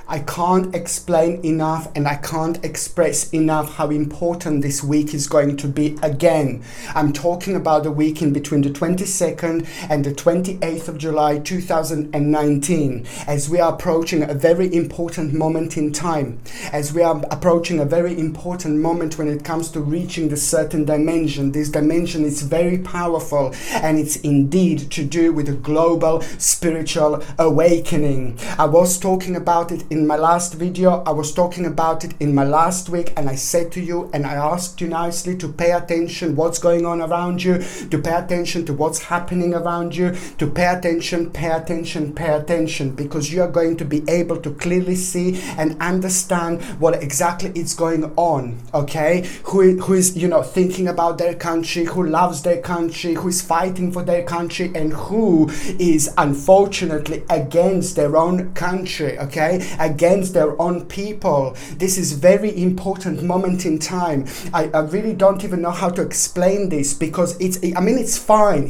I can't explain enough and I can't express enough how important this week is going to be again. I'm talking about the week in between the 22nd and the 28th of July 2019, as we are approaching a very important moment in time, as we are approaching a very important moment when it comes to reaching the certain dimension. This dimension is very powerful, and it's indeed to do with a global spiritual awakening. I was talking about it in my last video, I was talking about it in my last week, and I said to you and I asked you nicely to pay attention what's going on around you, to pay attention to what's happening around you, to pay attention, because you are going to be able to clearly see and understand what exactly is going on, okay? Who is, thinking about their country, who loves their country, who is fighting for their country, and who is unfortunately against their own country, okay? Against their own people. This is very important moment in time. I really don't even know how to explain this, because it's fine.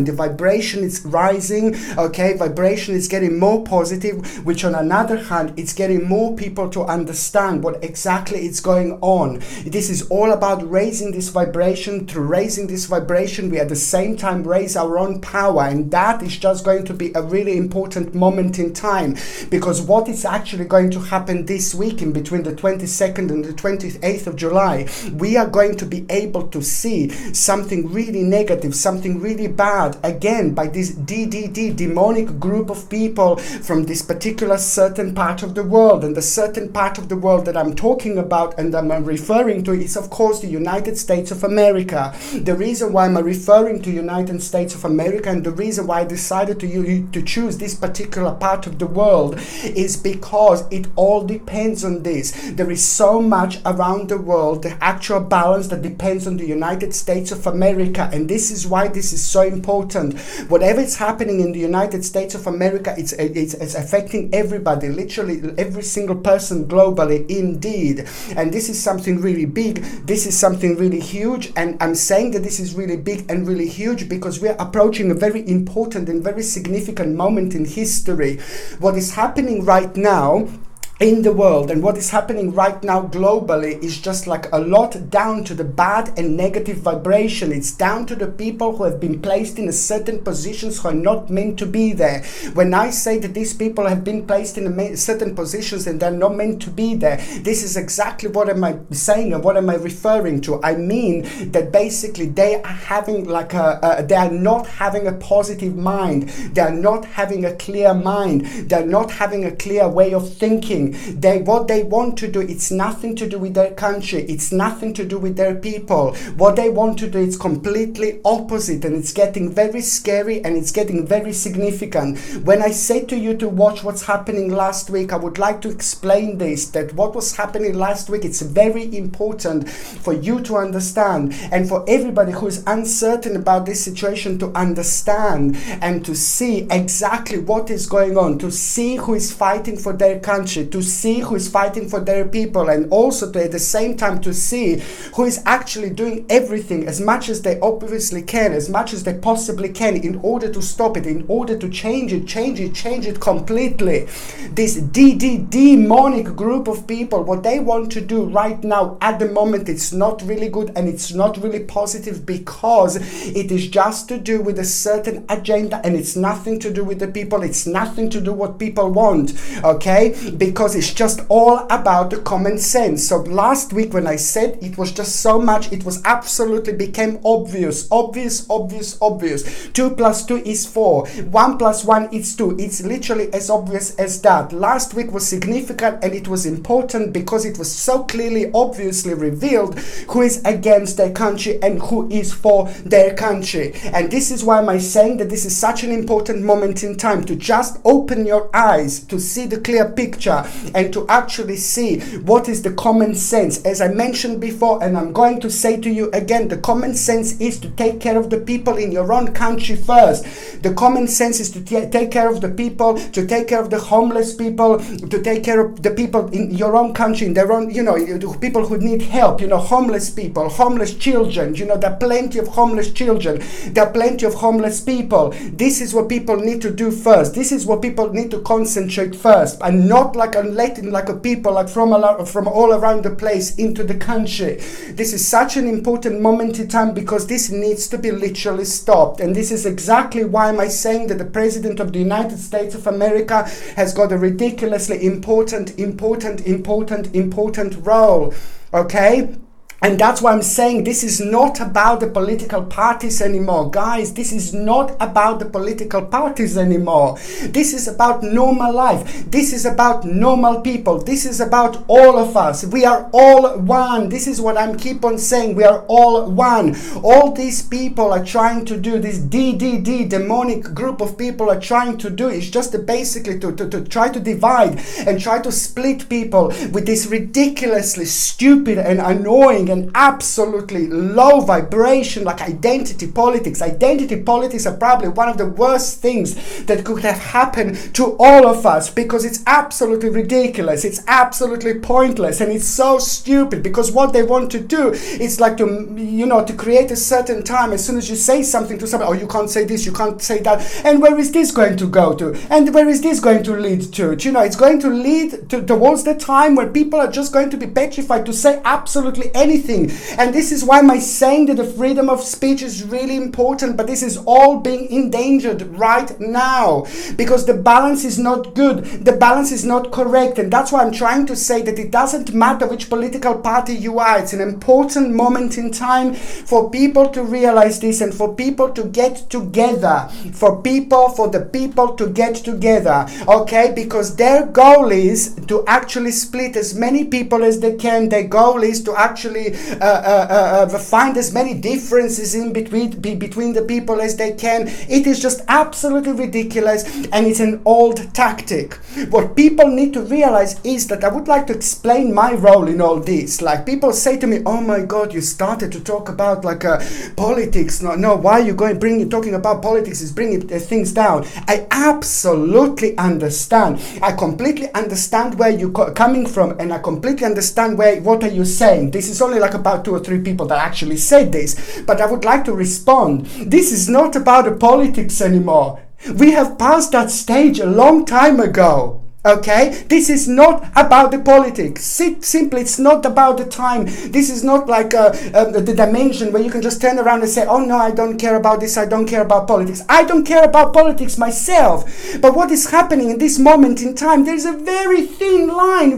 The vibration is rising, okay? Vibration is getting more positive, which on another hand, it's getting more people to understand what exactly is going on. This is all about raising this vibration. Through raising this vibration, we at the same time raise our own power, and that is just going to be a really important moment in time, because what is actually going to happen this week in between the 22nd and the 28th of July, we are going to be able to see something really negative, something really bad, again, by this demonic group of people from this particular certain part of the world. And the certain part of the world that I'm talking about and I'm referring to is, of course, the United States of America. The reason why I'm referring to United States of America, and the reason why I decided to choose this particular part of the world, is because it all depends on this. There is so much around the world, the actual balance that depends on the United States of America, and this is why this is so important. Whatever is happening in the United States of America, it's affecting everybody, literally every single person globally, indeed. And this is something really big, this is something really huge, and I'm saying that this is really big and really huge because we are approaching a very important and very significant moment in history. What is happening right now in the world and what is happening right now globally is just like a lot down to the bad and negative vibration. It's down to the people who have been placed in a certain positions who are not meant to be there. When I say that these people have been placed in certain positions and they're not meant to be there, this is exactly what am I saying and what am I referring to. I mean that basically they are having they are not having a positive mind, they are not having a clear mind, they're not having a clear way of thinking. What they want to do, it's nothing to do with their country, it's nothing to do with their people. What they want to do is completely opposite, and it's getting very scary and it's getting very significant. When I say to you to watch what's happening last week, I would like to explain this, that what was happening last week, it's very important for you to understand, and for everybody who is uncertain about this situation to understand and to see exactly what is going on, to see who is fighting for their country, to see who is fighting for their people, and also to, at the same time, to see who is actually doing everything as much as they obviously can, as much as they possibly can, in order to stop it, in order to change it completely. This demonic group of people, what they want to do right now at the moment, it's not really good and it's not really positive, because it is just to do with a certain agenda and it's nothing to do with the people, it's nothing to do what people want, okay? Because it's just all about the common sense. So last week when I said it was just so much, it was absolutely became obvious. 2 plus 2 is 4. 1 plus 1 is 2. It's literally as obvious as that. Last week was significant and it was important because it was so clearly, obviously revealed who is against their country and who is for their country. And this is why I'm saying that this is such an important moment in time, to just open your eyes to see the clear picture and to actually see what is the common sense. As I mentioned before, and I'm going to say to you again, the common sense is to take care of the people in your own country first. The common sense is to take care of the people, to take care of the homeless people, to take care of the people in your own country, in their own, people who need help, homeless people, homeless children, there are plenty of homeless children, there are plenty of homeless people. This is what people need to do first. This is what people need to concentrate first, and not like and letting people from all around the place into the country. This is such an important moment in time because this needs to be literally stopped. And this is exactly why I'm saying that the President of the United States of America has got a ridiculously important role. Okay? And that's why I'm saying this is not about the political parties anymore. Guys, this is not about the political parties anymore. This is about normal life. This is about normal people. This is about all of us. We are all one. This is what I'm keep on saying. We are all one. All these people are trying to do, this demonic group of people are trying to do is just basically to try to divide and try to split people with this ridiculously stupid and annoying and absolutely low vibration like identity politics. Identity politics are probably one of the worst things that could have happened to all of us because it's absolutely ridiculous. It's absolutely pointless and it's so stupid because what they want to do is to create a certain time. As soon as you say something to somebody, oh, you can't say this, you can't say that, and where is this going to go to? And where is this going to lead to? It's going to lead towards the time where people are just going to be petrified to say absolutely anything. And this is why I'm saying that the freedom of speech is really important, but this is all being endangered right now because the balance is not good. The balance is not correct. And that's why I'm trying to say that it doesn't matter which political party you are. It's an important moment in time for people to realize this and for people to get together. For the people to get together. Okay? Because their goal is to actually split as many people as they can. Their goal is to actually find as many differences in between the people as they can. It is just absolutely ridiculous and it's an old tactic. What people need to realize is that I would like to explain my role in all this. Like people say to me, oh my God, you started to talk about politics. No, why are you talking about politics is bringing things down. I absolutely understand. I completely understand where you're coming from and I completely understand what are you saying. This is only about 2 or 3 people that actually said this, but I would like to respond. This is not about the politics anymore. We have passed that stage a long time ago. Okay, this is not about the politics. Simply, it's not about the time. This is not like the dimension where you can just turn around and say, oh no, I don't care about this, I don't care about politics. I don't care about politics myself. But what is happening in this moment in time, there's a very thin line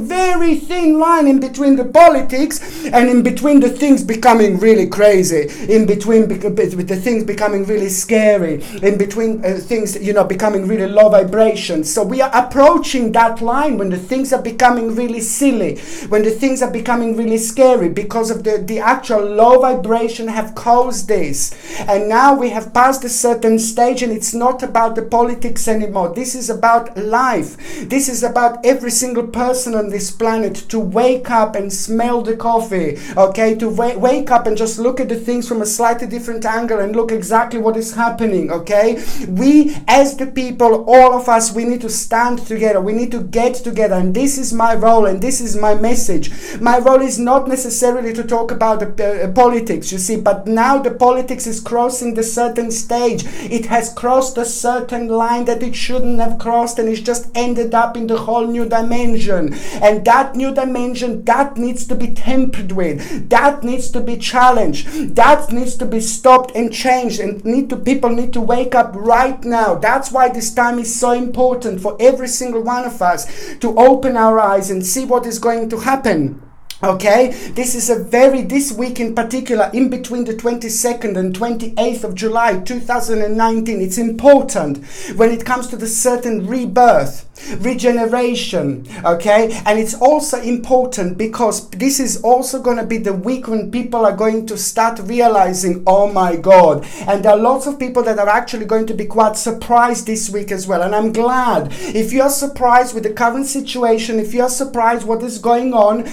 in between the politics and in between the things becoming really crazy, in between the things becoming really scary, in between things, becoming really low vibration. So we are approaching that line when the things are becoming really silly, when the things are becoming really scary because of the actual low vibration have caused this. And now we have passed a certain stage and it's not about the politics anymore. This is about life. This is about every single person on this planet to wake up and smell the coffee, okay? To wake up and just look at the things from a slightly different angle and look exactly what is happening, okay? We as the people, all of us, we need to stand together. We need to get together, and this is my role and this is my message. My role is not necessarily to talk about the politics, you see, but now the politics is crossing the certain stage. It has crossed a certain line that it shouldn't have crossed, and it's just ended up in the whole new dimension. And that new dimension, that needs to be tempered with, that needs to be challenged, that needs to be stopped and changed, and people need to wake up right now. That's why this time is so important for every single one of us to open our eyes and see what is going to happen. Okay, this week in particular, in between the 22nd and 28th of July 2019, it's important when it comes to the certain rebirth, regeneration, okay? And it's also important because this is also going to be the week when people are going to start realizing, oh my God. And there are lots of people that are actually going to be quite surprised this week as well. And I'm glad. If you're surprised with the current situation, if you're surprised what is going on,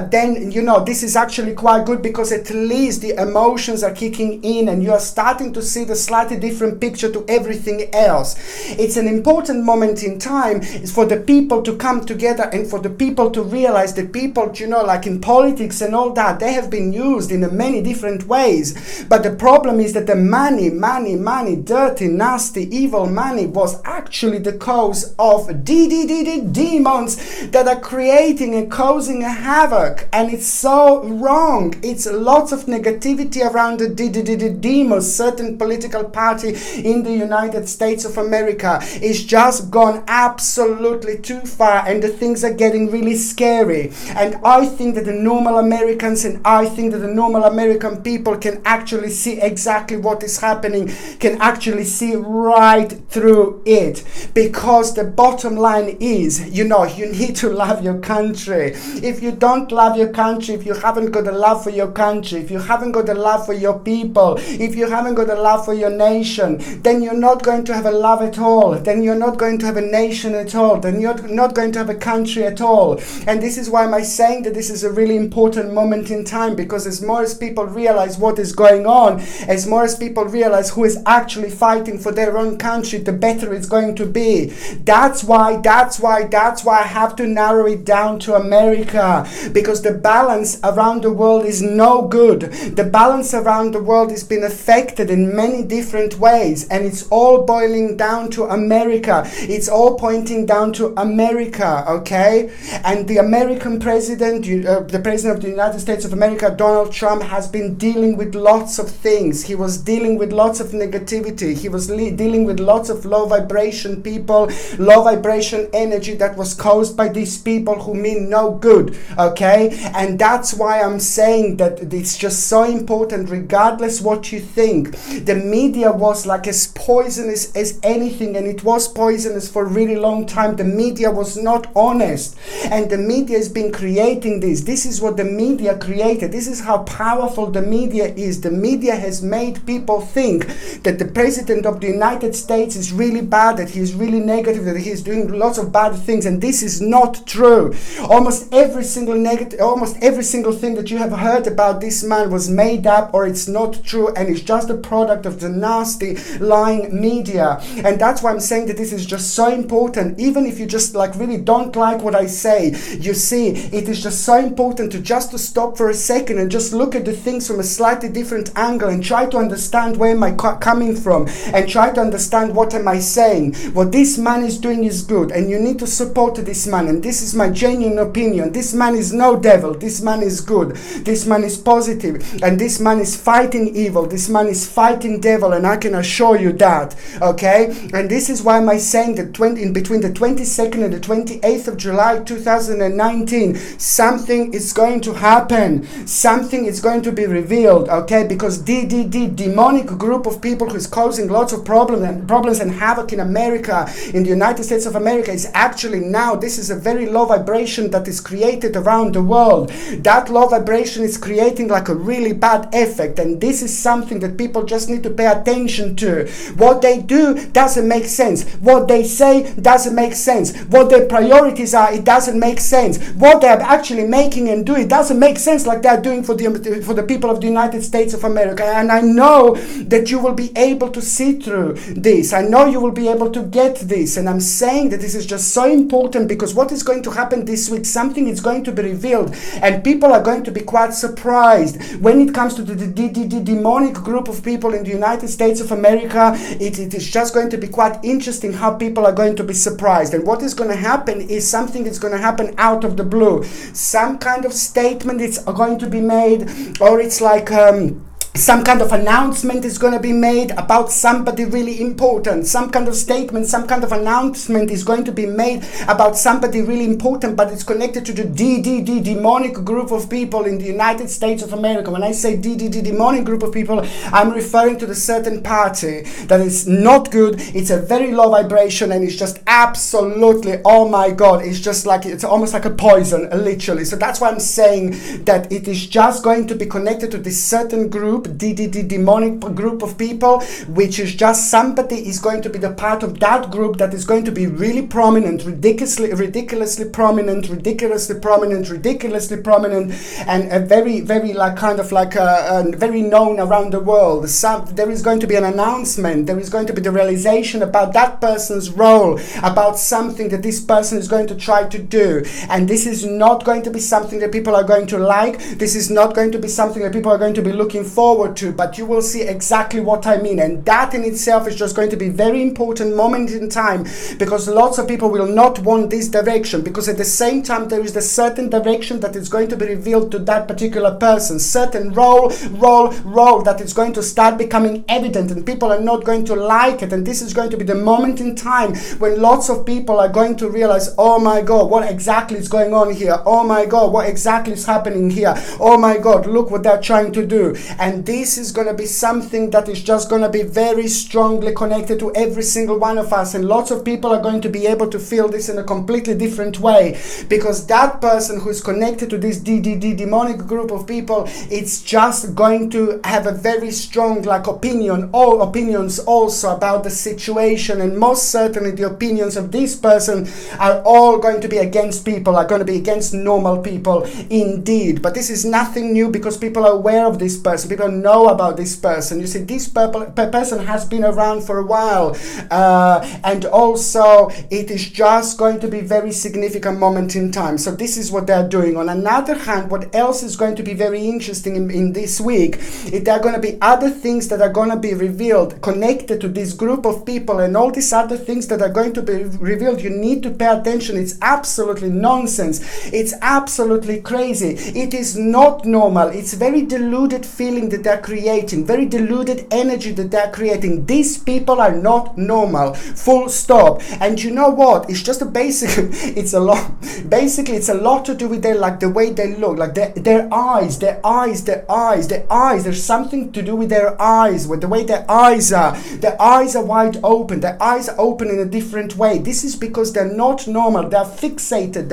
then this is actually quite good, because at least the emotions are kicking in and you are starting to see the slightly different picture to everything else. It's an important moment in time time is for the people to come together and for the people to realize that people, like in politics and all that, they have been used in many different ways. But the problem is that the money, dirty, nasty, evil money was actually the cause of demons that are creating and causing a havoc. And it's so wrong. It's lots of negativity around the demons. Certain political party in the United States of America is just gone absolutely too far, and the things are getting really scary. And I think that the normal Americans and I think that the normal American people can actually see exactly what is happening, can actually see right through it. Because the bottom line is, you need to love your country. If you don't love your country, if you haven't got a love for your country, if you haven't got a love for your people, if you haven't got a love for your nation, then you're not going to have a love at all. Then you're not going to have a nation at all. Then you're not going to have a country at all. And this is why I'm saying that this is a really important moment in time, because as more as people realize what is going on, as more as people realize who is actually fighting for their own country, the better it's going to be. That's why I have to narrow it down to America, because the balance around the world is no good. The balance around the world has been affected in many different ways, and it's all boiling down to America. It's all pointing down to America, okay? And the American president, the president of the United States of America, Donald Trump, has been dealing with lots of things. He was dealing with lots of negativity. He was dealing with lots of low vibration people, low vibration energy that was caused by these people who mean no good, okay? And that's why I'm saying that it's just so important, regardless what you think. The media was like as poisonous as anything, and it was poisonous for a really long time. The media was not honest, and the media has been creating this. This is what the media created. This is how powerful the media is. The media has made people think that the president of the United States is really bad, that he's really negative, that he's doing lots of bad things, and this is not true. Almost every single thing that you have heard about this man was made up, or it's not true, and it's just a product of the nasty lying media. And that's why I'm saying that this is just so important. Even if you just really don't like what I say, you see, it is just so important to stop for a second and just look at the things from a slightly different angle and try to understand where am I coming from, and try to understand what am I saying. What this man is doing is good, and you need to support this man, and this is my genuine opinion. This man is no devil. This man is good. This man is positive, and this man is fighting evil. This man is fighting devil, and I can assure you that, okay? And this is why am I saying that in between the 22nd and the 28th of July 2019, something is going to happen. Something is going to be revealed, okay? Because the demonic group of people who is causing lots of problems and havoc in America, in the United States of America, is actually now, this is a very low vibration that is created around the world. That low vibration is creating like a really bad effect, and this is something that people just need to pay attention to. What they do doesn't make sense. What they say doesn't make sense. What their priorities are, it doesn't make sense. What they're actually making and doing, it doesn't make sense like they're doing for the people of the United States of America. And I know that you will be able to see through this. I know you will be able to get this. And I'm saying that this is just so important, because what is going to happen this week, something is going to be revealed, and people are going to be quite surprised when it comes to the demonic group of people in the United States of America. It is just going to be quite interesting how people are going to be surprised. And what is going to happen is something that's going to happen out of the blue. Some kind of statement is going to be made, or it's like some kind of announcement is going to be made about somebody really important. Some kind of statement, some kind of announcement is going to be made about somebody really important, but it's connected to the demonic group of people in the United States of America. When I say demonic group of people, I'm referring to the certain party that is not good. It's a very low vibration, and it's just absolutely, oh my God, it's just like, it's almost like a poison, literally. So that's why I'm saying that it is just going to be connected to this certain group group, demonic group of people, which is just somebody is going to be the part of that group that is going to be really prominent, ridiculously prominent, and a very, very like kind of like very known around the world. There is going to be an announcement. There is going to be the realization about that person's role, about something that this person is going to try to do. And this is not going to be something that people are going to like. This is not going to be something that people are going to be looking forward to, but you will see exactly what I mean. And that in itself is just going to be a very important moment in time, because lots of people will not want this direction, because at the same time there is a certain direction that is going to be revealed to that particular person, certain role that is going to start becoming evident, and people are not going to like it. And this is going to be the moment in time when lots of people are going to realize, oh my God, what exactly is going on here? Oh my God, what exactly is happening here? Oh my God, look what they're trying to do. And this is going to be something that is just going to be very strongly connected to every single one of us, and lots of people are going to be able to feel this in a completely different way, because that person who is connected to this demonic group of people, it's just going to have a very strong like opinions also about the situation, and most certainly the opinions of this person are all going to be against people, are going to be against normal people indeed. But this is nothing new, because people are aware of this person, people know about this person. You see, this person has been around for a while, and also it is just going to be very significant moment in time. So this is what they're doing. On another hand, what else is going to be very interesting in this week, there are going to be other things that are going to be revealed connected to this group of people, and all these other things that are going to be revealed, you need to pay attention. It's absolutely nonsense. It's absolutely crazy. It is not normal. It's very deluded feeling that they're creating, very deluded energy that they're creating. These people are not normal, full stop. And you know what? It's just a basic, it's a lot to do with the way they look, like their eyes. There's something to do with their eyes, with the way their eyes are. Their eyes are wide open. Their eyes are open in a different way. This is because they're not normal. They're fixated.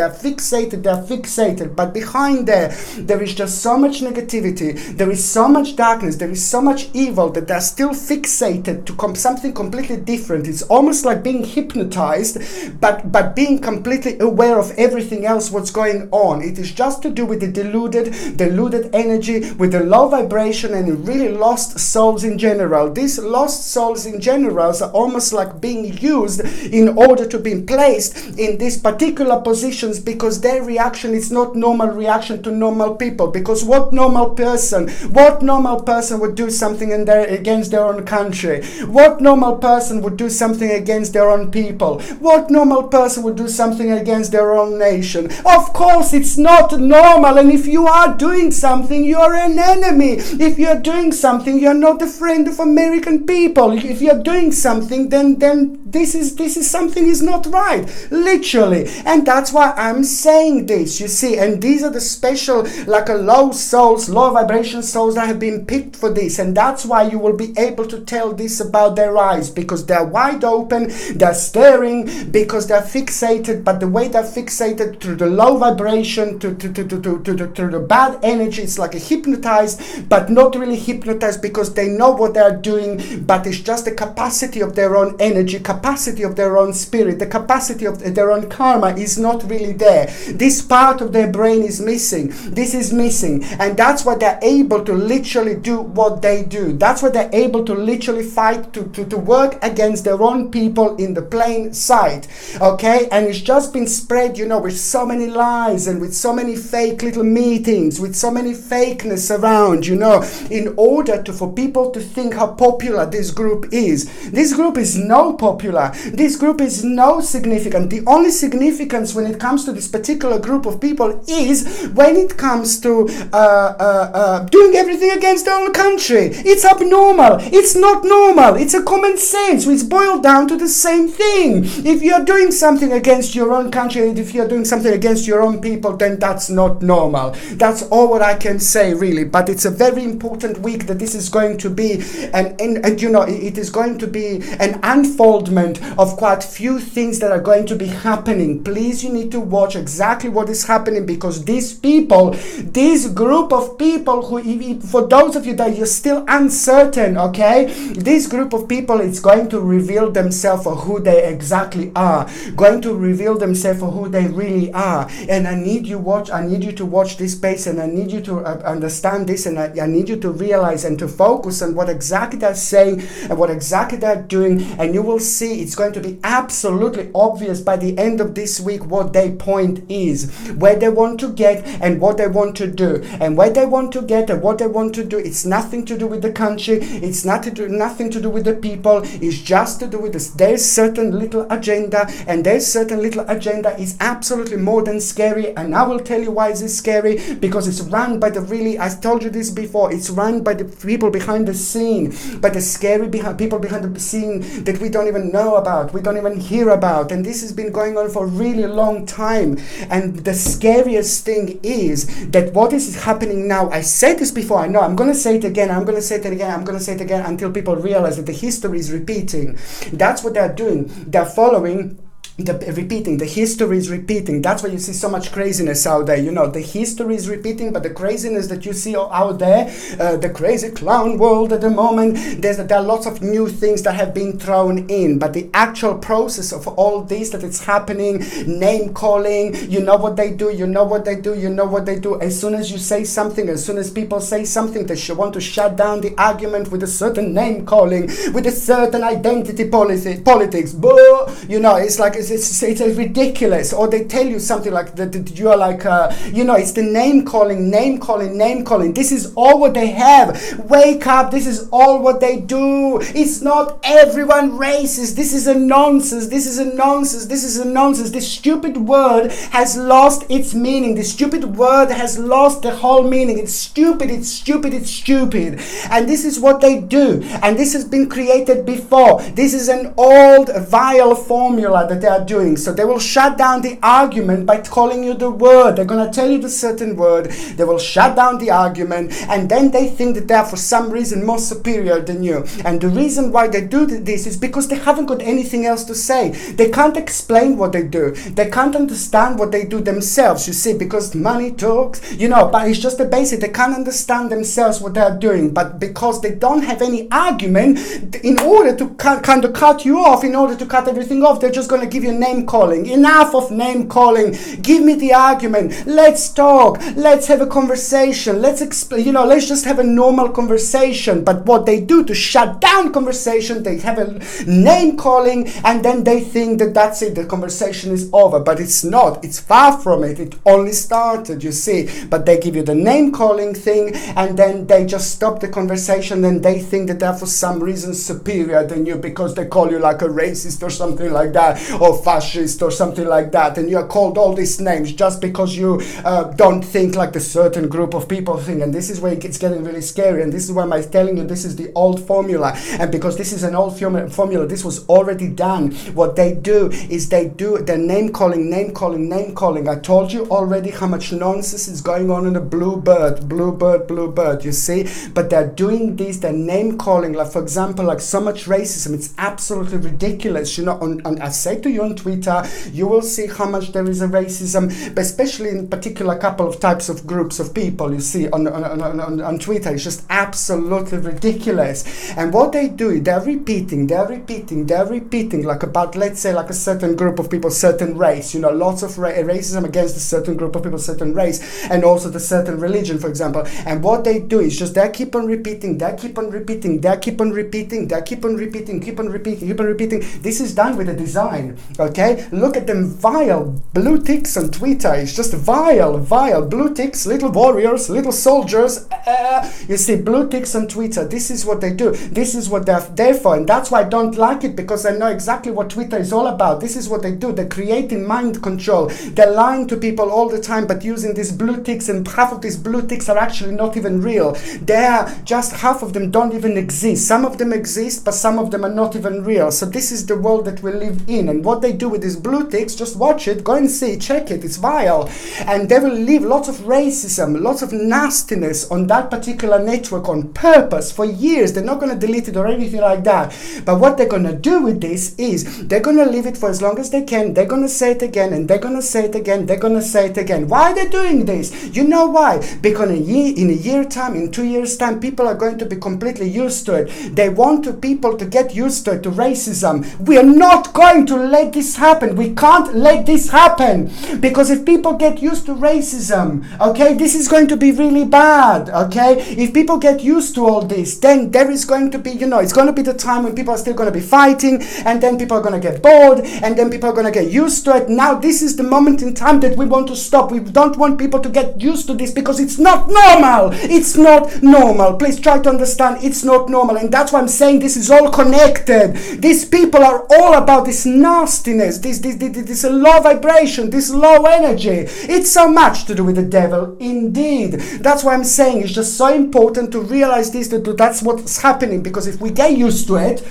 But behind there is just so much negativity. There is so much darkness. There is so much evil that they're still fixated to something completely different. It's almost like being hypnotized, but being completely aware of everything else what's going on. It is just to do with the deluded energy, with the low vibration, and really lost souls in general. These lost souls in general are almost like being used in order to be placed in these particular positions, because their reaction is not normal reaction to normal people. Because what normal person would do something against their own country? What normal person would do something against their own people? What normal person would do something against their own nation? Of course it's not normal. And if you are doing something, you're an enemy. If you're doing something, you're not a friend of American people. If you're doing something, then this is something is not right, literally. And that's why I'm saying this, you see. And these are the special, like a low souls, low vibration souls that have been picked for this. And that's why you will be able to tell this about their eyes, because they're wide open, they're staring, because they're fixated. But the way they're fixated through the low vibration, to the bad energy, it's like a hypnotized, but not really hypnotized, because they know what they're doing, but it's just the capacity of their own energy, capacity of their own spirit, the capacity of their own karma is not really there. This part of their brain is missing. This is missing. And that's why they're able to literally do what they do. That's why they're able to literally fight to work against their own people in the plain sight. Okay? And it's just been spread, with so many lies and with so many fake little meetings, with so many fakeness around, in order for people to think how popular this group is. This group is no popular. This group is no significant. The only significance when it comes to this particular group of people is when it comes to doing everything against their own country. It's abnormal. It's not normal. It's a common sense. It's boiled down to the same thing. If you're doing something against your own country, and if you're doing something against your own people, then that's not normal. That's all what I can say, really. But it's a very important week that this is going to be, and it is going to be an unfoldment announcement of quite few things that are going to be happening. Please, you need to watch exactly what is happening, because these people, this group of people who, for those of you that you're still uncertain, okay, this group of people is going to reveal themselves for who they exactly are, going to reveal themselves for who they really are. And I need you to watch this space, and I need you to understand this, and I need you to realize and to focus on what exactly they're saying and what exactly they're doing, and you will see it's going to be absolutely obvious by the end of this week what their point is, where they want to get and what they want to do. And where they want to get and what they want to do, it's nothing to do with the country, it's nothing to do with the people, it's just to do with this. There's certain little agenda, and their certain little agenda is absolutely more than scary. And I will tell you why is it scary, because it's run by the really, I told you this before, it's run by the people behind the scene, by the scary people behind the scene that we don't even know about, we don't even hear about. And this has been going on for a really long time. And the scariest thing is that what is happening now, I said this before, I know, I'm going to say it again, I'm going to say it again, I'm going to say it again until people realize that the history is repeating. That's what they're doing. They're following repeating. The history is repeating. That's why you see so much craziness out there. You know, the history is repeating, but the craziness that you see out there, the crazy clown world at the moment, there are lots of new things that have been thrown in. But the actual process of all this that it's happening, name calling, you know what they do, you know what they do, you know what they do. As soon as you say something, as soon as people say something, they want to shut down the argument with a certain name calling, with a certain identity politics. You know, it's like it's ridiculous. Or they tell you something like that you are like, you know, it's the name calling. This is all what they have. Wake up, this is all what they do. It's not everyone racist. This is a nonsense. This stupid word has lost its meaning. This stupid word has lost the whole meaning. It's stupid. And this is what they do. And this has been created before. This is an old vile formula that they are doing. So they will shut down the argument by calling you the word. They're going to tell you the certain word. They will shut down the argument, and then they think that they are for some reason more superior than you. And the reason why they do this is because they haven't got anything else to say. They can't explain what they do. They can't understand what they do themselves, you see, because money talks, you know, but it's just the basic. They can't understand themselves what they're doing, but because they don't have any argument, in order to kind of cut you off, in order to cut everything off, they're just going to give you name calling. Enough of name calling. Give me the argument. Let's talk. Let's have a conversation. Let's explain. You know, let's just have a normal conversation. But what they do to shut down conversation, they have a name calling, and then they think that that's it. The conversation is over, but it's not. It's far from it. It only started, you see. But they give you the name calling thing, and then they just stop the conversation, and they think that they're for some reason superior than you because they call you like a racist or something like that, or fascist or something like that, and you are called all these names just because you don't think like the certain group of people think. And this is where it's getting really scary, and this is why I'm telling you this is the old formula. And because this is an old formula, this was already done. What they do is they do the name calling. I told you already how much nonsense is going on in the bluebird, you see. But they're doing this, they're name calling, like for example, like so much racism. It's absolutely ridiculous. You know, on I say to you on Twitter, you will see how much there is a racism, but especially in particular couple of types of groups of people you see on Twitter. It's just absolutely ridiculous. And what they do, they're repeating like about, let's say, like a certain group of people, certain race, you know, lots of racism against a certain group of people, certain race, and also the certain religion, for example. And what they do is just they keep on repeating. This is done with a design, okay? Look at them vile blue ticks on Twitter. It's just vile blue ticks, little warriors, little soldiers. You see blue ticks on Twitter. This is what they do. This is what they're there for, and that's why I don't like it, because I know exactly what Twitter is all about. This is what they do. They're creating mind control. They're lying to people all the time, but using these blue ticks, and half of these blue ticks are actually not even real. They're just half of them don't even exist. Some of them exist, but some of them are not even real. So this is the world that we live in. And what what they do with these blue ticks, just watch it, go and see, check it, it's vile. And they will leave lots of racism, lots of nastiness on that particular network on purpose for years. They're not going to delete it or anything like that. But what they're going to do with this is they're going to leave it for as long as they can. They're going to say it again, and they're going to say it again. They're going to say it again. Why are they doing this? You know why? Because in a year time, in 2 years time, people are going to be completely used to it. They want people to get used to it, to racism. We are not going to let this happen. We can't let this happen, because if people get used to racism, okay, this is going to be really bad, okay? If people get used to all this, then there is going to be, it's going to be the time when people are still going to be fighting, and then people are going to get bored, and then people are going to get used to it. Now this is the moment in time that we want to stop. We don't want people to get used to this, because it's not normal. It's not normal. Please try to understand, it's not normal. And that's why I'm saying this is all connected. These people are all about this nastiness, this low vibration, this low energy. It's so much to do with the devil, indeed. That's why I'm saying it's just so important to realize this, that's what's happening, because if we get used to it,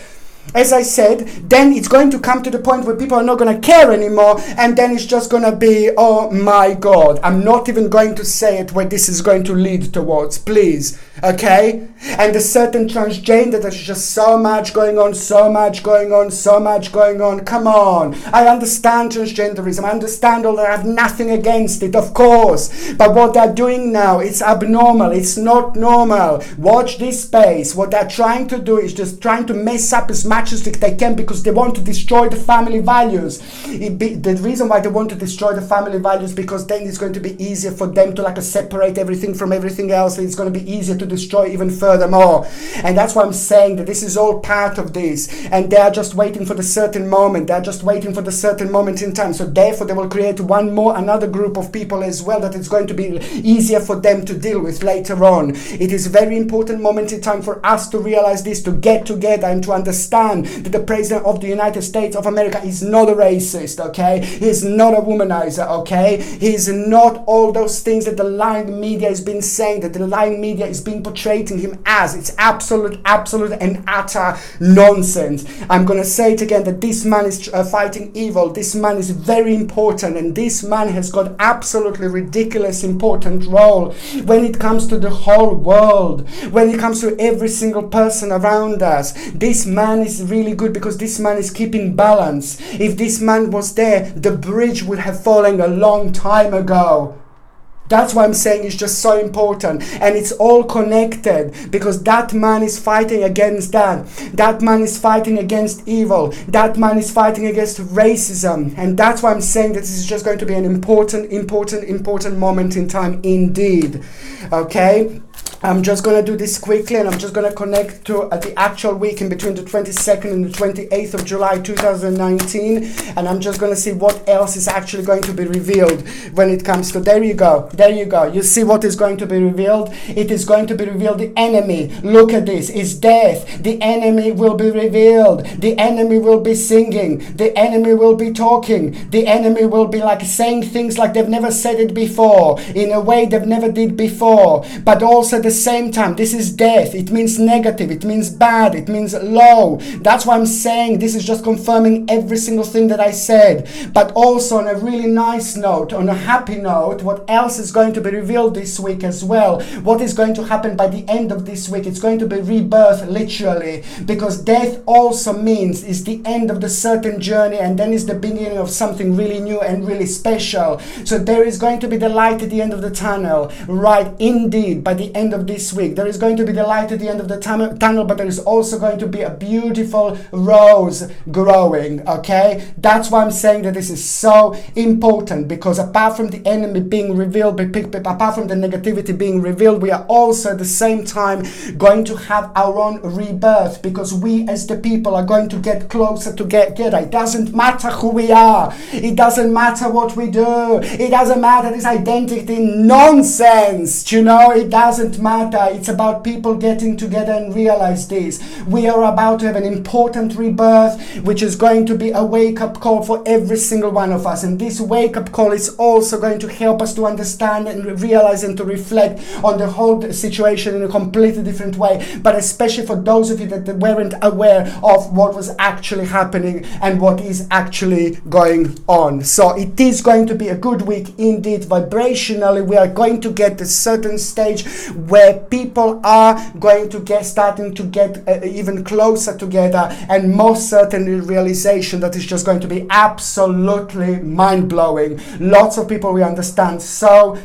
as I said, then it's going to come to the point where people are not going to care anymore, and then it's just going to be, oh my God, I'm not even going to say it where this is going to lead towards, please, okay? And the certain transgender, there's just so much going on, come on. I understand transgenderism, I understand all that, I have nothing against it, of course, but what they're doing now, it's abnormal, it's not normal. Watch this space. What they're trying to do is just trying to mess up as much as they can, because they want to destroy the family values. The reason why they want to destroy the family values, because then it's going to be easier for them to separate everything from everything else. It's going to be easier to destroy even furthermore. And that's why I'm saying that this is all part of this, and they are just waiting for the certain moment. They're just waiting for the certain moment in time. So therefore they will create another group of people as well that it's going to be easier for them to deal with later on. It is a very important moment in time for us to realize this, to get together and to understand that the President of the United States of America is not a racist, okay? He's not a womanizer, okay? He's not all those things that the lying media has been saying, that the lying media is being portraying him as. It's absolute and utter nonsense. I'm going to say it again, that this man is fighting evil. This man is very important, and this man has got absolutely ridiculous important role when it comes to the whole world, when it comes to every single person around us. This man is really good, because this man is keeping balance. If this man was there, the bridge would have fallen a long time ago. That's why I'm saying it's just so important, and it's all connected, because that man is fighting against that. That man is fighting against evil. That man is fighting against racism, and that's why I'm saying that this is just going to be an important moment in time indeed. Okay? I'm just going to do this quickly, and I'm just going to connect to the actual week in between the 22nd and the 28th of July 2019, and I'm just going to see what else is actually going to be revealed when it comes to, there you go, you see what is going to be revealed. It is going to be revealed, the enemy, look at this, is death. The enemy will be revealed. The enemy will be singing. The enemy will be talking. The enemy will be saying things like they've never said it before, in a way they've never did before, but also the same time, this is death. It means negative, it means bad, it means low. That's why I'm saying this is just confirming every single thing that I said. But also on a really nice note, on a happy note, what else is going to be revealed this week as well? What is going to happen by the end of this week? It's going to be rebirth, literally, because death also means is the end of the certain journey, and then is the beginning of something really new and really special. So there is going to be the light at the end of the tunnel, right? Indeed, by the end of this week, there is going to be the light at the end of the tunnel, but there is also going to be a beautiful rose growing, okay? That's why I'm saying that this is so important, because apart from the enemy being revealed, apart from the negativity being revealed, we are also at the same time going to have our own rebirth, because we as the people are going to get closer together. It doesn't matter who we are. It doesn't matter what we do. It doesn't matter this identity nonsense, it doesn't matter. It's about people getting together and realize this. We are about to have an important rebirth, which is going to be a wake-up call for every single one of us. And this wake-up call is also going to help us to understand and realize and to reflect on the whole situation in a completely different way. But especially for those of you that weren't aware of what was actually happening and what is actually going on. So it is going to be a good week indeed. Vibrationally, we are going to get a certain stage where people are going to starting to get even closer together, and most certainly realization that is just going to be absolutely mind-blowing. Lots of people will understand so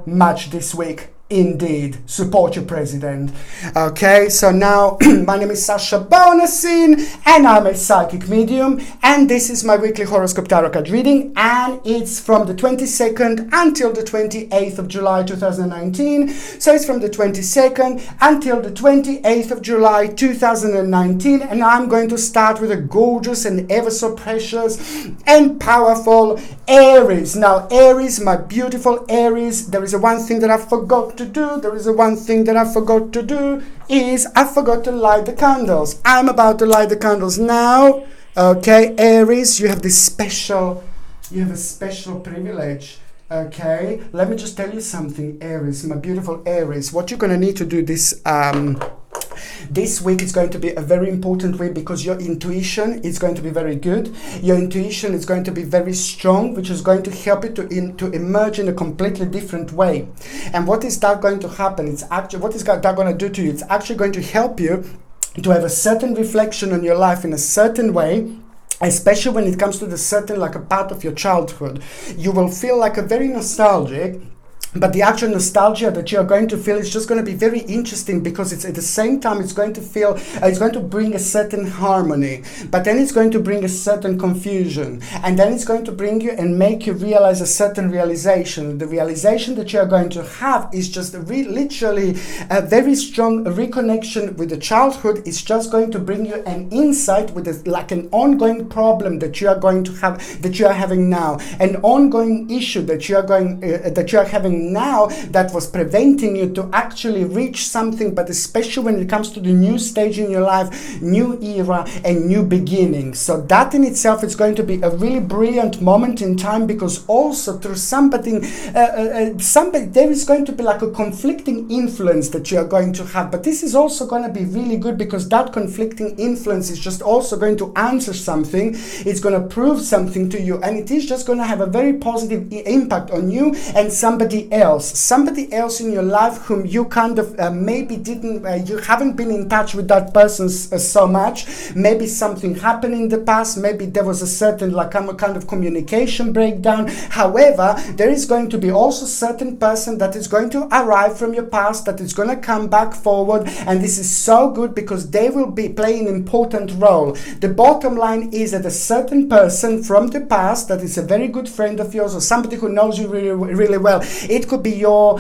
much this week. Indeed, support your president. Okay, so now my name is Sasha Bonasin and I'm a psychic medium, and this is my weekly horoscope tarot card reading, and it's from the 22nd until the 28th of July 2019. So it's from the 22nd until the 28th of July 2019, and I'm going to start with a gorgeous and ever so precious and powerful Aries. Now Aries, my beautiful Aries, there is one thing that I forgot to do. There is one thing that I forgot to do is I forgot to light the candles. I'm about to light the candles now. Okay, Aries, you have a special privilege. Okay, let me just tell you something, Aries, my beautiful Aries. What you're going to need to do this week is going to be a very important week, because your intuition is going to be very good. Your intuition is going to be very strong, which is going to help you to emerge in a completely different way. And what is that going to happen? It's actually, what is that going to do to you? It's actually going to help you to have a certain reflection on your life in a certain way. Especially when it comes to the certain, like a part of your childhood. You will feel like a very nostalgic, but the actual nostalgia that you're going to feel is just going to be very interesting, because it's at the same time it's going to feel, it's going to bring a certain harmony, but then it's going to bring a certain confusion, and then it's going to bring you and make you realize a certain realization. The realization that you're going to have is just literally a very strong reconnection with the childhood. It's just going to bring you an insight with like an ongoing problem that you are going to have, that you are having now, an ongoing issue that you are having now that was preventing you to actually reach something. But especially when it comes to the new stage in your life, new era and new beginning. So that in itself is going to be a really brilliant moment in time, because also through somebody there is going to be like a conflicting influence that you are going to have. But this is also going to be really good, because that conflicting influence is just also going to answer something. It's going to prove something to you, and it is just going to have a very positive impact on you and somebody else in your life whom you kind of maybe didn't, you haven't been in touch with that person so much. Maybe something happened in the past. Maybe there was a certain like kind of communication breakdown. However, there is going to be also certain person that is going to arrive from your past, that is going to come back forward, and this is so good because they will be playing an important role. The bottom line is that a certain person from the past that is a very good friend of yours, or somebody who knows you really, really well. It could be your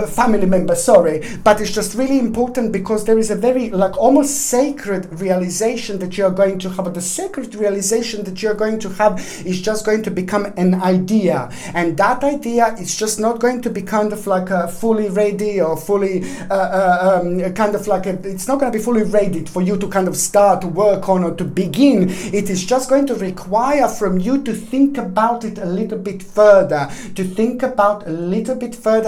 family member, sorry, but it's just really important because there is a very like almost sacred realization that you're going to have. But the sacred realization that you're going to have is just going to become an idea, and that idea is just not going to be kind of like a fully ready or fully kind of like it's not going to be fully ready for you to kind of start to work on or to begin. It is just going to require from you to think about it a little bit further,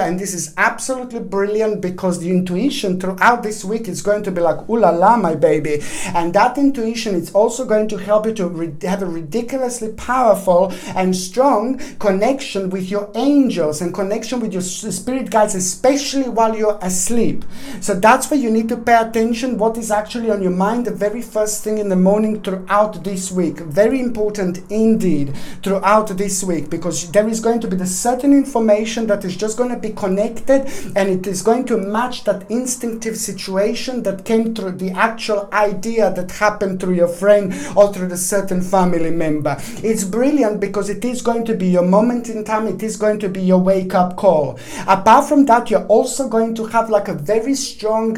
and this is absolutely brilliant because the intuition throughout this week is going to be like ooh la la, my baby. And that intuition is also going to help you to have a ridiculously powerful and strong connection with your angels and connection with your spirit guides, especially while you're asleep. So that's where you need to pay attention what is actually on your mind the very first thing in the morning throughout this week. Very important indeed throughout this week, because there is going to be the certain information that is just going to be connected, and it is going to match that instinctive situation that came through the actual idea that happened through your friend or through the certain family member. It's brilliant because it is going to be your moment in time. It is going to be your wake-up call. Apart from that, you're also going to have like a very strong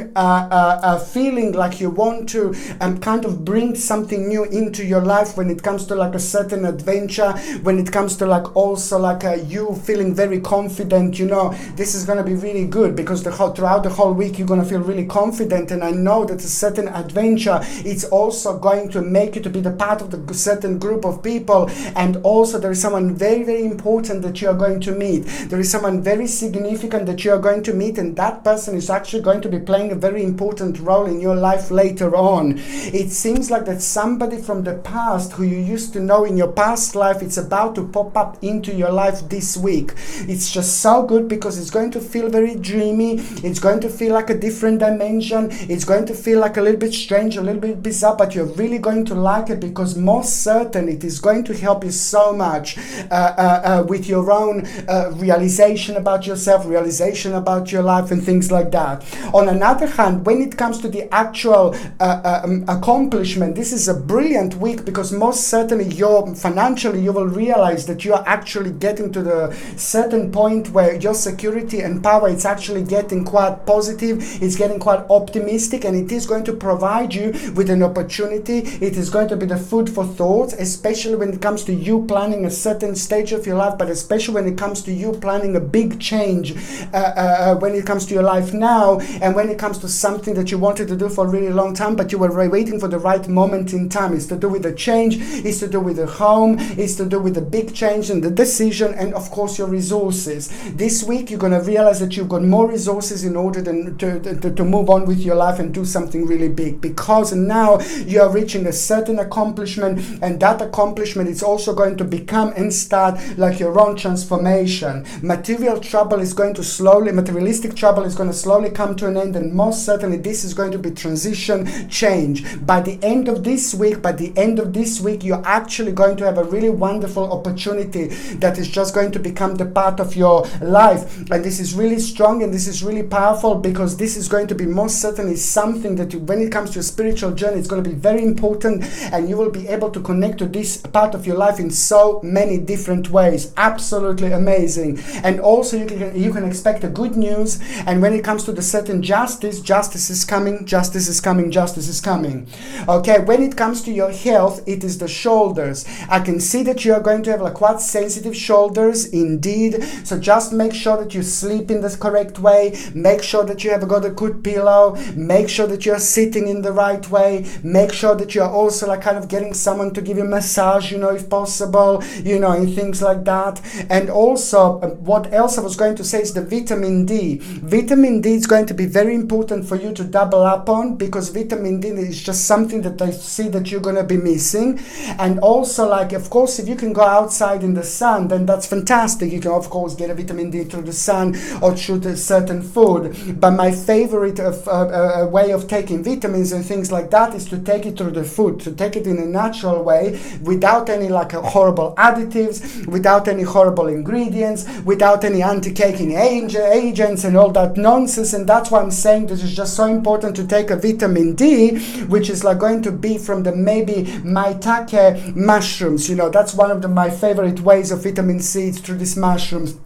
feeling like you want to kind of bring something new into your life when it comes to like a certain adventure, when it comes comes to like also like you feeling very confident, you know, this is going to be really good because throughout the whole week you're going to feel really confident. And I know that a certain adventure, it's also going to make you to be the part of the certain group of people. And also there is someone very, very important that you are going to meet. There is someone very significant that you are going to meet, and that person is actually going to be playing a very important role in your life later on. It seems like that somebody from the past who you used to know in your past life, it's about to pop up into your life this week. It's just so good because it's going to feel very dreamy. It's going to feel like a different dimension. It's going to feel like a little bit strange, a little bit bizarre, but you're really going to like it because most certain it is going to help you so much with your own realization about yourself, realization about your life and things like that. On another hand, when it comes to the actual accomplishment, this is a brilliant week because most certainly financially you will realize that you are actually getting to the certain point where your security and power, it's actually getting quite positive, it's getting quite optimistic, and it is going to provide you with an opportunity. It is going to be the food for thought, especially when it comes to you planning a certain stage of your life, but especially when it comes to you planning a big change when it comes to your life now, and when it comes to something that you wanted to do for a really long time, but you were waiting for the right moment in time. It's to do with the change, it's to do with the home, it's to do with the big change and the decision, and of course your resources. This week you're going to realize that you've got more resources in order to move on with your life and do something really big, because now you are reaching a certain accomplishment, and that accomplishment is also going to become and start like your own transformation. Materialistic trouble is going to slowly come to an end, and most certainly this is going to be transition, change. By the end of this week, you're actually going to have a really wonderful opportunity that is just going to become the part of your life. And this is really strong and this is really powerful because this is going to be most certainly something that when it comes to your spiritual journey, it's going to be very important, and you will be able to connect to this part of your life in so many different ways. Absolutely amazing. And also you can expect a good news, and when it comes to the certain justice is coming. Okay, when it comes to your health, it is the shoulders. I can see that you are going to have like quite sensitive shoulders indeed, so just make sure that you sleep in the correct way, make sure that you have got a good pillow, make sure that you're sitting in the right way, make sure that you're also like kind of getting someone to give you a massage, you know, if possible, you know, and things like that. And also what else I was going to say is the vitamin D. Vitamin D is going to be very important for you to double up on, because vitamin D is just something that I see that you're going to be missing. And also, like, of course, if you can go outside in the sun, then that's fantastic. You can of course get a vitamin D through the sun or through a certain food, but my favorite way of taking vitamins and things like that is to take it through the food, to take it in a natural way, without any like horrible additives, without any horrible ingredients, without any anti-caking agents and all that nonsense. And that's why I'm saying this is just so important to take a vitamin D, which is like going to be from the maybe maitake mushrooms. You know, that's one of my favorite ways of vitamin C, through these mushrooms.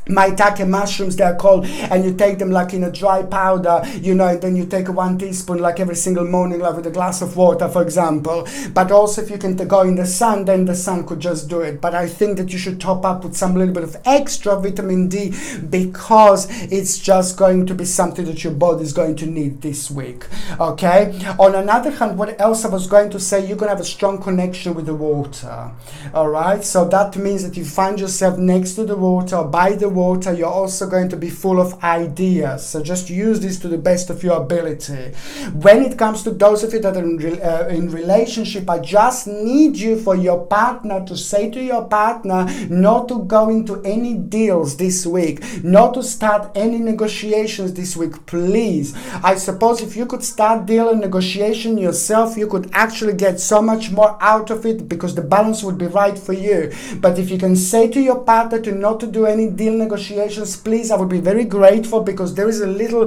Maitake mushrooms, they're called, and you take them like in a dry powder, you know, and then you take 1 teaspoon like every single morning, like with a glass of water, for example. But also if you can go in the sun, then the sun could just do it. But I think that you should top up with some little bit of extra vitamin D, because it's just going to be something that your body is going to need this week. Okay. On another hand, what else I was going to say, you're going to have a strong connection with the water. All right. So that means that you find yourself next to the water or by the water, you're also going to be full of ideas. So just use this to the best of your ability. When it comes to those of you that are in relationship, I just need you for your partner to say to your partner not to go into any deals this week, not to start any negotiations this week, please. I suppose if you could start deal and negotiation yourself, you could actually get so much more out of it, because the balance would be right for you. But if you can say to your partner to not to do any deal negotiations, please, I would be very grateful, because there is a little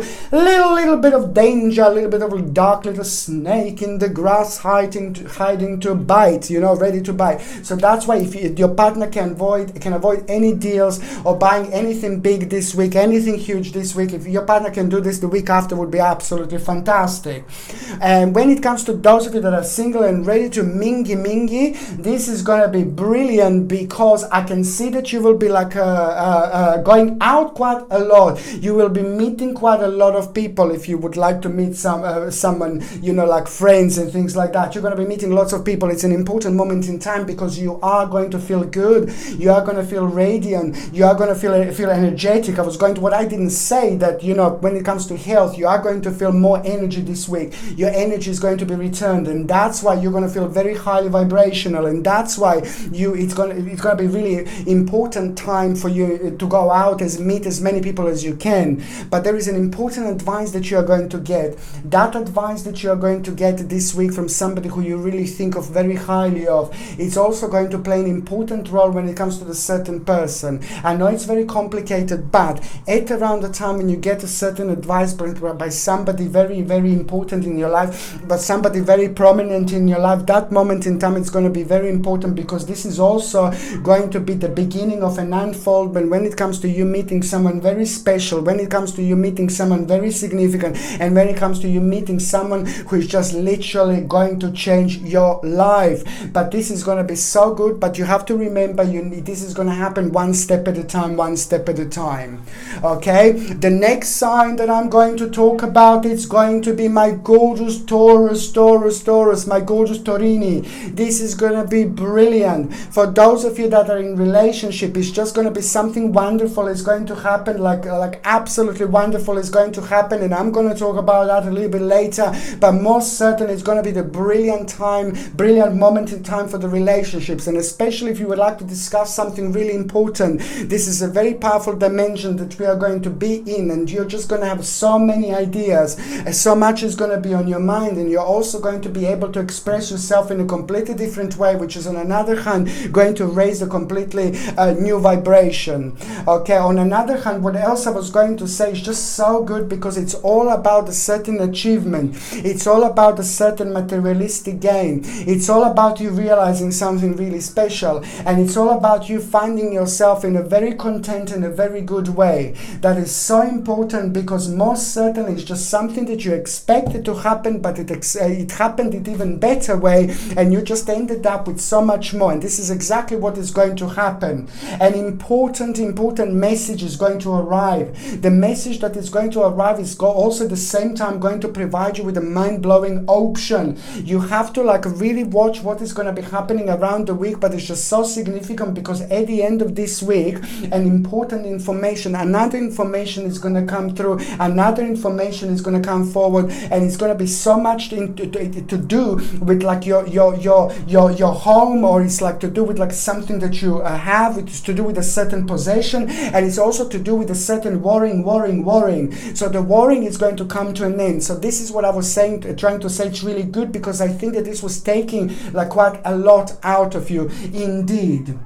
bit of danger, a little bit of a dark little snake in the grass hiding to bite, ready to bite. So that's why if your partner can avoid any deals or buying anything big this week, anything huge this week, if your partner can do this, the week after would be absolutely fantastic. And when it comes to those of you that are single and ready to mingy, this is going to be brilliant, because I can see that you will be like going out quite a lot. You will be meeting quite a lot of people. If you would like to meet someone, like friends and things like that, you're going to be meeting lots of people. It's an important moment in time, because you are going to feel good. You are going to feel radiant. You are going to feel energetic. What I didn't say that, when it comes to health, you are going to feel more energy this week. Your energy is going to be returned, and that's why you're going to feel very highly vibrational, and that's why it's going to be really important time for you to go out and meet as many people as you can. But there is an important advice that you are going to get. That advice that you are going to get this week from somebody who you really think of very highly of, it's also going to play an important role when it comes to the certain person. I know it's very complicated, but at around the time when you get a certain advice by somebody very, very important in your life, but somebody very prominent in your life, that moment in time it's going to be very important, because this is also going to be the beginning of an unfoldment when it comes to you meeting someone very special, when it comes to you meeting someone very significant, and when it comes to you meeting someone who is just literally going to change your life. But this is going to be so good, but you have to remember this is going to happen one step at a time. Okay, the next sign that I'm going to talk about, it's going to be my gorgeous Taurus, my gorgeous Taurini. This is going to be brilliant. For those of you that are in relationship, it's just going to be something wonderful is going to happen, like absolutely wonderful is going to happen, and I'm going to talk about that a little bit later. But most certainly it's going to be the brilliant moment in time for the relationships, and especially if you would like to discuss something really important. This is a very powerful dimension that we are going to be in, and you're just going to have so many ideas, so much is going to be on your mind, and you're also going to be able to express yourself in a completely different way, which is on another hand going to raise a completely new vibration. Okay, on another hand, what else I was going to say is just so good, because it's all about a certain achievement. It's all about a certain materialistic gain. It's all about you realizing something really special, and it's all about you finding yourself in a very content and a very good way. That is so important, because most certainly it's just something that you expected to happen, but it happened in even better way, and you just ended up with so much more. And this is exactly what is going to happen. An important message is going to arrive. The message that is going to arrive is also at the same time going to provide you with a mind-blowing option. You have to really watch what is going to be happening around the week, but it's just so significant, because at the end of this week, an important information, another information is going to come through, another information is going to come forward, and it's going to be so much to do with your home, or it's to do with something that you have. It's to do with a certain possession, and it's also to do with a certain warring. So the warring is going to come to an end. So this is what I was trying to say. It's really good, because I think that this was taking quite a lot out of you indeed.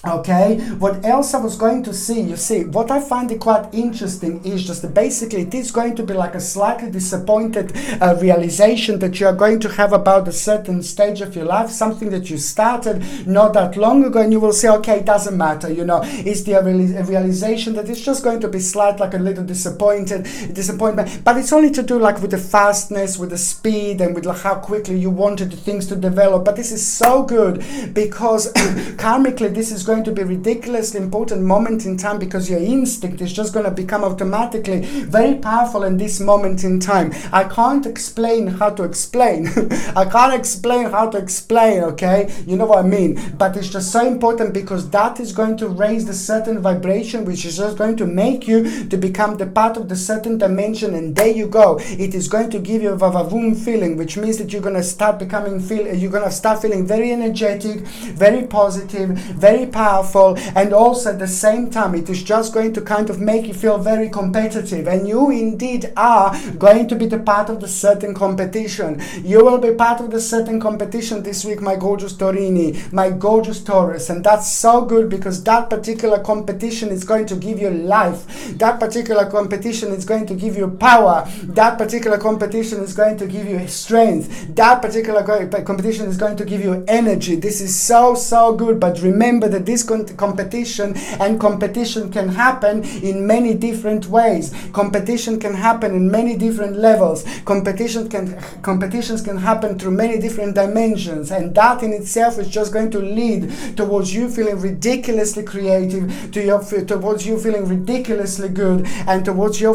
Okay, what else I was going to see, you see, what I find it quite interesting is just that basically it is going to be a slightly disappointed realization that you are going to have about a certain stage of your life, something that you started not that long ago, and you will say, okay, it doesn't matter, it's the realization that it's just going to be slight, a little disappointment, but it's only to do with the fastness, with the speed, and with how quickly you wanted things to develop. But this is so good, because karmically this is going to be a ridiculously important moment in time, because your instinct is just going to become automatically very powerful in this moment in time. I can't explain how to explain. Okay? You know what I mean? But it's just so important, because that is going to raise the certain vibration, which is just going to make you to become the part of the certain dimension, and there you go. It is going to give you a vavavoom feeling, which means that you're going to start feeling very energetic, very positive, very powerful, powerful, and also at the same time it is just going to kind of make you feel very competitive, and you indeed are going to be the part of the certain competition. You will be part of the certain competition this week, my gorgeous Taurini, my gorgeous Taurus, and that's so good because that particular competition is going to give you life. That particular competition is going to give you power. That particular competition is going to give you strength. That particular competition is going to give you energy. This is so good, but remember that this competition can happen in many different ways. Competition can happen in many different levels. Competitions can happen through many different dimensions, and that in itself is just going to lead towards you feeling ridiculously creative, towards you feeling ridiculously good, and towards you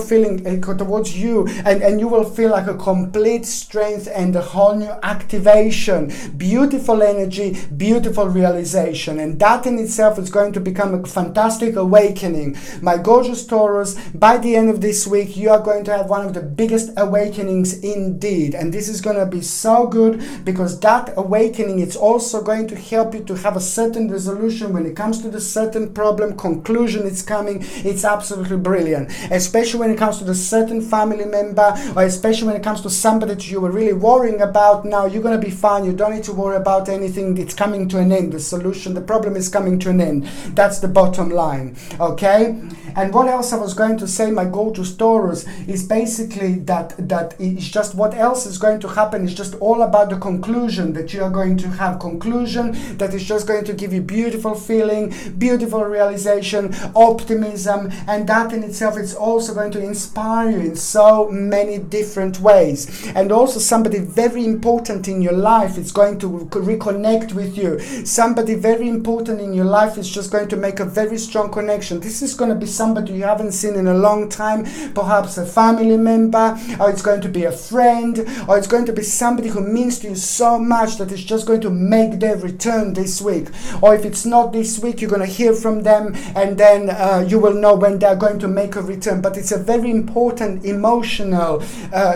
and you will feel like a complete strength and a whole new activation, beautiful energy, beautiful realization, and that in itself is going to become a fantastic awakening. My gorgeous Taurus, by the end of this week you are going to have one of the biggest awakenings indeed, and this is going to be so good because that awakening, it's also going to help you to have a certain resolution when it comes to the certain problem, conclusion it's coming. It's absolutely brilliant, especially when it comes to the certain family member, or especially when it comes to somebody that you were really worrying about. Now you're going to be fine. You don't need to worry about anything. It's coming to an end. The solution, the problem is coming to an end. That's the bottom line. Okay. And what else I was going to say, my gorgeous Taurus, is basically that it's just what else is going to happen is just all about the conclusion that you are going to have. Conclusion that is just going to give you beautiful feeling, beautiful realization, optimism, and that in itself is also going to inspire you in so many different ways. And also somebody very important in your life is going to reconnect with you. Somebody very important in your life is just going to make a very strong connection. This is going to be somebody you haven't seen in a long time, perhaps a family member, or it's going to be a friend, or it's going to be somebody who means to you so much that it's just going to make their return this week. Or if it's not this week, you're going to hear from them, and then you will know when they're going to make a return. But it's a very important emotional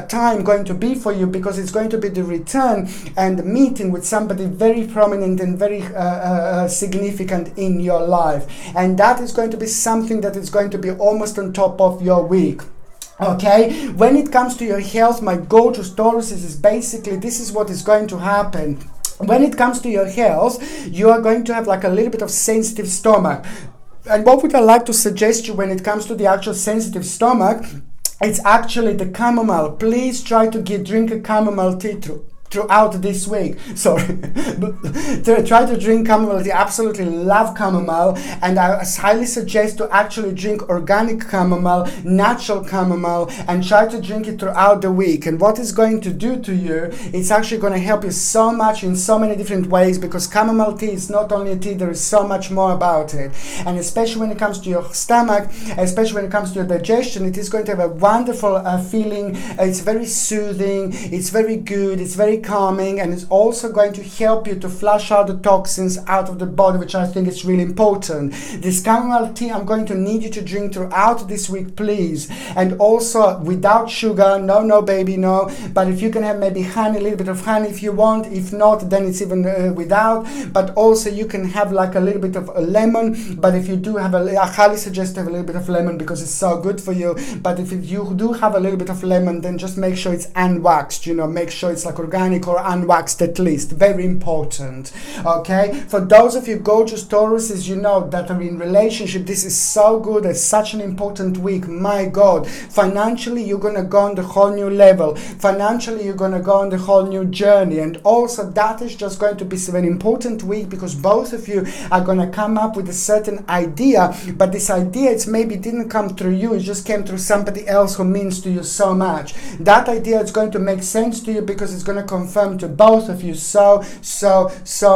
time going to be for you, because it's going to be the return and the meeting with somebody very prominent and very significant in your life, and that is going to be something that is going to be almost on top of your week. Okay, when it comes to your health, my gorgeous Taurus, this is what is going to happen. When it comes to your health, you are going to have like a little bit of sensitive stomach. And what would I like to suggest you when it comes to the actual sensitive stomach? It's actually the chamomile. Please try to drink a chamomile tea throughout this week. Sorry. Try to drink chamomile tea. Absolutely love chamomile, and I highly suggest to actually drink organic chamomile, natural chamomile, and try to drink it throughout the week. And what it's going to do to you, it's actually going to help you so much in so many different ways, because chamomile tea is not only a tea, there is so much more about it. And especially when it comes to your stomach, especially when it comes to your digestion, it is going to have a wonderful feeling. It's very soothing, it's very good, it's very calming, and it's also going to help you to flush out the toxins out of the body, which I think is really important. This chamomile tea I'm going to need you to drink throughout this week, please, and also without sugar. No baby, no. But if you can have maybe honey, a little bit of honey if you want. If not, then it's even without. But also you can have like a little bit of a lemon. But if you do have I highly suggest to have a little bit of lemon, because it's so good for you. But if you do have a little bit of lemon, then just make sure it's unwaxed, make sure it's like organic or unwaxed at least. Very important. Okay, for those of you gorgeous Tauruses, that are in relationship, this is so good. It's such an important week. My God, financially you're gonna go on the whole new level. Financially you're gonna go on the whole new journey, and also that is just going to be a very important week, because both of you are gonna come up with a certain idea, but this idea, it's maybe didn't come through you, it just came through somebody else who means to you so much. That idea is going to make sense to you, because it's going to confirm to both of you so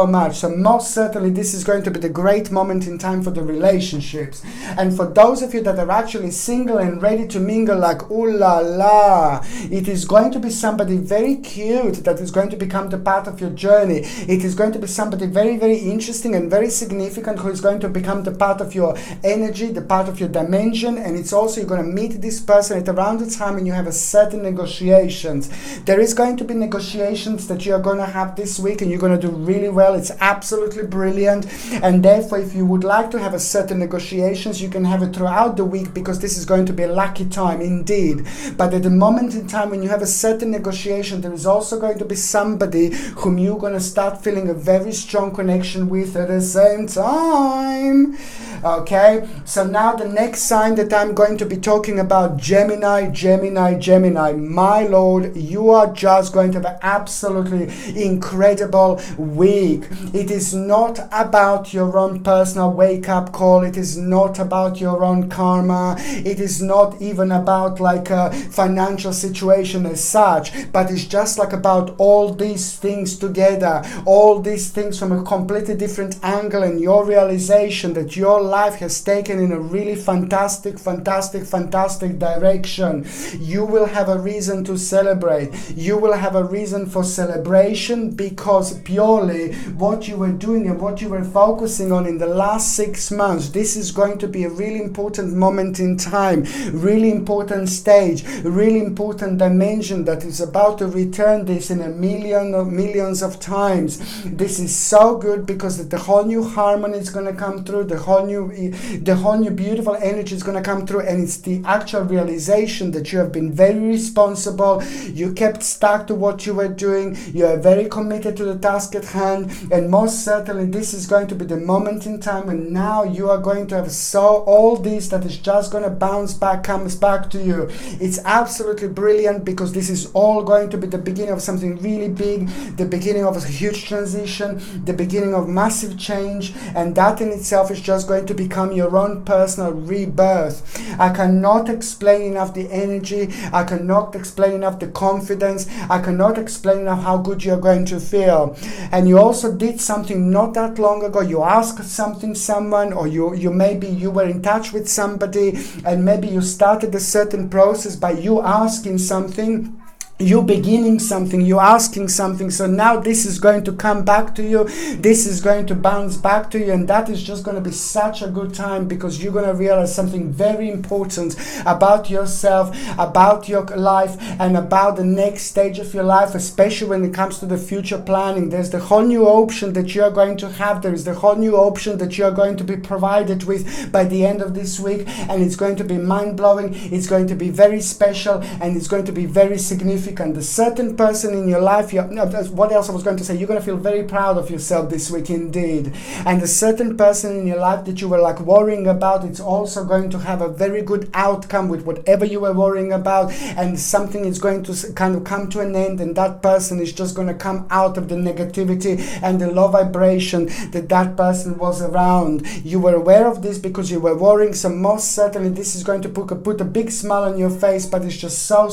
much. So most certainly this is going to be the great moment in time for the relationships. And for those of you that are actually single and ready to mingle, like ooh la la, it is going to be somebody very cute that is going to become the part of your journey. It is going to be somebody very, very interesting and very significant who is going to become the part of your energy, the part of your dimension. And it's also, you're going to meet this person at around the time when you have a certain negotiations. There is going to be negotiations negotiations that you're going to have this week, and you're going to do really well. It's absolutely brilliant. And therefore, if you would like to have a certain negotiations, you can have it throughout the week, because this is going to be a lucky time indeed. But at the moment in time when you have a certain negotiation, there is also going to be somebody whom you're going to start feeling a very strong connection with at the same time. Okay, so now the next sign that I'm going to be talking about, Gemini. My Lord, you are just going to have an absolutely incredible week. It is not about your own personal wake-up call. It is not about your own karma. It is not even about like a financial situation as such, but it's just like about all these things together, all these things from a completely different angle, and your realization that your life has taken in a really fantastic direction. You will have a reason to celebrate. You will have a reason for celebration, because purely what you were doing and what you were focusing on in the last 6 months, this is going to be a really important moment in time, really important stage, really important dimension that is about to return this in millions of times. This is so good, because the whole new harmony is going to come through, the whole new beautiful energy is going to come through, and it's the actual realization that you have been very responsible. You kept stuck to what you were doing. You are very committed to the task at hand, and most certainly this is going to be the moment in time when now you are going to have all this that is just going to bounce back, comes back to you. It's absolutely brilliant, because this is all going to be the beginning of something really big, the beginning of a huge transition, the beginning of massive change, and that in itself is just going to become your own personal rebirth. I cannot explain enough the energy. I cannot explain enough the confidence. I cannot explain enough how good you're going to feel. And you also did something not that long ago. You asked someone, or maybe you were in touch with somebody, and maybe you started a certain process by you asking something. You beginning something, you asking something, so now this is going to come back to you, this is going to bounce back to you, and that is just going to be such a good time, because you're going to realize something very important about yourself, about your life, and about the next stage of your life, especially when it comes to the future planning. There's the whole new option that you're going to have. There is the whole new option that you're going to be provided with by the end of this week, and it's going to be mind-blowing, it's going to be very special, and it's going to be very significant. The certain person in your life, what else I was going to say, you're going to feel very proud of yourself this week indeed. And the certain person in your life that you were like worrying about, it's also going to have a very good outcome with whatever you were worrying about, and something is going to kind of come to an end, and that person is just going to come out of the negativity and the low vibration that person was around. You were aware of this because you were worrying, so most certainly this is going to put a big smile on your face, but it's just so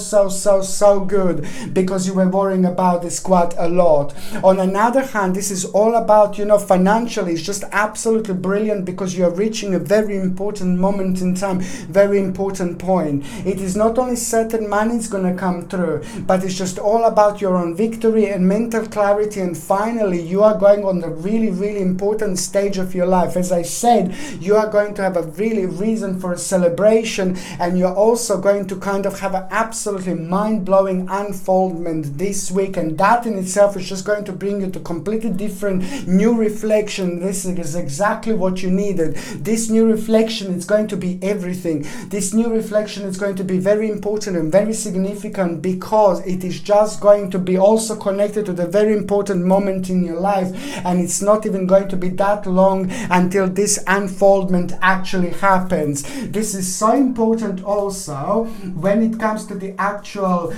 good, because you were worrying about this quite a lot. On another hand, this is all about, financially, it's just absolutely brilliant, because you are reaching a very important moment in time, very important point. It is not only certain money is going to come through, but it's just all about your own victory and mental clarity, and finally you are going on the really important stage of your life. As I said, you are going to have a really reason for a celebration, and you're also going to kind of have an absolutely mind-blowing unfoldment this week, and that in itself is just going to bring you to completely different new reflection. This is exactly what you needed. This new reflection is going to be everything. This new reflection is going to be very important and very significant, because it is just going to be also connected to the very important moment in your life, and it's not even going to be that long until this unfoldment actually happens. This is so important also when it comes to the actual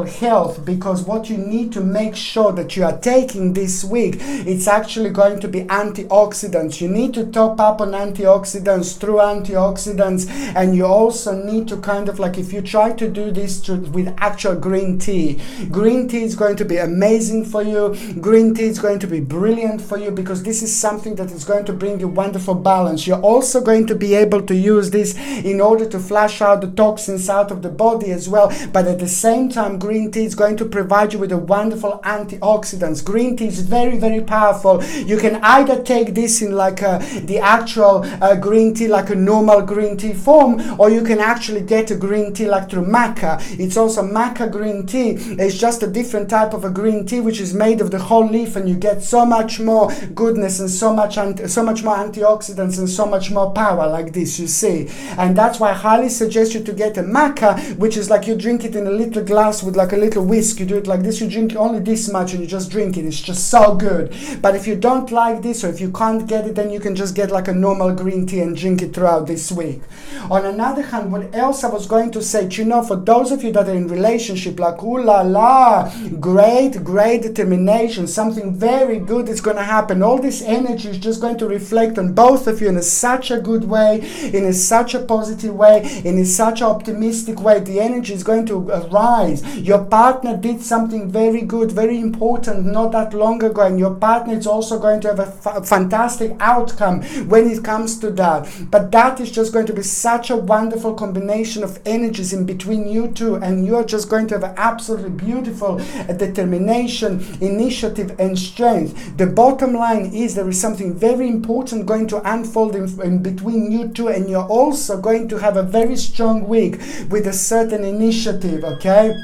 health, because what you need to make sure that you are taking this week, it's actually going to be antioxidants. You need to top up on antioxidants through antioxidants, and you also need to kind of like, if you try to do this with actual green tea is going to be amazing for you. Green tea is going to be brilliant for you, because this is something that is going to bring you wonderful balance. You're also going to be able to use this in order to flush out the toxins out of the body as as well. But at the same time, green tea is going to provide you with a wonderful antioxidants. Green tea is very, very powerful. You can either take this in like the actual green tea, like a normal green tea form, or you can actually get a green tea like through maca. It's also maca green tea. It's just a different type of a green tea which is made of the whole leaf, and you get so much more goodness and so much more antioxidants and so much more power like this, you see. And that's why I highly suggest you to get a maca, which is like you drink it in a little glass with like a little whisk. You do it like this, you drink only this much and you just drink it. It's just so good. But if you don't like this, or if you can't get it, then you can just get like a normal green tea and drink it throughout this week. On another hand, what else I was going to say, you know, for those of you that are in relationship, like, ooh la la, great determination, something very good is going to happen. All this energy is just going to reflect on both of you in such a good way, in such a positive way, in such an optimistic way. The energy is going to rise. Your partner did something very good, very important not that long ago, and your partner is also going to have a fantastic outcome when it comes to that. But that is just going to be such a wonderful combination of energies in between you two, and you are just going to have an absolutely beautiful determination, initiative and strength. The bottom line is there is something very important going to unfold in between you two, and you're also going to have a very strong week with a certain initiative. Okay.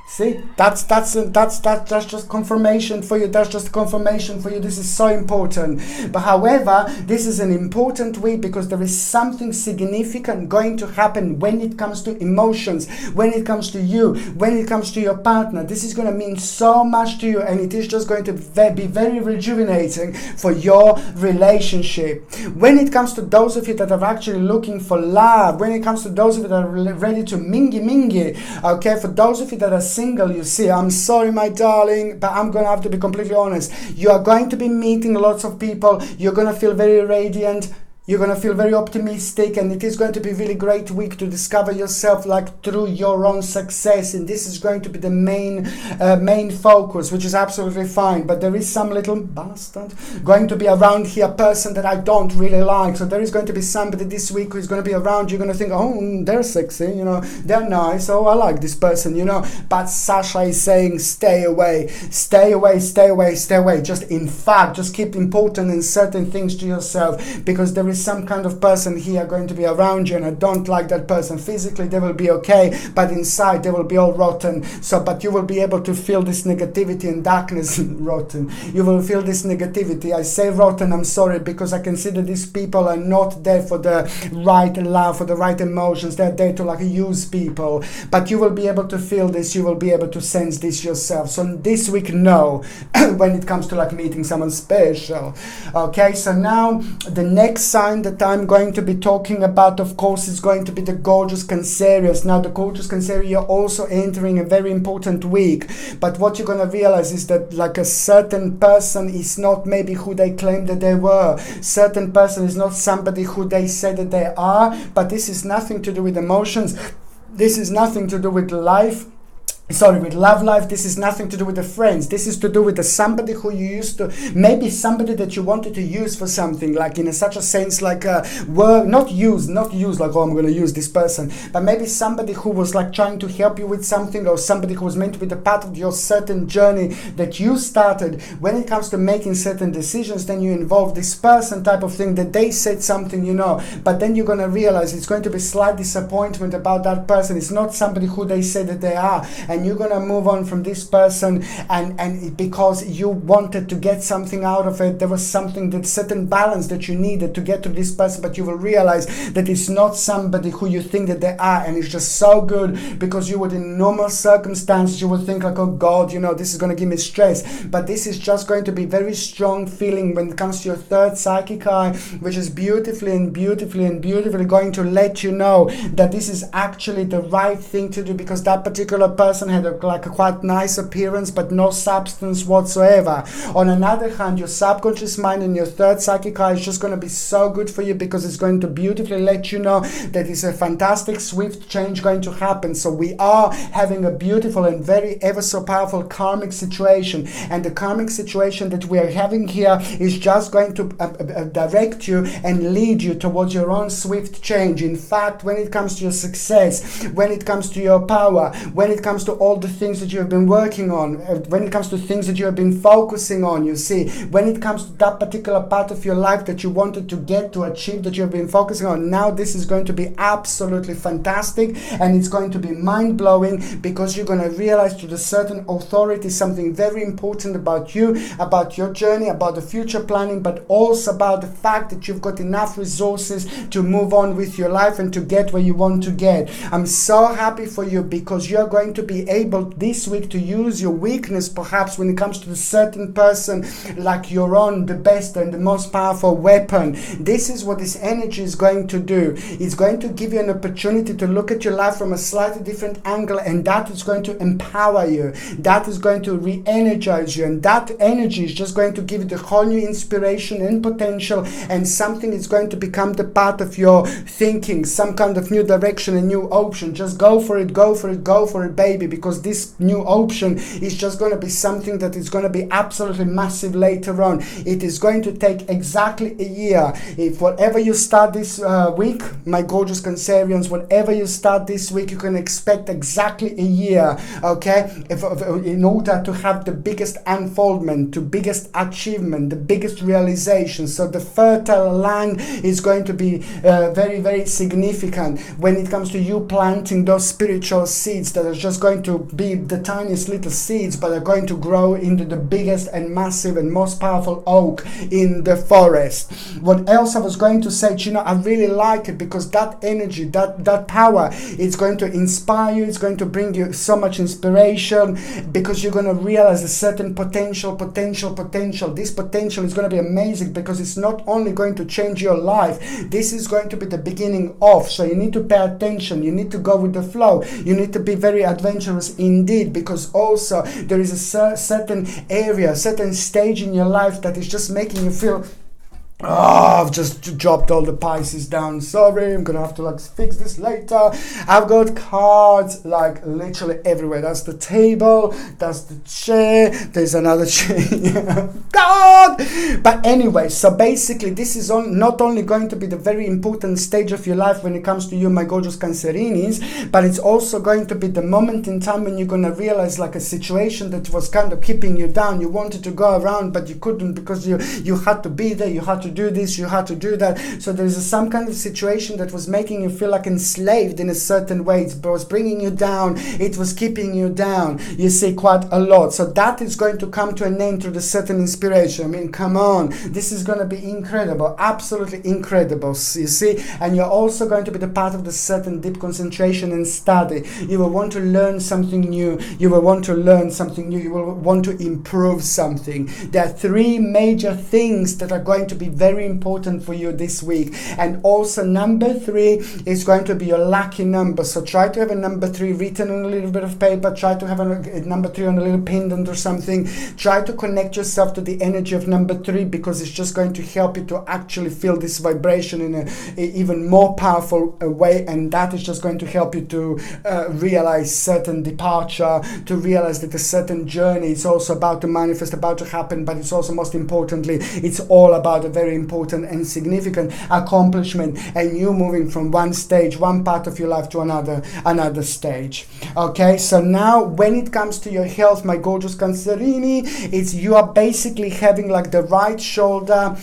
See, that's just confirmation for you. That's just confirmation for you. This is so important. But however, this is an important week because there is something significant going to happen when it comes to emotions, when it comes to you, when it comes to your partner. This is going to mean so much to you, and it is just going to be very rejuvenating for your relationship. When it comes to those of you that are actually looking for love, when it comes to those of you that are ready to mingy, okay, for those of you that are single, you see, I'm sorry my darling, but I'm gonna have to be completely honest. You are going to be meeting lots of people. You're gonna feel very radiant. You're going to feel very optimistic, and it is going to be a really great week to discover yourself like through your own success, and this is going to be the main focus, which is absolutely fine. But there is some little bastard going to be around here, person that I don't really like. So there is going to be somebody this week who is going to be around. You're going to think, oh, they're sexy, you know, they're nice, oh, I like this person, you know. But Sasha is saying stay away. Just in fact, just keep important and certain things to yourself, because there is some kind of person here going to be around you, and I don't like that person. Physically they will be okay, but inside they will be all rotten. So but you will be able to feel this negativity and darkness. Rotten, you will feel this negativity. I say rotten, I'm sorry, because I consider these people are not there for the right love, for the right emotions. They're there to like use people. But you will be able to feel this, you will be able to sense this yourself. So this week, no, when it comes to like meeting someone special. Okay, so now the next sign that I'm going to be talking about, of course, is going to be the gorgeous Cancerius. Now the gorgeous Cancerius, you're also entering a very important week, but what you're going to realize is that like a certain person is not maybe who they claim that they were. Certain person is not somebody who they say that they are. But this is nothing to do with emotions. This is nothing to do with life. With love life. This is nothing to do with the friends. This is to do with the somebody who you used to, maybe somebody that you wanted to use for something, like in such a sense, like not use like, oh, I'm going to use this person, but maybe somebody who was like trying to help you with something, or somebody who was meant to be the part of your certain journey that you started. When it comes to making certain decisions, then you involve this person type of thing, that they said something, you know, but then you're going to realize it's going to be slight disappointment about that person. It's not somebody who they say that they are, and you're gonna move on from this person, and because you wanted to get something out of it, there was something, that certain balance that you needed to get to this person, but you will realize that it's not somebody who you think that they are. And it's just so good, because you would, in normal circumstances, you would think like, oh God, you know, this is gonna give me stress, but this is just going to be very strong feeling when it comes to your third psychic eye, which is beautifully going to let you know that this is actually the right thing to do, because that particular person person had like a quite nice appearance but no substance whatsoever. On another hand, your subconscious mind and your third psychic eye is just going to be so good for you, because it's going to beautifully let you know that it's a fantastic swift change going to happen. So we are having a beautiful and very ever so powerful karmic situation, and the karmic situation that we are having here is just going to direct you and lead you towards your own swift change. In fact, when it comes to your success, when it comes to your power, when it comes to all the things that you have been working on, when it comes to things that you have been focusing on, you see, when it comes to that particular part of your life that you wanted to get to achieve, that you have been focusing on, now this is going to be absolutely fantastic, and it's going to be mind-blowing, because you're going to realize to the certain authority something very important about you, about your journey, about the future planning, but also about the fact that you've got enough resources to move on with your life and to get where you want to get. I'm so happy for you, because you're going to be able this week to use your weakness perhaps when it comes to a certain person like your own, the best and the most powerful weapon. This is what this energy is going to do. It's going to give you an opportunity to look at your life from a slightly different angle, and that is going to empower you. That is going to re-energize you, and that energy is just going to give you the whole new inspiration and potential, and something is going to become the part of your thinking, some kind of new direction, a new option. Just go for it, go for it, go for it, baby, because this new option is just going to be something that is going to be absolutely massive later on. It is going to take exactly a year. If whatever you start this week, my gorgeous Cancerians, whatever you start this week, you can expect exactly a year, okay, in order to have the biggest unfoldment, the biggest achievement, the biggest realization. So the fertile land is going to be very, very significant when it comes to you planting those spiritual seeds that are just going to be the tiniest little seeds, but are going to grow into the biggest and massive and most powerful oak in the forest. What else I was going to say, you know, I really like it, because that energy, that power, it's going to inspire you, it's going to bring you so much inspiration, because you're going to realize a certain potential. This potential is going to be amazing, because it's not only going to change your life, this is going to be the beginning of. So you need to pay attention, you need to go with the flow, you need to be very adventurous indeed, because also there is a certain area, certain stage in your life that is just making you feel, oh, I've just dropped all the Pisces down. Sorry, I'm gonna have to like fix this later. I've got cards like literally everywhere. That's the table, that's the chair, there's another chair. God! But anyway, so basically this is not only going to be the very important stage of your life when it comes to you, my gorgeous Cancerinis, but it's also going to be the moment in time when you're gonna realize like a situation that was kind of keeping you down. You wanted to go around, but you couldn't, because you had to be there, you had to do this, you had to do that. So there's some kind of situation that was making you feel like enslaved in a certain way. It was bringing you down, it was keeping you down, you see, quite a lot. So that is going to come to an end through the certain inspiration. I mean, come on, this is going to be incredible, absolutely incredible, you see. And you're also going to be the part of the certain deep concentration and study. You will want to learn something new, you will want to learn something new, you will want to improve something. There are three major things that are going to be very important for you this week. And also number 3 is going to be your lucky number. So try to have a number 3 written on a little bit of paper. Try to have a number 3 on a little pendant or something. Try to connect yourself to the energy of number 3, because it's just going to help you to actually feel this vibration in a even more powerful way, and that is just going to help you to realize certain departure, to realize that a certain journey is also about to manifest, about to happen, but it's also, most importantly, it's all about a very important and significant accomplishment, and you moving from one stage, one part of your life to another stage. Okay, so now when it comes to your health, my gorgeous Cancerini, it's you are basically having like the right shoulder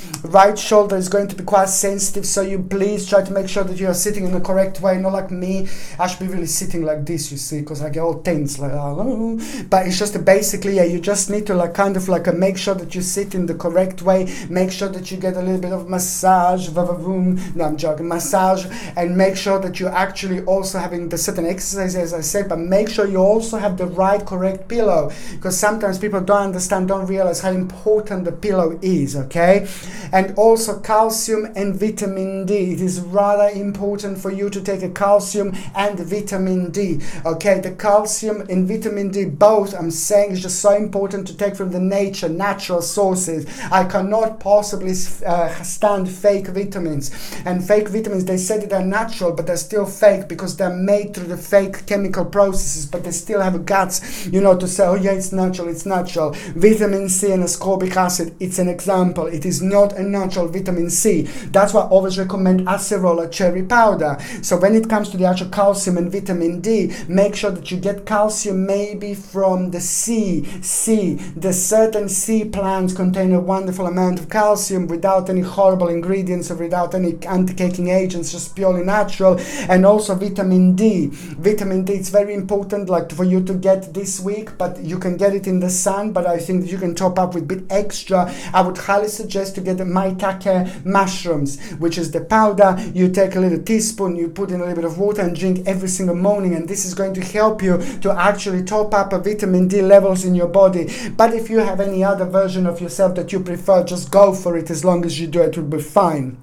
is going to be quite sensitive, so you please try to make sure that you are sitting in the correct way, not like me. I should be really sitting like this, you see, because I get all tense like, oh. But it's just basically, yeah, you just need to like kind of like make sure that you sit in the correct way, make sure that you get get a little bit of massage, no, I'm joking, massage, and make sure that you're actually also having the certain exercise, as I said, but make sure you also have the right, correct pillow, because sometimes people don't understand, don't realize how important the pillow is, okay? And also calcium and vitamin D. It is rather important for you to take a calcium and vitamin D, okay? The calcium and vitamin D, both, I'm saying, is just so important to take from the nature, natural sources. I cannot possibly stand fake vitamins. And fake vitamins, they said they're natural, but they're still fake because they're made through the fake chemical processes, but they still have guts, you know, to say, oh yeah, it's natural, it's natural. Vitamin C and ascorbic acid, it's an example. It is not a natural vitamin C. That's why I always recommend acerola cherry powder. So when it comes to the actual calcium and vitamin D, make sure that you get calcium maybe from the sea. The certain sea plants contain a wonderful amount of calcium without any horrible ingredients or without any anti-caking agents, just purely natural. And also vitamin D. Vitamin D, it's very important, like, for you to get this week, but you can get it in the sun, but I think you can top up with a bit extra. I would highly suggest to get the maitake mushrooms, which is the powder. You take a little teaspoon, you put in a little bit of water and drink every single morning, and this is going to help you to actually top up vitamin D levels in your body. But if you have any other version of yourself that you prefer, just go for it. As long as you do it, will be fine.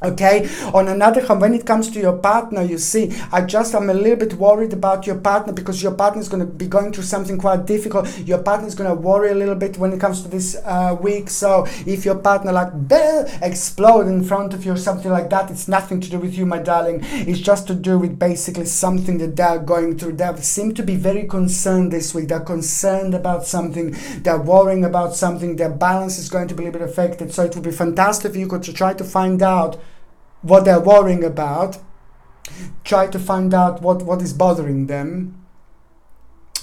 Okay, on another hand, when it comes to your partner, you see, I'm a little bit worried about your partner, because your partner is going to be going through something quite difficult. Your partner is going to worry a little bit when it comes to this week. So if your partner explode in front of you or something like that, it's nothing to do with you, my darling. It's just to do with basically something that they're going through. They seem to be very concerned this week. They're concerned about something. They're worrying about something. Their balance is going to be a little bit affected. So it would be fantastic if you could try to find out what they're worrying about, try to find out what is bothering them,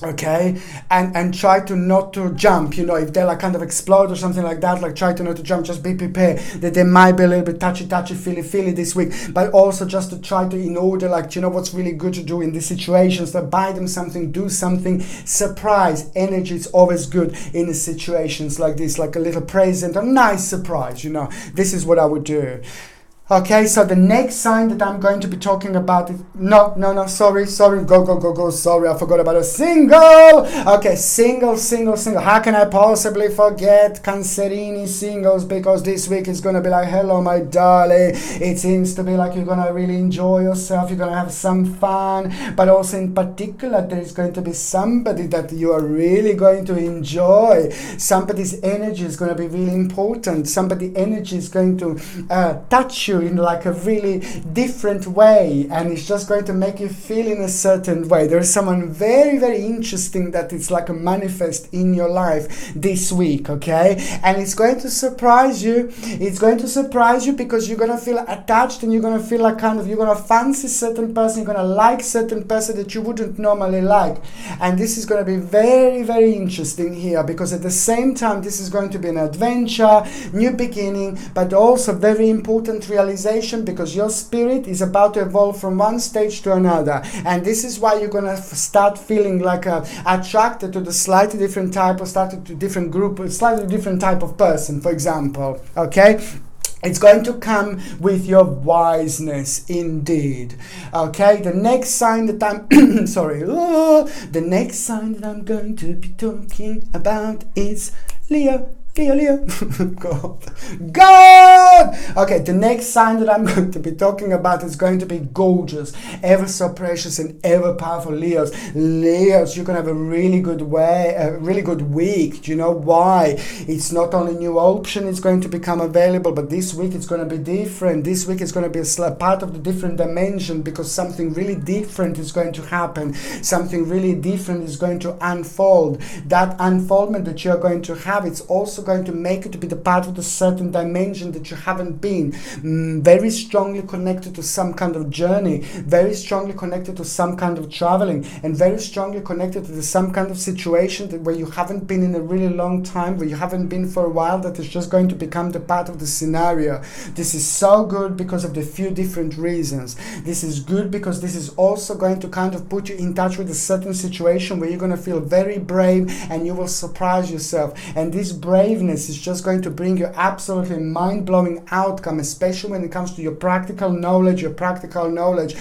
okay, and try to not to jump, you know, if they like kind of explode or something like that, like try to not to jump, just be prepared that they might be a little bit touchy, feely this week, but also just to try to, in order, like, you know, what's really good to do in these situations, that buy them something, do something, surprise. Energy is always good in situations like this, like a little present, a nice surprise, you know, this is what I would do. Okay, so the next sign that I'm going to be talking about is, sorry, go, sorry, I forgot about a single. Okay, single. How can I possibly forget Cancerini singles? Because this week is going to be like, hello, my darling. It seems to be like you're going to really enjoy yourself. You're going to have some fun. But also in particular, there is going to be somebody that you are really going to enjoy. Somebody's energy is going to be really important. Somebody's energy is going to touch you in like a really different way, and it's just going to make you feel in a certain way. There's someone very, very interesting that it's like a manifest in your life this week, okay? And it's going to surprise you. It's going to surprise you because you're going to feel attached, and you're going to feel like kind of, you're going to fancy certain person, you're going to like certain person that you wouldn't normally like. And this is going to be very, very interesting here, because at the same time, this is going to be an adventure, new beginning, but also very important realization, because your spirit is about to evolve from one stage to another, and this is why you're gonna start feeling like attracted to the slightly different type, or started to different group, slightly different type of person, for example. Okay. It's going to come with your wiseness, indeed. Okay, the next sign that I'm the next sign that I'm going to be talking about is Leo. God! Okay, the next sign that I'm going to be talking about is going to be gorgeous, ever so precious and ever powerful Leos. Leos, you're going to have a really good week. Do you know why? It's not only new option is going to become available, but this week it's going to be different. This week it's going to be a part of the different dimension, because something really different is going to happen. Something really different is going to unfold. That unfoldment that you're going to have, it's also going to make you to be the part of the certain dimension that you haven't been. Very strongly connected to some kind of journey, very strongly connected to some kind of traveling, and very strongly connected to some kind of situation that where you haven't been in a really long time, where you haven't been for a while, that is just going to become the part of the scenario. This is so good because of the few different reasons. This is good because this is also going to kind of put you in touch with a certain situation where you're going to feel very brave, and you will surprise yourself. And this braveness is just going to bring you absolutely mind-blowing mind-blowing outcome, especially when it comes to your practical knowledge, your practical knowledge.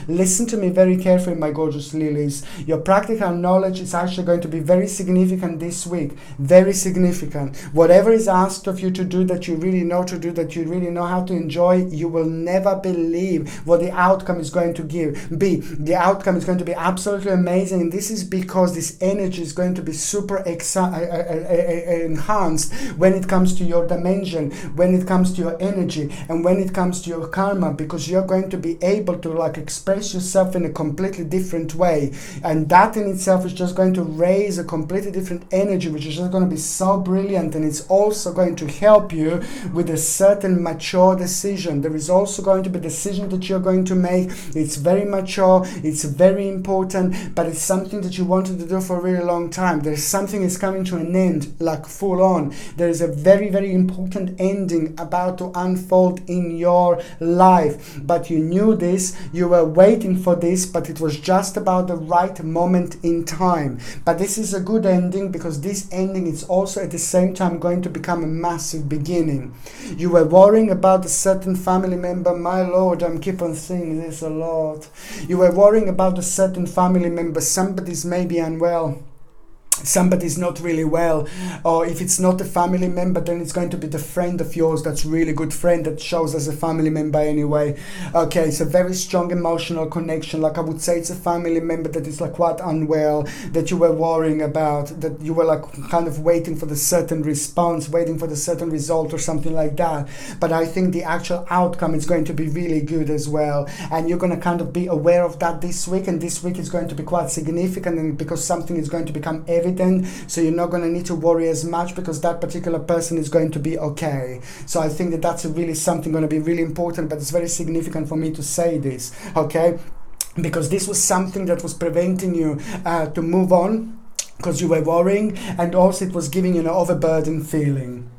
Listen to me very carefully, my gorgeous lilies. Your practical knowledge is actually going to be very significant this week. Very significant. Whatever is asked of you to do that you really know to do, that you really know how to enjoy, you will never believe what the outcome is going to be. The outcome is going to be absolutely amazing, and this is because this energy is going to be super enhanced when it comes to your dimension, when it comes to your energy, and when it comes to your karma, because you're going to be able to express yourself in a completely different way, and that in itself is just going to raise a completely different energy, which is just going to be so brilliant. And it's also going to help you with a certain mature decision. There is also going to be a decision that you're going to make. It's very mature, it's very important, but it's something that you wanted to do for a really long time. There's something is coming to an end, full on. There is a very, very important ending about to unfold in your life, but you knew this, you were waiting for this, but it was just about the right moment in time. But this is a good ending, because this ending is also at the same time going to become a massive beginning. You were worrying about a certain family member. My Lord, I'm keep on saying this a lot. You were worrying about a certain family member. Somebody's maybe unwell. Somebody's not really well, or if it's not a family member, then it's going to be the friend of yours that's really good friend that shows as a family member anyway. Okay, it's a very strong emotional connection. I would say it's a family member that is quite unwell, that you were worrying about, that you were kind of waiting for the certain response, waiting for the certain result or something like that. But I think the actual outcome is going to be really good as well, and you're going to kind of be aware of that this week, and this week is going to be quite significant, and because something is going to become evident, so you're not going to need to worry as much, because that particular person is going to be okay. So I think that that's really something going to be really important, but it's very significant for me to say this, okay? Because this was something that was preventing you to move on, because you were worrying, and also it was giving you an overburdened feeling.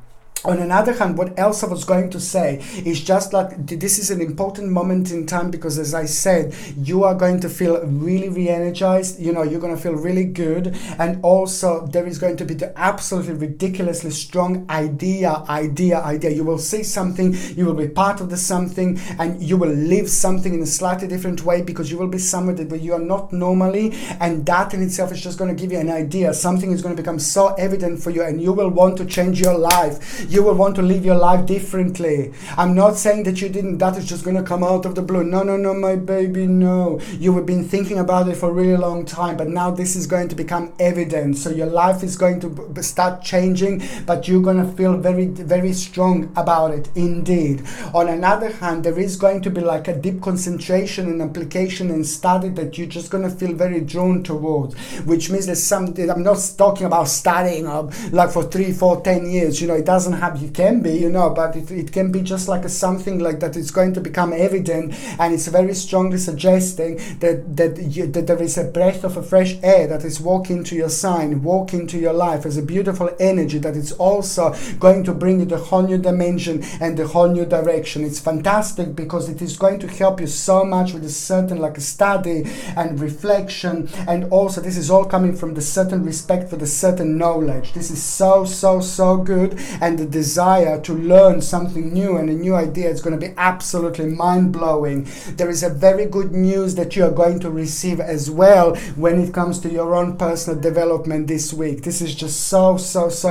On another hand, what else I was going to say is just this is an important moment in time, because as I said, you are going to feel really re-energized, you're going to feel really good, and also there is going to be the absolutely ridiculously strong idea. You will see something, you will be part of the something, and you will live something in a slightly different way, because you will be somewhere that you are not normally, and that in itself is just going to give you an idea. Something is going to become so evident for you, and you will want to change your life. You will want to live your life differently. I'm not saying that that is just going to come out of the blue. No, my baby, no. You have been thinking about it for a really long time, but now this is going to become evident. So your life is going to start changing, but you're going to feel very, very strong about it indeed. On another hand, there is going to be a deep concentration and application and study that you're just going to feel very drawn towards, which means there's something. I'm not talking about studying for 3, 4, 10 years. it doesn't have, it can be, but it can be just something that is going to become evident, and it's very strongly suggesting that there is a breath of a fresh air that is walking to your sign, walking to your life as a beautiful energy that is also going to bring you the whole new dimension and the whole new direction. It's fantastic because it is going to help you so much with a certain study and reflection, and also this is all coming from the certain respect for the certain knowledge. This is so good, and the desire to learn something new and a new idea is going to be absolutely mind-blowing. There is a very good news that you are going to receive as well when it comes to your own personal development this week. This is just so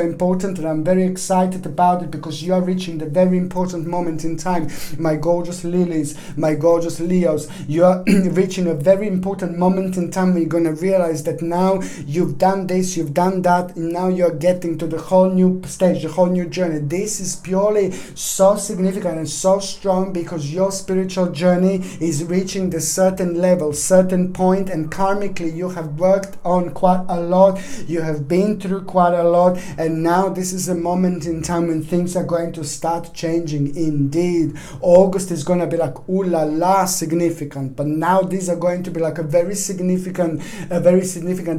important, and I'm very excited about it because you are reaching the very important moment in time, my gorgeous lilies, my gorgeous Leos. You are reaching a very important moment in time where you're going to realize that now you've done this, you've done that, and now you're getting to the whole new stage, the whole new journey. This is purely so significant and so strong because your spiritual journey is reaching the certain level, certain point, and karmically you have worked on quite a lot, you have been through quite a lot, and now this is a moment in time when things are going to start changing indeed. August is going to be ooh la la significant, but now these are going to be a very significant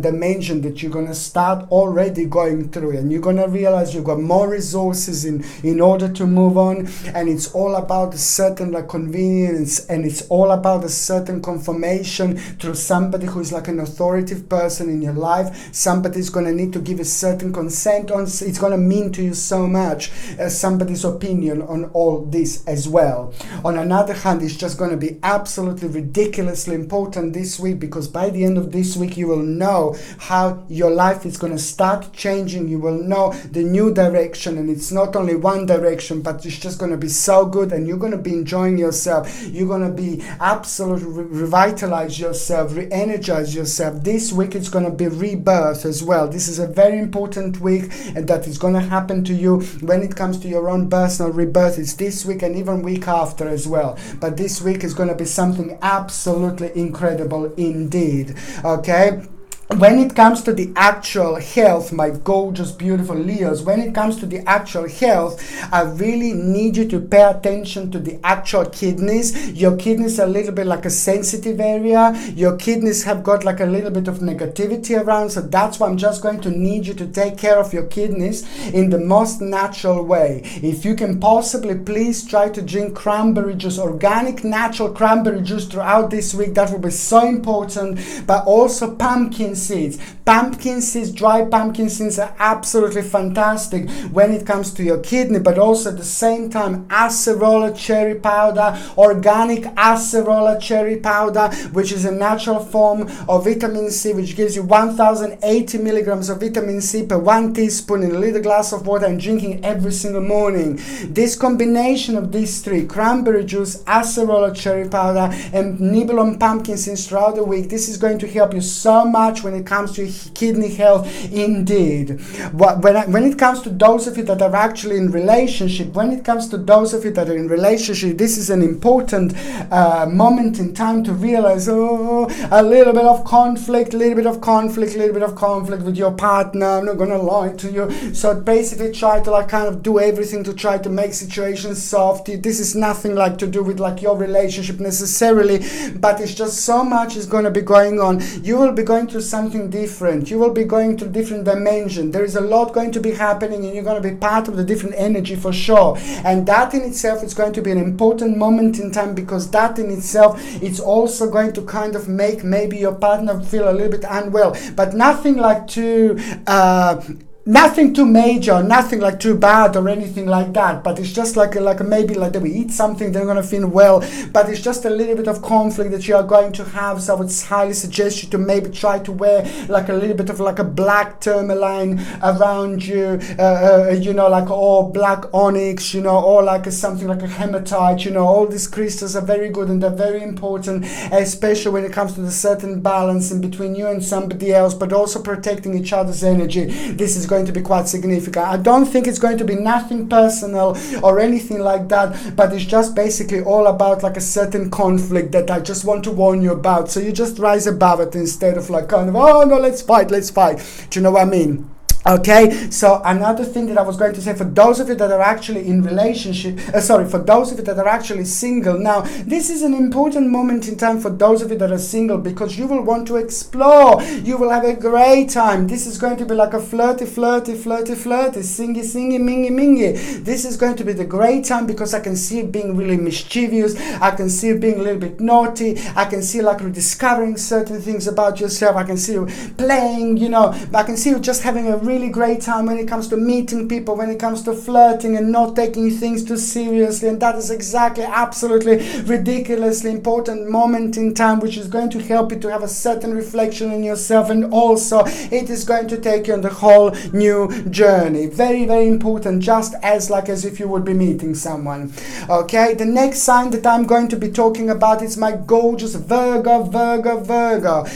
dimension that you're going to start already going through, and you're going to realize you've got more resources resources in order to move on. And it's all about a certain like convenience, and it's all about a certain confirmation through somebody who is like an authoritative person in your life. Somebody's going to need to give a certain consent on. It's going to mean to you so much, somebody's opinion on all this as well. On another hand, it's just going to be absolutely ridiculously important this week, because by the end of this week you will know how your life is going to start changing. You will know the new direction, and it's not only one direction, but it's just going to be so good, and you're going to be enjoying yourself. You're going to be absolutely revitalize yourself, re-energize yourself. This week it's going to be rebirth as well. This is a very important week, and that is going to happen to you when it comes to your own personal rebirth. It's this week and even week after as well. But this week is going to be something absolutely incredible indeed. Okay? When it comes to the actual health, my gorgeous, beautiful Leos, when it comes to the actual health, I really need you to pay attention to the actual kidneys. Your kidneys are a little bit like a sensitive area. Your kidneys have got like a little bit of negativity around. So that's why I'm just going to need you to take care of your kidneys in the most natural way. If you can possibly, please try to drink cranberry juice, organic, natural cranberry juice throughout this week. That will be so important. But also pumpkin seeds. Pumpkin seeds, dry pumpkin seeds are absolutely fantastic when it comes to your kidney, but also at the same time acerola cherry powder, organic acerola cherry powder, which is a natural form of vitamin C, which gives you 1080 milligrams of vitamin C per 1 teaspoon in a little glass of water, and drinking every single morning. This combination of these three, cranberry juice, acerola cherry powder, and nibble on pumpkin seeds throughout the week, this is going to help you so much when it comes to kidney health indeed. When it comes to those of you that are actually in relationship, this is an important moment in time to realize, a little bit of conflict with your partner. I'm not gonna lie to you. So basically try to like kind of do everything to try to make situations soft. This is nothing like to do with like your relationship necessarily, but it's just so much is going to be going on. You will be going through something different. You will be going to different dimension. There is a lot going to be happening, and you're going to be part of the different energy for sure. And that in itself is going to be an important moment in time, because that in itself it's also going to kind of make maybe your partner feel a little bit unwell, but nothing like nothing too major, nothing like too bad or anything like that, but it's just like maybe like they will eat something, they're going to feel well, but it's just a little bit of conflict that you are going to have. So I would highly suggest you to maybe try to wear like a little bit of like a black tourmaline around you, like all black onyx, or like something like a hematite. All these crystals are very good, and they're very important, especially when it comes to the certain balance in between you and somebody else, but also protecting each other's energy. This is going to be quite significant. I don't think it's going to be nothing personal or anything like that, but it's just basically all about like a certain conflict that I just want to warn you about. So you just rise above it instead of like kind of, oh no, let's fight. Do you know what I mean? Okay, so another thing that I was going to say, for those of you that are actually in relationship, for those of you that are actually single, now this is an important moment in time for those of you that are single, because you will want to explore. You will have a great time. This is going to be like a flirty, singy, mingy. This is going to be the great time, because I can see you being really mischievous. I can see you being a little bit naughty. I can see like rediscovering certain things about yourself. I can see you playing, I can see you just having a really great time when it comes to meeting people, when it comes to flirting and not taking things too seriously. And that is exactly absolutely ridiculously important moment in time, which is going to help you to have a certain reflection in yourself, and also it is going to take you on the whole new journey. Very, very important, just as if you would be meeting someone. Okay, the next sign that I'm going to be talking about is my gorgeous Virgo,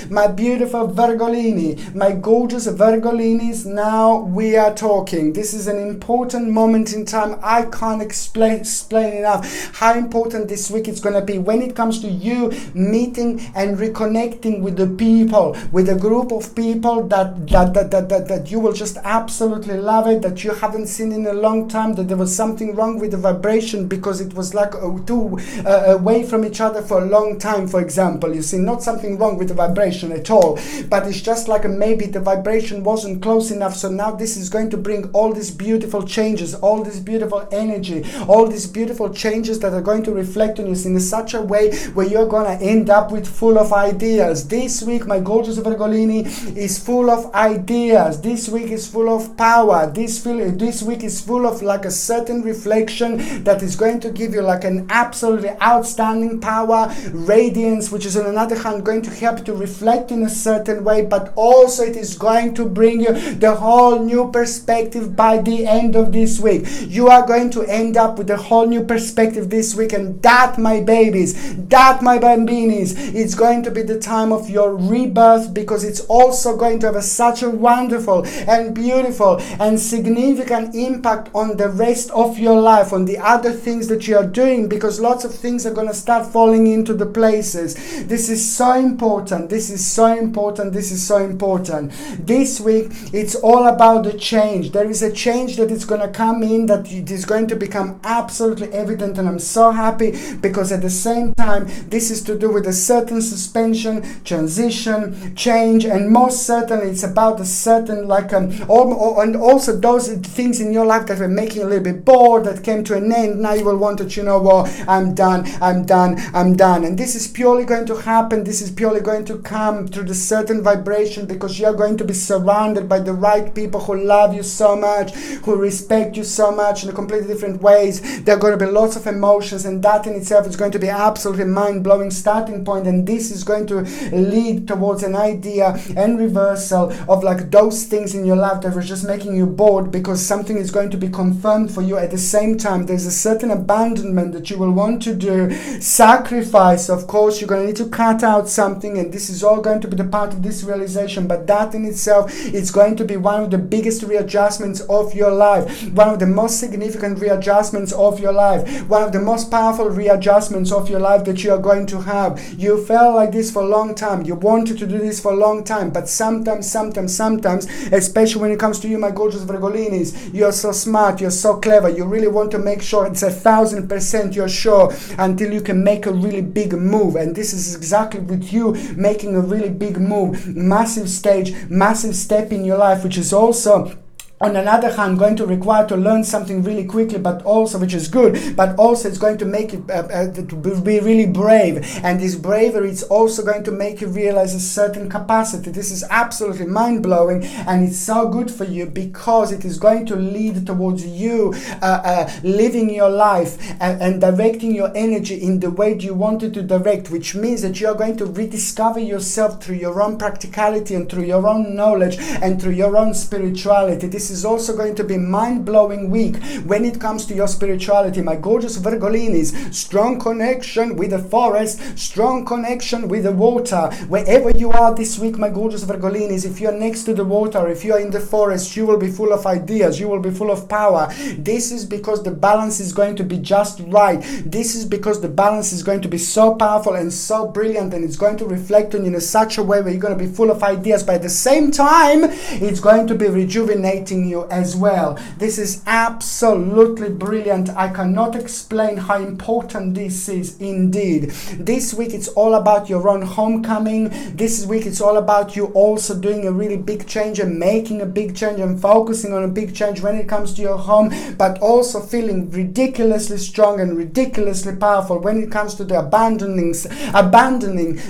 my beautiful Virgolini, my gorgeous Virgolinis. Now we are talking. This is an important moment in time. I can't explain enough how important this week is going to be when it comes to you meeting and reconnecting with the people, with a group of people that you will just absolutely love it, that you haven't seen in a long time, that there was something wrong with the vibration because it was like two away from each other for a long time, for example. You see, not something wrong with the vibration at all, but it's just like maybe the vibration wasn't close enough, So now this is going to bring all these beautiful changes, all this beautiful energy, all these beautiful changes that are going to reflect on you in such a way where you're going to end up with full of ideas. This week, my gorgeous Virgolini, is full of ideas. This week is full of power. This week is full of like a certain reflection that is going to give you like an absolutely outstanding power, radiance, which is on another hand going to help you to reflect in a certain way, but also it is going to bring you the whole new perspective by the end of this week. You are going to end up with a whole new perspective this week, and that, my babies, that, my bambinis, it's going to be the time of your rebirth, because it's also going to have such a wonderful and beautiful and significant impact on the rest of your life, on the other things that you are doing, because lots of things are going to start falling into the places. This is so important. This is so important. This is so important. This week, it's all about the change. There is a change that is going to come in, that it is going to become absolutely evident, and I'm so happy because at the same time, this is to do with a certain suspension, transition, change, and most certainly it's about a certain and also those things in your life that were making you a little bit bored, that came to an end. Now you will want to, I'm done, and this is purely going to happen. This is purely going to come through the certain vibration, because you're going to be surrounded by the right people who love you so much, who respect you so much in a completely different ways. There are going to be lots of emotions, and that in itself is going to be absolutely mind-blowing starting point, and this is going to lead towards an idea and reversal of like those things in your life that were just making you bored, because something is going to be confirmed for you. At the same time, there's a certain abandonment that you will want to do, sacrifice, of course. You're going to need to cut out something, and this is all going to be the part of this realization, but that in itself is going to be one of the biggest readjustments of your life, one of the most significant readjustments of your life, one of the most powerful readjustments of your life that you are going to have. You felt like this for a long time. You wanted to do this for a long time, but sometimes, especially when it comes to you, my gorgeous Virgolinis, you're so smart, you're so clever, you really want to make sure it's 1,000% you're sure until you can make a really big move. And this is exactly with you making a really big move, massive stage, massive step in your life, which is also on another hand going to require to learn something really quickly, but also, which is good, but also it's going to make you to be really brave, and this bravery is also going to make you realize a certain capacity. This is absolutely mind-blowing, and it's so good for you because it is going to lead towards you living your life and directing your energy in the way you want it to direct, which means that you are going to rediscover yourself through your own practicality and through your own knowledge and through your own spirituality. This is also going to be a mind-blowing week when it comes to your spirituality, my gorgeous Virgolinis. Strong connection with the forest, strong connection with the water. Wherever you are this week, my gorgeous Virgolinis, if you're next to the water, if you're in the forest, you will be full of ideas, you will be full of power. This is because the balance is going to be just right. This is because the balance is going to be so powerful and so brilliant, and it's going to reflect on you in such a way where you're going to be full of ideas, but at the same time, it's going to be rejuvenating you as well. This is absolutely brilliant. I cannot explain how important this is indeed. This week it's all about your own homecoming. This week it's all about you also doing a really big change and making a big change and focusing on a big change when it comes to your home, but also feeling ridiculously strong and ridiculously powerful when it comes to the abandoning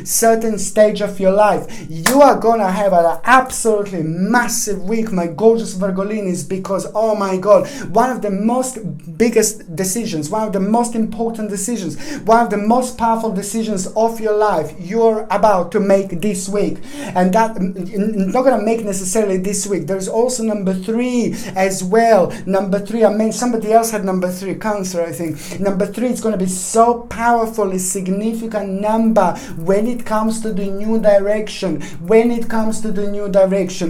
certain stage of your life. You are gonna have an absolutely massive week, my gorgeous Virgolinis, because oh my god, one of the most biggest decisions, one of the most important decisions, one of the most powerful decisions of your life you're about to make this week. And that not gonna make necessarily this week. There's also number 3 as well. Number 3, I mean somebody else had number 3, Cancer, I think. Number 3 is going to be so powerfully significant number when it comes to the new direction,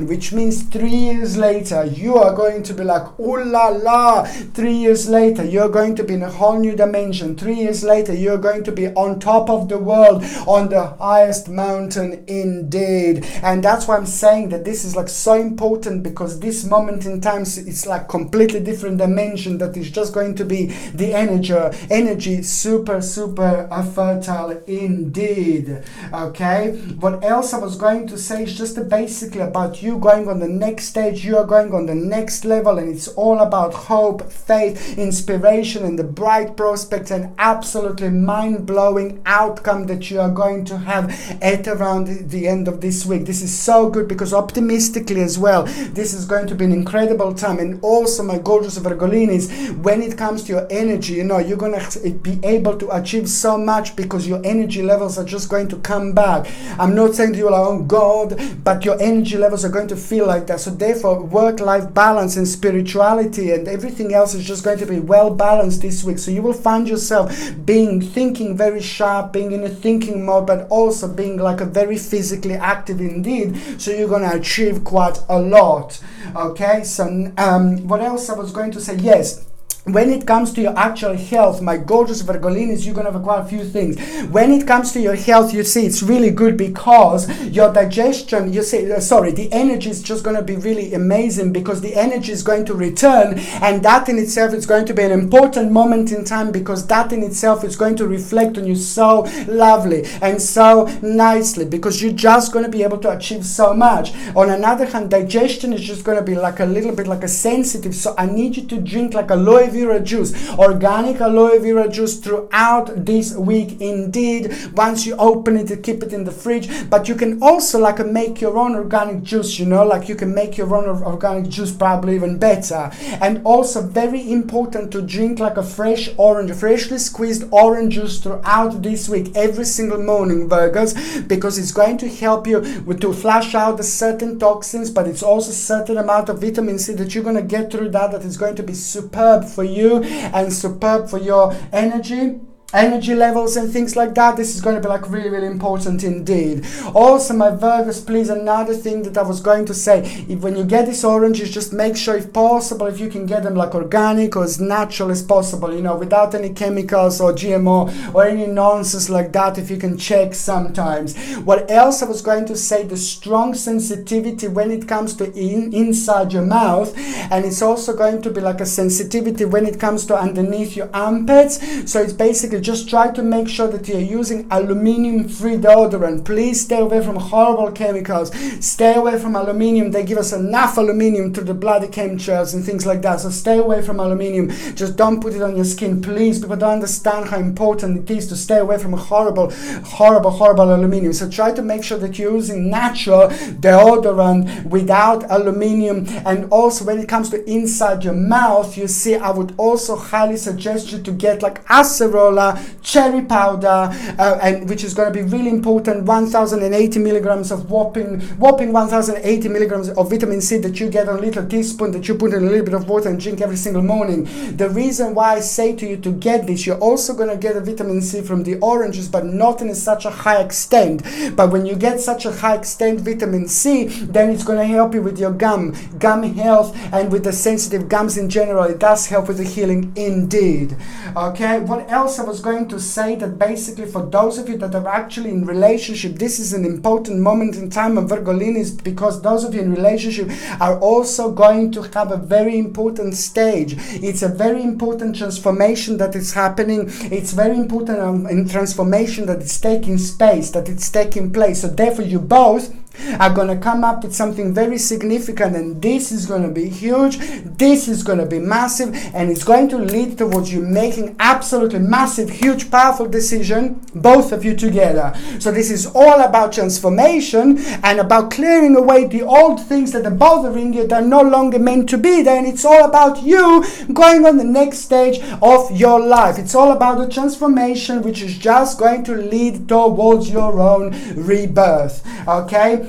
which means 3 years later you are going to be like, ooh la la. 3 years later, you're going to be in a whole new dimension. 3 years later, you're going to be on top of the world, on the highest mountain indeed. And that's why I'm saying that this is like so important, because this moment in time, it's like completely different dimension that is just going to be the energy super fertile indeed. Okay, what else I was going to say is just basically about you going on the next stage. You are going on the next level, and it's all about hope, faith, inspiration, and the bright prospects and absolutely mind-blowing outcome that you are going to have at around the end of this week. This is so good, because optimistically as well, this is going to be an incredible time. And also, my gorgeous Virgolinis, when it comes to your energy, you know, you're going to be able to achieve so much, because your energy levels are just going to come back. I'm not saying to you like, oh God, but your energy levels are going to feel like that. So therefore, work-life balance and spirituality and everything else is just going to be well balanced this week. So you will find yourself thinking very sharp, being in a thinking mode, but also being like a very physically active indeed. So you're going to achieve quite a lot. Okay, so what else I was going to say? Yes, when it comes to your actual health, my gorgeous Virgolinis, you're going to have quite a few things. When it comes to your health, you see, it's really good, because your digestion, the energy is just going to be really amazing, because the energy is going to return, and that in itself is going to be an important moment in time, because that in itself is going to reflect on you so lovely and so nicely, because you're just going to be able to achieve so much. On another hand, digestion is just going to be like a little bit like a sensitive, so I need you to drink like aloe vera juice, organic aloe vera juice throughout this week indeed. Once you open it, you keep it in the fridge, but you can also like make your own organic juice, you know, like you can make your own organic juice, probably even better. And also very important to drink like a freshly squeezed orange juice throughout this week, every single morning, Virgos, because it's going to help you to flush out the certain toxins, but it's also a certain amount of vitamin C that you're going to get through that is going to be superb for you and superb for your energy levels and things like that. This is going to be like really important indeed. Also, my Virgos, please, another thing that I was going to say, if when you get these oranges, just make sure, if possible, if you can get them like organic or as natural as possible, you know, without any chemicals or GMO or any nonsense like that, if you can check sometimes. What else I was going to say, the strong sensitivity when it comes to inside your mouth, and it's also going to be like a sensitivity when it comes to underneath your armpits. So it's basically just try to make sure that you're using aluminium-free deodorant. Please stay away from horrible chemicals. Stay away from aluminium. They give us enough aluminium to the bloody chemtrails and things like that. So stay away from aluminium. Just don't put it on your skin, please. People don't understand how important it is to stay away from horrible aluminium. So try to make sure that you're using natural deodorant without aluminium. And also when it comes to inside your mouth, you see, I would also highly suggest you to get like acerola, cherry powder, and which is going to be really important, 1080 milligrams of whopping 1080 milligrams of vitamin C that you get on a little teaspoon, that you put in a little bit of water and drink every single morning. The reason why I say to you to get this, you're also going to get a vitamin C from the oranges, but not in such a high extent. But when you get such a high extent vitamin C, then it's going to help you with your gum health, and with the sensitive gums in general. It does help with the healing indeed. Okay, what else I was going to say, that basically for those of you that are actually in relationship, this is an important moment in time of Virgolinis, because those of you in relationship are also going to have a very important stage. It's a very important transformation that is happening. It's very important in transformation that it's taking space, that it's taking place. So therefore you both are going to come up with something very significant, and this is going to be huge, this is going to be massive, and it's going to lead towards you making absolutely massive, huge, powerful decision, both of you together. So this is all about transformation and about clearing away the old things that are bothering you, that are no longer meant to be there, and it's all about you going on the next stage of your life. It's all about the transformation, which is just going to lead towards your own rebirth. Okay,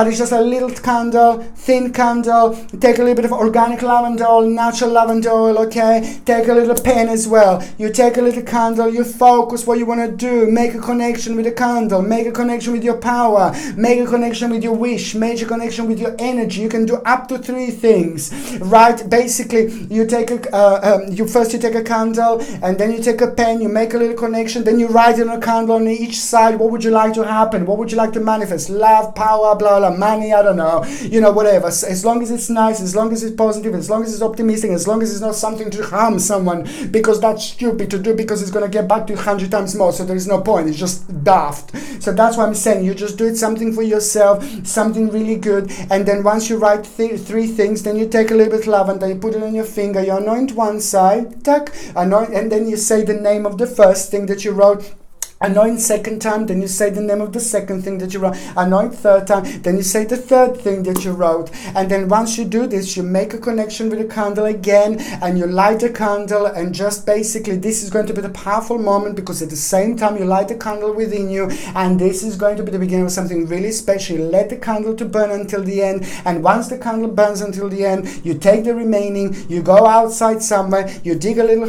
but it's just a little candle, thin candle. Take a little bit of organic lavender oil, natural lavender oil, okay? Take a little pen as well. You take a little candle, you focus what you want to do, make a connection with the candle, make a connection with your power, make a connection with your wish, make a connection with your energy. You can do up to 3 things, right? Basically, you take you take a candle, and then you take a pen, you make a little connection, then you write it on a candle on each side. What would you like to happen? What would you like to manifest? Love, power, blah, blah, money, I don't know, whatever. As long as it's nice, as long as it's positive, as long as it's optimistic, as long as it's not something to harm someone, because that's stupid to do, because it's going to get back to you 100 times more, so there is no point. It's just daft. So that's why I'm saying you just do it something for yourself, something really good, and then once you write 3 things, then you take a little bit of lavender, you put it on your finger, you anoint one side, tuck, anoint, and then you say the name of the first thing that you wrote. Anoint second time, then you say the name of the second thing that you wrote. Anoint third time, then you say the third thing that you wrote. And then once you do this, you make a connection with the candle again, and you light the candle, and just basically this is going to be the powerful moment, because at the same time you light the candle within you, and this is going to be the beginning of something really special. You let the candle to burn until the end, and once the candle burns until the end, you take the remaining, you go outside somewhere, you dig a little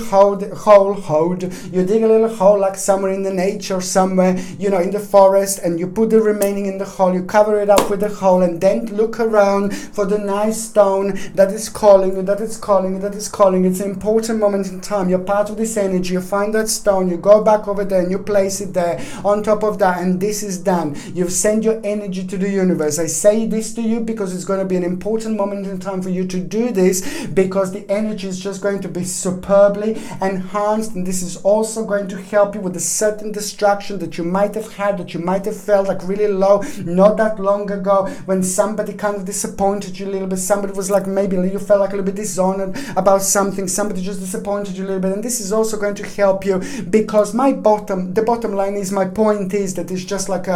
you dig a little hole like somewhere in the nature, or somewhere, in the forest, and you put the remaining in the hole, you cover it up with the hole, and then look around for the nice stone that is calling you, that is calling you, that is calling you. It's an important moment in time. You're part of this energy. You find that stone, you go back over there, and you place it there on top of that, and this is done. You've sent your energy to the universe. I say this to you because it's going to be an important moment in time for you to do this, because the energy is just going to be superbly enhanced, and this is also going to help you with a certain distraction that you might have had, that you might have felt like really low not that long ago, when somebody kind of disappointed you a little bit. Somebody was like, maybe you felt like a little bit dishonored about something. Somebody just disappointed you a little bit, and this is also going to help you, because the bottom line is, my point is that it's just like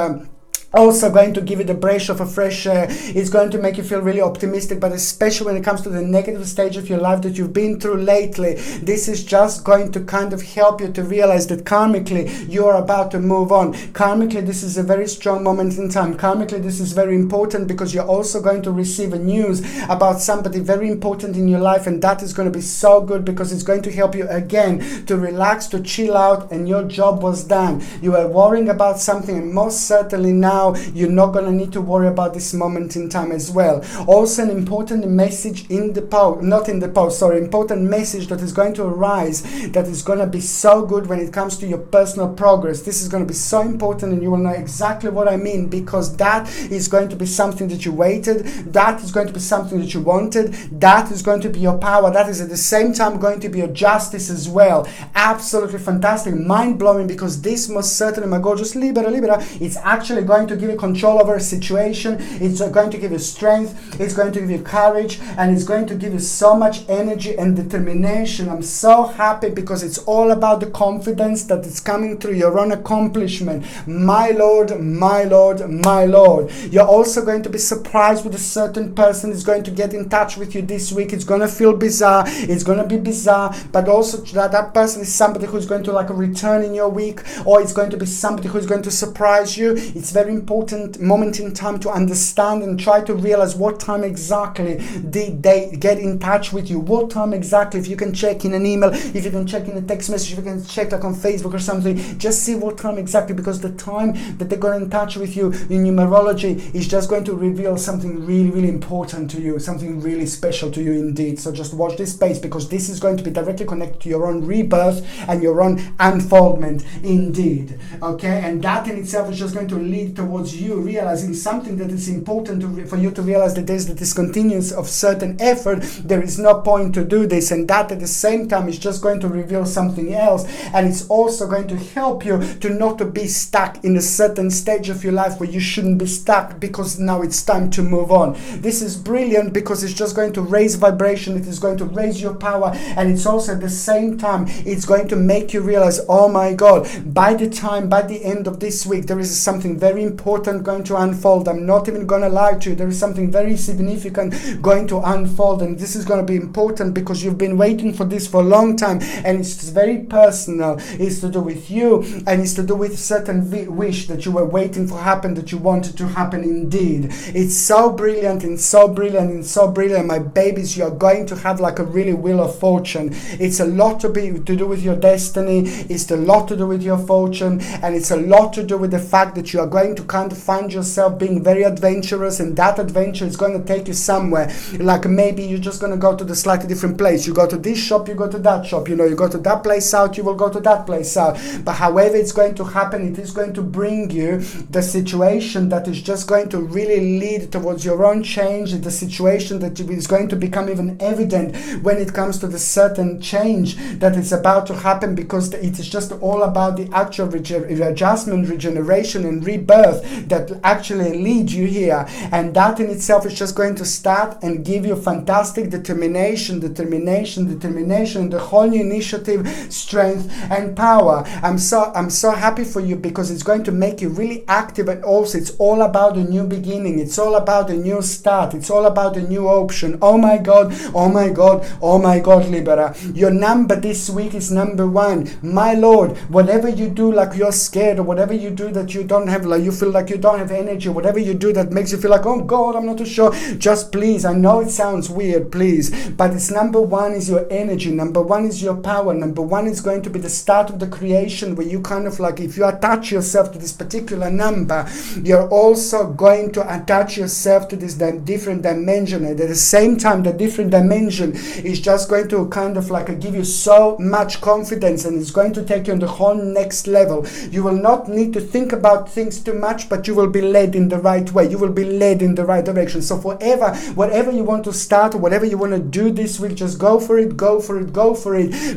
also going to give you the breath of a fresh air. It's going to make you feel really optimistic, but especially when it comes to the negative stage of your life that you've been through lately, this is just going to kind of help you to realize that karmically you are about to move on. Karmically, this is a very strong moment in time. Karmically, this is very important, because you're also going to receive a news about somebody very important in your life, and that is going to be so good, because it's going to help you again to relax, to chill out, and your job was done. You were worrying about something, and most certainly now you're not going to need to worry about this moment in time as well. Also, an important message important message that is going to arise, that is going to be so good when it comes to your personal progress. This is going to be so important, and you will know exactly what I mean, because that is going to be something that you waited, that is going to be something that you wanted, that is going to be your power, that is at the same time going to be your justice as well. Absolutely fantastic, mind-blowing, because this most certainly, my gorgeous Libra, it's actually going to give you control over a situation. It's going to give you strength, it's going to give you courage, and it's going to give you so much energy and determination. I'm so happy, because it's all about the confidence that is coming through your own accomplishment. My Lord, my Lord, my Lord. You're also going to be surprised with a certain person is going to get in touch with you this week. It's going to feel bizarre, it's going to be bizarre, but also that person is somebody who's going to like return in your week, or it's going to be somebody who's going to surprise you. It's very important moment in time to understand and try to realize what time exactly did they get in touch with you, what time exactly. If you can check in an email, if you can check in a text message, if you can check like on Facebook or something, just see what time exactly, because the time that they got in touch with you in numerology is just going to reveal something really, really important to you, something really special to you indeed. So just watch this space, because this is going to be directly connected to your own rebirth and your own unfoldment indeed. Okay, and that in itself is just going to lead towards you realizing something that is important for you to realize, that there's the discontinuance of certain effort. There is no point to do this, and that at the same time is just going to reveal something else, and it's also going to help you to not to be stuck in a certain stage of your life where you shouldn't be stuck, because now it's time to move on. This is brilliant, because it's just going to raise vibration, it is going to raise your power, and it's also at the same time it's going to make you realize, oh my God, by the end of this week there is something very important going to unfold. I'm not even going to lie to you. There is something very significant going to unfold, and this is going to be important because you've been waiting for this for a long time, and it's very personal. It's to do with you, and it's to do with a certain wish that you were waiting for happen, that you wanted to happen indeed. It's so brilliant and so brilliant and so brilliant, my babies. You're going to have like a really wheel of fortune. It's a lot to do with your destiny. It's a lot to do with your fortune, and it's a lot to do with the fact that you are going to kind of find yourself being very adventurous, and that adventure is going to take you somewhere. Like maybe you're just going to go to the slightly different place. You go to this shop, you go to that shop, you go to that place out, you will go to that place out. But however it's going to happen, it is going to bring you the situation that is just going to really lead towards your own change, the situation that is going to become even evident when it comes to the certain change that is about to happen, because it is just all about the actual adjustment, regeneration and rebirth that actually lead you here. And that in itself is just going to start and give you fantastic determination, and the whole new initiative, strength and power. I'm so happy for you, because it's going to make you really active, and also it's all about a new beginning. It's all about a new start. It's all about a new option. Oh my God, oh my God, oh my God, Libra. Your number this week is number 1. My Lord, whatever you do like you're scared, or whatever you do that you don't have, like you feel like you don't have energy, whatever you do that makes you feel like, oh God, I'm not too sure, just please, I know it sounds weird, please, but it's number 1 is your energy, number 1 is your power, number 1 is going to be the start of the creation, where you kind of like, if you attach yourself to this particular number, you're also going to attach yourself to this different dimension. And at the same time, the different dimension is just going to kind of like give you so much confidence, and it's going to take you on the whole next level. You will not need to think about things too much, but you will be led in the right way. You will be led in the right direction. So whatever you want to start, or whatever you want to do this week, just go for it,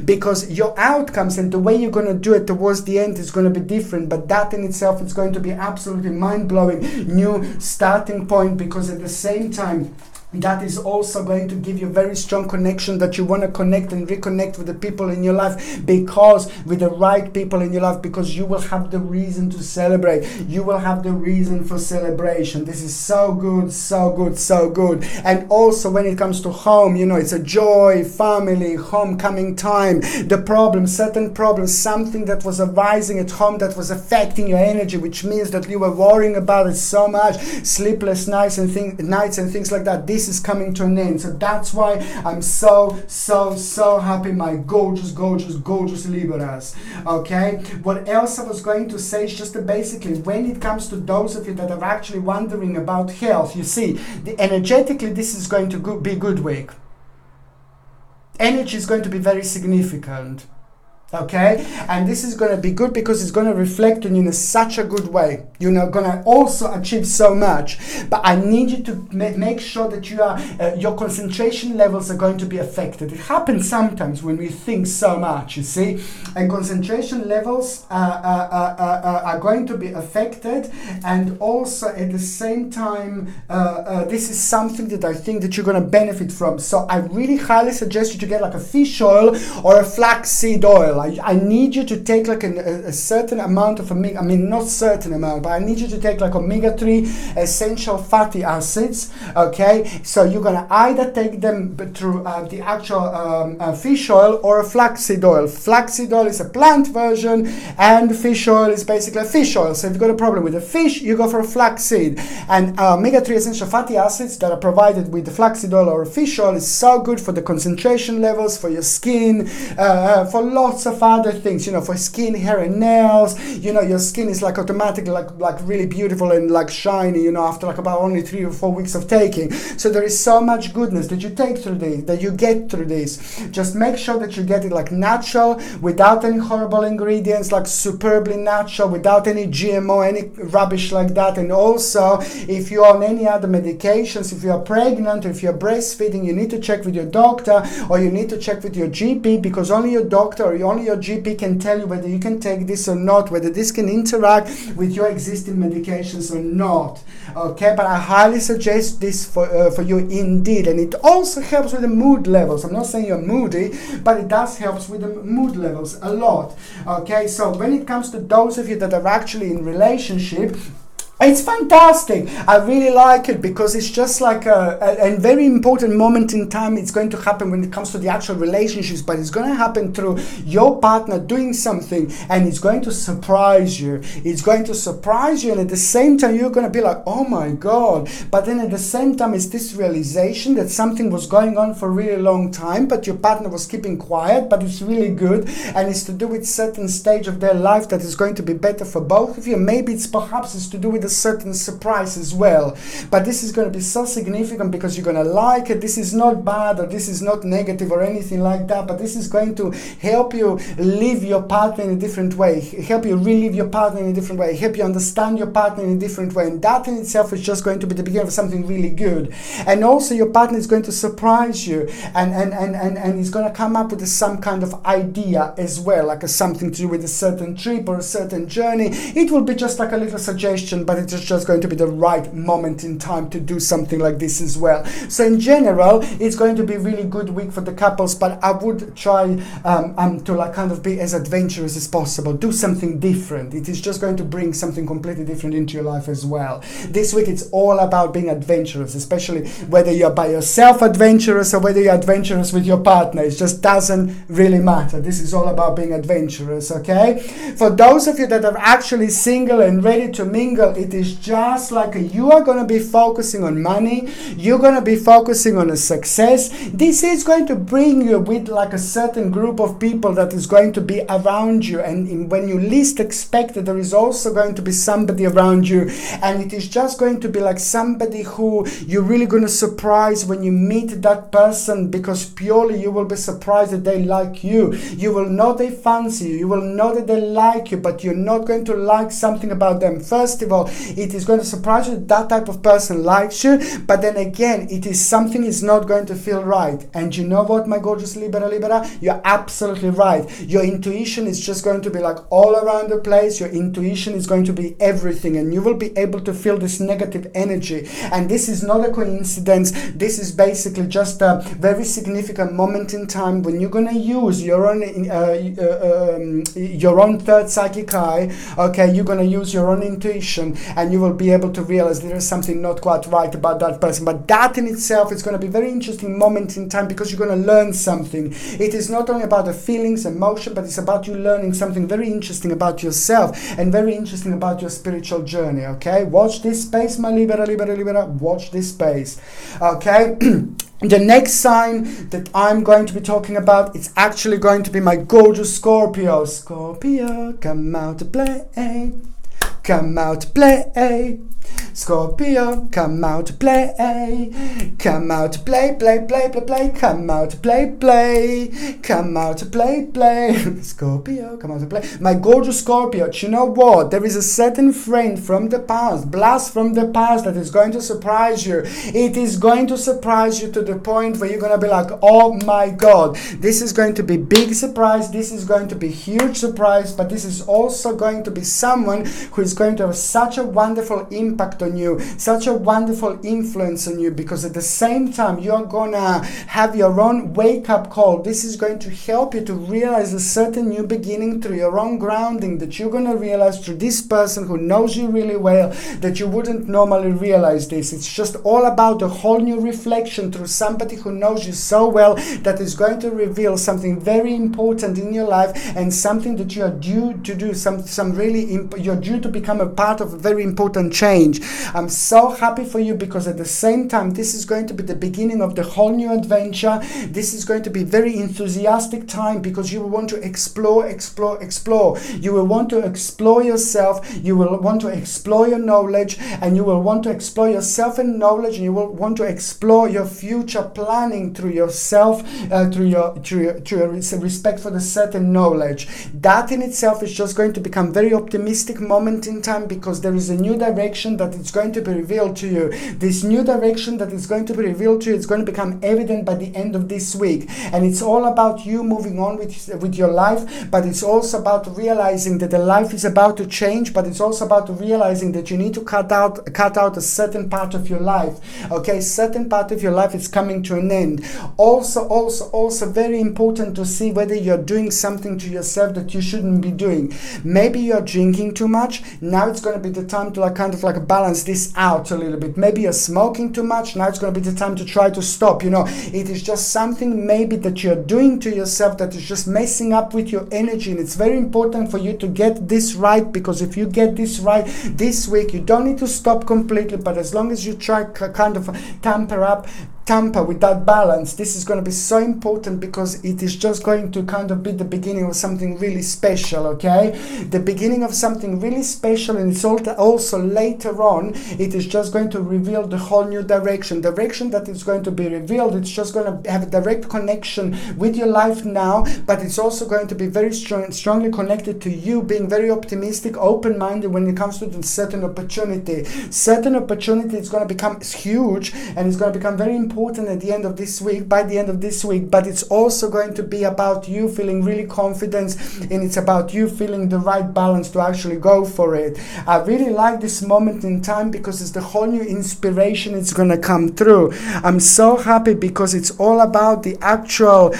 because your outcomes and the way you're going to do it towards the end is going to be different. But that in itself is going to be absolutely mind-blowing new starting point, because at the same time, that is also going to give you a very strong connection, that you want to connect and reconnect with the people in your life, because with the right people in your life, because you will have the reason to celebrate. You will have the reason for celebration. This is so good, so good, so good. And also when it comes to home, it's a joy, family, homecoming time. The problem, certain problems, something that was arising at home that was affecting your energy, which means that you were worrying about it so much, sleepless nights and things like that. This is coming to an end. So that's why I'm so happy, my gorgeous Libras. Okay, what else I was going to say is just basically, when it comes to those of you that are actually wondering about health, you see, energetically this is going to be a good week. Energy is going to be very significant. Okay, and this is going to be good because it's going to reflect on you in such a good way. You're not going to also achieve so much, but I need you to make sure that your concentration levels are going to be affected. It happens sometimes when we think so much, you see, and concentration levels are going to be affected. And also at the same time, this is something that I think that you're going to benefit from. So I really highly suggest you to get like a fish oil or a flaxseed oil. I need you to take like a certain amount of not certain amount, but I need you to take like omega-3 essential fatty acids. Okay, so you're gonna either take them through the actual fish oil or a flaxseed oil. Flaxseed oil is a plant version, and fish oil is basically a fish oil. So if you've got a problem with the fish, you go for a flaxseed. And omega-3 essential fatty acids that are provided with the flaxseed oil or fish oil is so good for the concentration levels, for your skin, for lots of other things, for skin, hair and nails. Your skin is like automatically like really beautiful and like shiny, after like about only 3 or 4 weeks of taking. So there is so much goodness that you take through this, that you get through this. Just make sure that you get it like natural, without any horrible ingredients, like superbly natural, without any GMO, any rubbish like that. And also, if you're on any other medications, if you're pregnant or if you're breastfeeding, you need to check with your doctor, or you need to check with your GP, because only your doctor or only your GP can tell you whether you can take this or not, whether this can interact with your existing medications or not. Okay, but I highly suggest this for you indeed. And it also helps with the mood levels. I'm not saying you're moody, but it does help with the mood levels a lot. Okay, so when it comes to those of you that are actually in relationship, It's fantastic. I really like it because it's just like a very important moment in time. It's going to happen when it comes to the actual relationships, but it's going to happen through your partner doing something, and it's going to surprise you. It's going to surprise you, and at the same time you're going to be like, oh my God. But then at the same time it's this realization that something was going on for a really long time, but your partner was keeping quiet, but it's really good, and it's to do with certain stage of their life that is going to be better for both of you. Maybe it's to do with a certain surprise as well, but this is going to be so significant because you're going to like it. This is not bad, or this is not negative or anything like that, but this is going to help you live your partner in a different way, help you relive your partner in a different way, help you understand your partner in a different way, and that in itself is just going to be the beginning of something really good. And also your partner is going to surprise you, and he's going to come up with some kind of idea as well, like something to do with a certain trip or a certain journey. It will be just like a little suggestion, but it's just going to be the right moment in time to do something like this as well. So in general, it's going to be a really good week for the couples, but I would try to like kind of be as adventurous as possible. Do something different. It is just going to bring something completely different into your life as well. This week it's all about being adventurous, especially whether you're by yourself adventurous or whether you're adventurous with your partner. It just doesn't really matter. This is all about being adventurous, okay? For those of you that are actually single and ready to mingle, it is just like you are going to be focusing on money. You're going to be focusing on a success. This is going to bring you with like a certain group of people that is going to be around you, and when you least expect it, there is also going to be somebody around you, and it is just going to be like somebody who you're really going to surprise when you meet that person, because purely you will be surprised that they like you. You will know they fancy you. You will know that they like you, but you're not going to like something about them. First of all, it is going to surprise you that type of person likes you, but then again, it is something is not going to feel right. And you know what, my gorgeous Libra, you're absolutely right. Your intuition is just going to be like all around the place. Your intuition is going to be everything, and you will be able to feel this negative energy. And this is not a coincidence. This is basically just a very significant moment in time when you're going to use your own third psychic eye. Okay, you're going to use your own intuition, and you will be able to realize there is something not quite right about that person. But that in itself is going to be a very interesting moment in time, because you're going to learn something. It is not only about the feelings, emotion, but it's about you learning something very interesting about yourself and very interesting about your spiritual journey. Okay, watch this space, my Libra. Watch this space. Okay. The next sign that I'm going to be talking about, it's actually going to be my gorgeous Scorpio. Scorpio, come out to play. Come out to play. Scorpio, come out to play. Come out to play. Come out to play. Come out to play. Scorpio, come out to play. My gorgeous Scorpio, you know what? There is a certain friend from the past, blast from the past, that is going to surprise you. It is going to surprise you to the point where you're going to be like, oh my God, this is going to be big surprise. This is going to be huge surprise, but this is also going to be someone who is going to have such a wonderful impact on you, such a wonderful influence on you, because at the same time you're gonna have your own wake-up call. This is going to help you to realize a certain new beginning through your own grounding, that you're gonna realize through this person who knows you really well, that you wouldn't normally realize this. It's just all about a whole new reflection through somebody who knows you so well, that is going to reveal something very important in your life, and something that you are due to do, you're due to become a part of a very important change. I'm so happy for you, because at the same time, this is going to be the beginning of the whole new adventure. This is going to be very enthusiastic time, because you will want to explore. You will want to explore yourself. You will want to explore your knowledge, and you will want to explore yourself and knowledge, and you will want to explore your future planning through yourself, through your respect for the certain knowledge. That in itself is just going to become very optimistic moment in time, because there is a new direction that it's going to be revealed to you. This new direction that is going to be revealed to you is going to become evident by the end of this week. And it's all about you moving on with your life, but it's also about realizing that the life is about to change, but it's also about realizing that you need to cut out a certain part of your life. Okay, certain part of your life is coming to an end. Also very important to see whether you're doing something to yourself that you shouldn't be doing. Maybe you're drinking too much. Now it's going to be the time to kind of balance this out a little bit. Maybe you're smoking too much. Now it's going to be the time to try to stop. It is just something maybe that you're doing to yourself that is just messing up with your energy, and it's very important for you to get this right, because if you get this right this week, you don't need to stop completely, but as long as you try kind of tamper with that balance, this is going to be so important, because it is just going to kind of be the beginning of something really special, okay? The beginning of something really special, and it's also later on, it is just going to reveal the whole new direction that is going to be revealed. It's just going to have a direct connection with your life now, but it's also going to be very strongly connected to you being very optimistic, open-minded when it comes to the certain opportunity. Certain opportunity is going to become huge, and it's going to become very important at the end of this week, by the end of this week, but it's also going to be about you feeling really confident, and it's about you feeling the right balance to actually go for it. I really like this moment in time because it's the whole new inspiration it's going to come through. I'm so happy because it's all about the actual,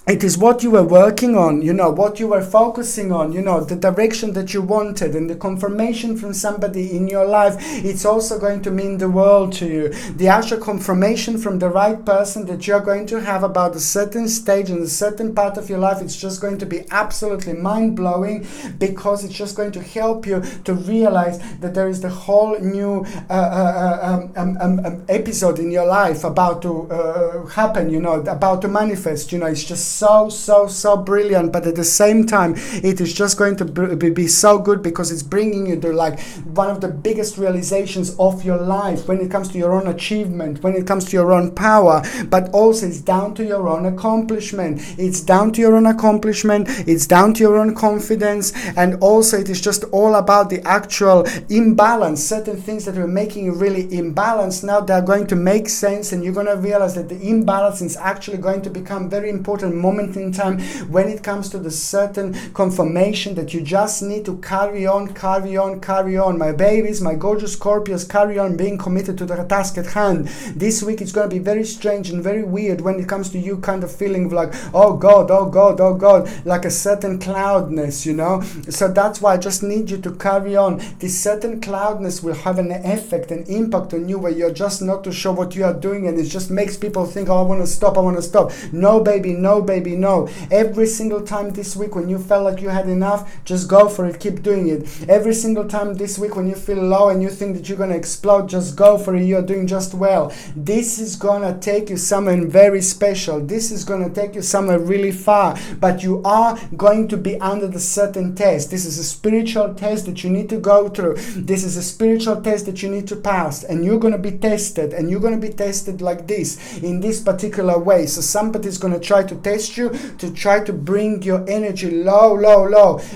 it is what you were working on, what you were focusing on, the direction that you wanted, and the confirmation from somebody in your life. It's also going to mean the world to you. The actual confirmation from the right person that you're going to have about a certain stage and a certain part of your life, it's just going to be absolutely mind-blowing, because it's just going to help you to realize that there is the whole new episode in your life about to happen, about to manifest. It's just so brilliant, but at the same time it is just going to be so good, because it's bringing you to one of the biggest realizations of your life when it comes to your own achievement, when it comes to your own power, but also it's down to your own accomplishment. It's down to your own accomplishment, it's down to your own confidence, and also it is just all about the actual imbalance. Certain things that were making you really imbalanced, now they're going to make sense, and you're going to realize that the imbalance is actually going to become very important moment in time when it comes to the certain confirmation that you just need to carry on. My babies, my gorgeous Scorpios, carry on being committed to the task at hand. This week it's going to be very strange and very weird when it comes to you kind of feeling like, oh God, like a certain cloudness, So that's why I just need you to carry on. This certain cloudness will have an effect, an impact on you, where you're just not too sure what you are doing, and it just makes people think, oh, I want to stop. No, baby, no. Every single time this week when you felt like you had enough, just go for it, keep doing it. Every single time this week when you feel low and you think that you're going to explode, just go for it, you're doing just well. This is going to take you somewhere very special. This is going to take you somewhere really far, but you are going to be under the certain test. This is a spiritual test that you need to go through. This is a spiritual test that you need to pass, and you're going to be tested, and you're going to be tested like this, in this particular way. So somebody's going to try to test you, to try to bring your energy low,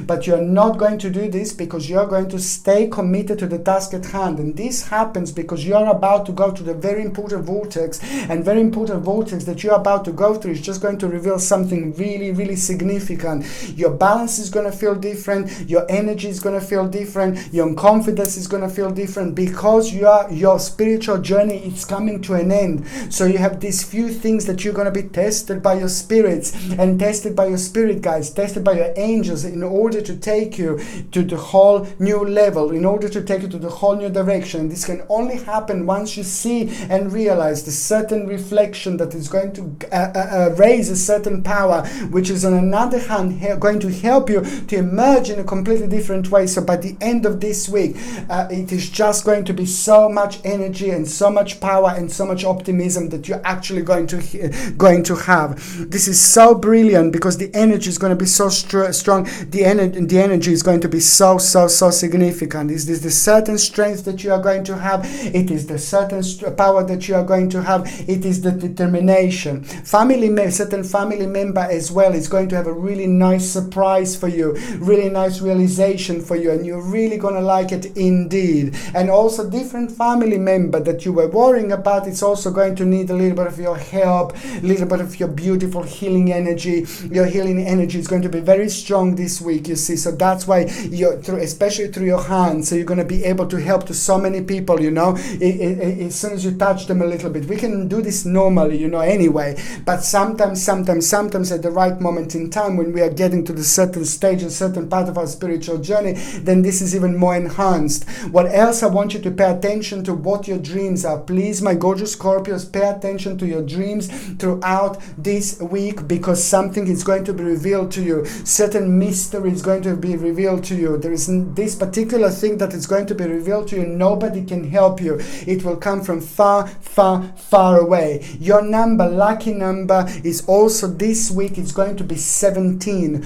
but you're not going to do this, because you're going to stay committed to the task at hand. And this happens because you're about to go to the very important vortex, and very important vortex that you're about to go through is just going to reveal something really significant. Your balance is going to feel different, your energy is going to feel different, your confidence is going to feel different, because your spiritual journey is coming to an end. So you have these few things that you're going to be tested by your spirits, and tested by your spirit guides, tested by your angels, in order to take you to the whole new level, in order to take you to the whole new direction. This can only happen once you see and realize the certain reflection that is going to raise a certain power, which is on another hand going to help you to emerge in a completely different way. So by the end of this week, it is just going to be so much energy and so much power and so much optimism that you're actually going to have. This is so brilliant, because the energy is going to be so strong. The energy is going to be so significant. It is the certain strength that you are going to have. It is the certain power that you are going to have. It is the determination. Certain family member as well is going to have a really nice surprise for you, really nice realization for you, and you're really going to like it indeed. And also different family member that you were worrying about, it's also going to need a little bit of your help, a little bit of your beautiful healing healing energy. Your healing energy is going to be very strong this week, you see. So that's why especially through your hands, so you're going to be able to help to so many people, you know, as soon as you touch them a little bit. We can do this normally, you know, anyway, but sometimes at the right moment in time, when we are getting to the certain stage, a certain part of our spiritual journey, then this is even more enhanced. What else I want you to pay attention to, what your dreams are. Please, my gorgeous Scorpios, pay attention to your dreams throughout this week, because something is going to be revealed to you. Certain mystery is going to be revealed to you. There is this particular thing that is going to be revealed to you. Nobody can help you. It will come from far, far, far away. Your number, lucky number, is also this week, it's going to be 17.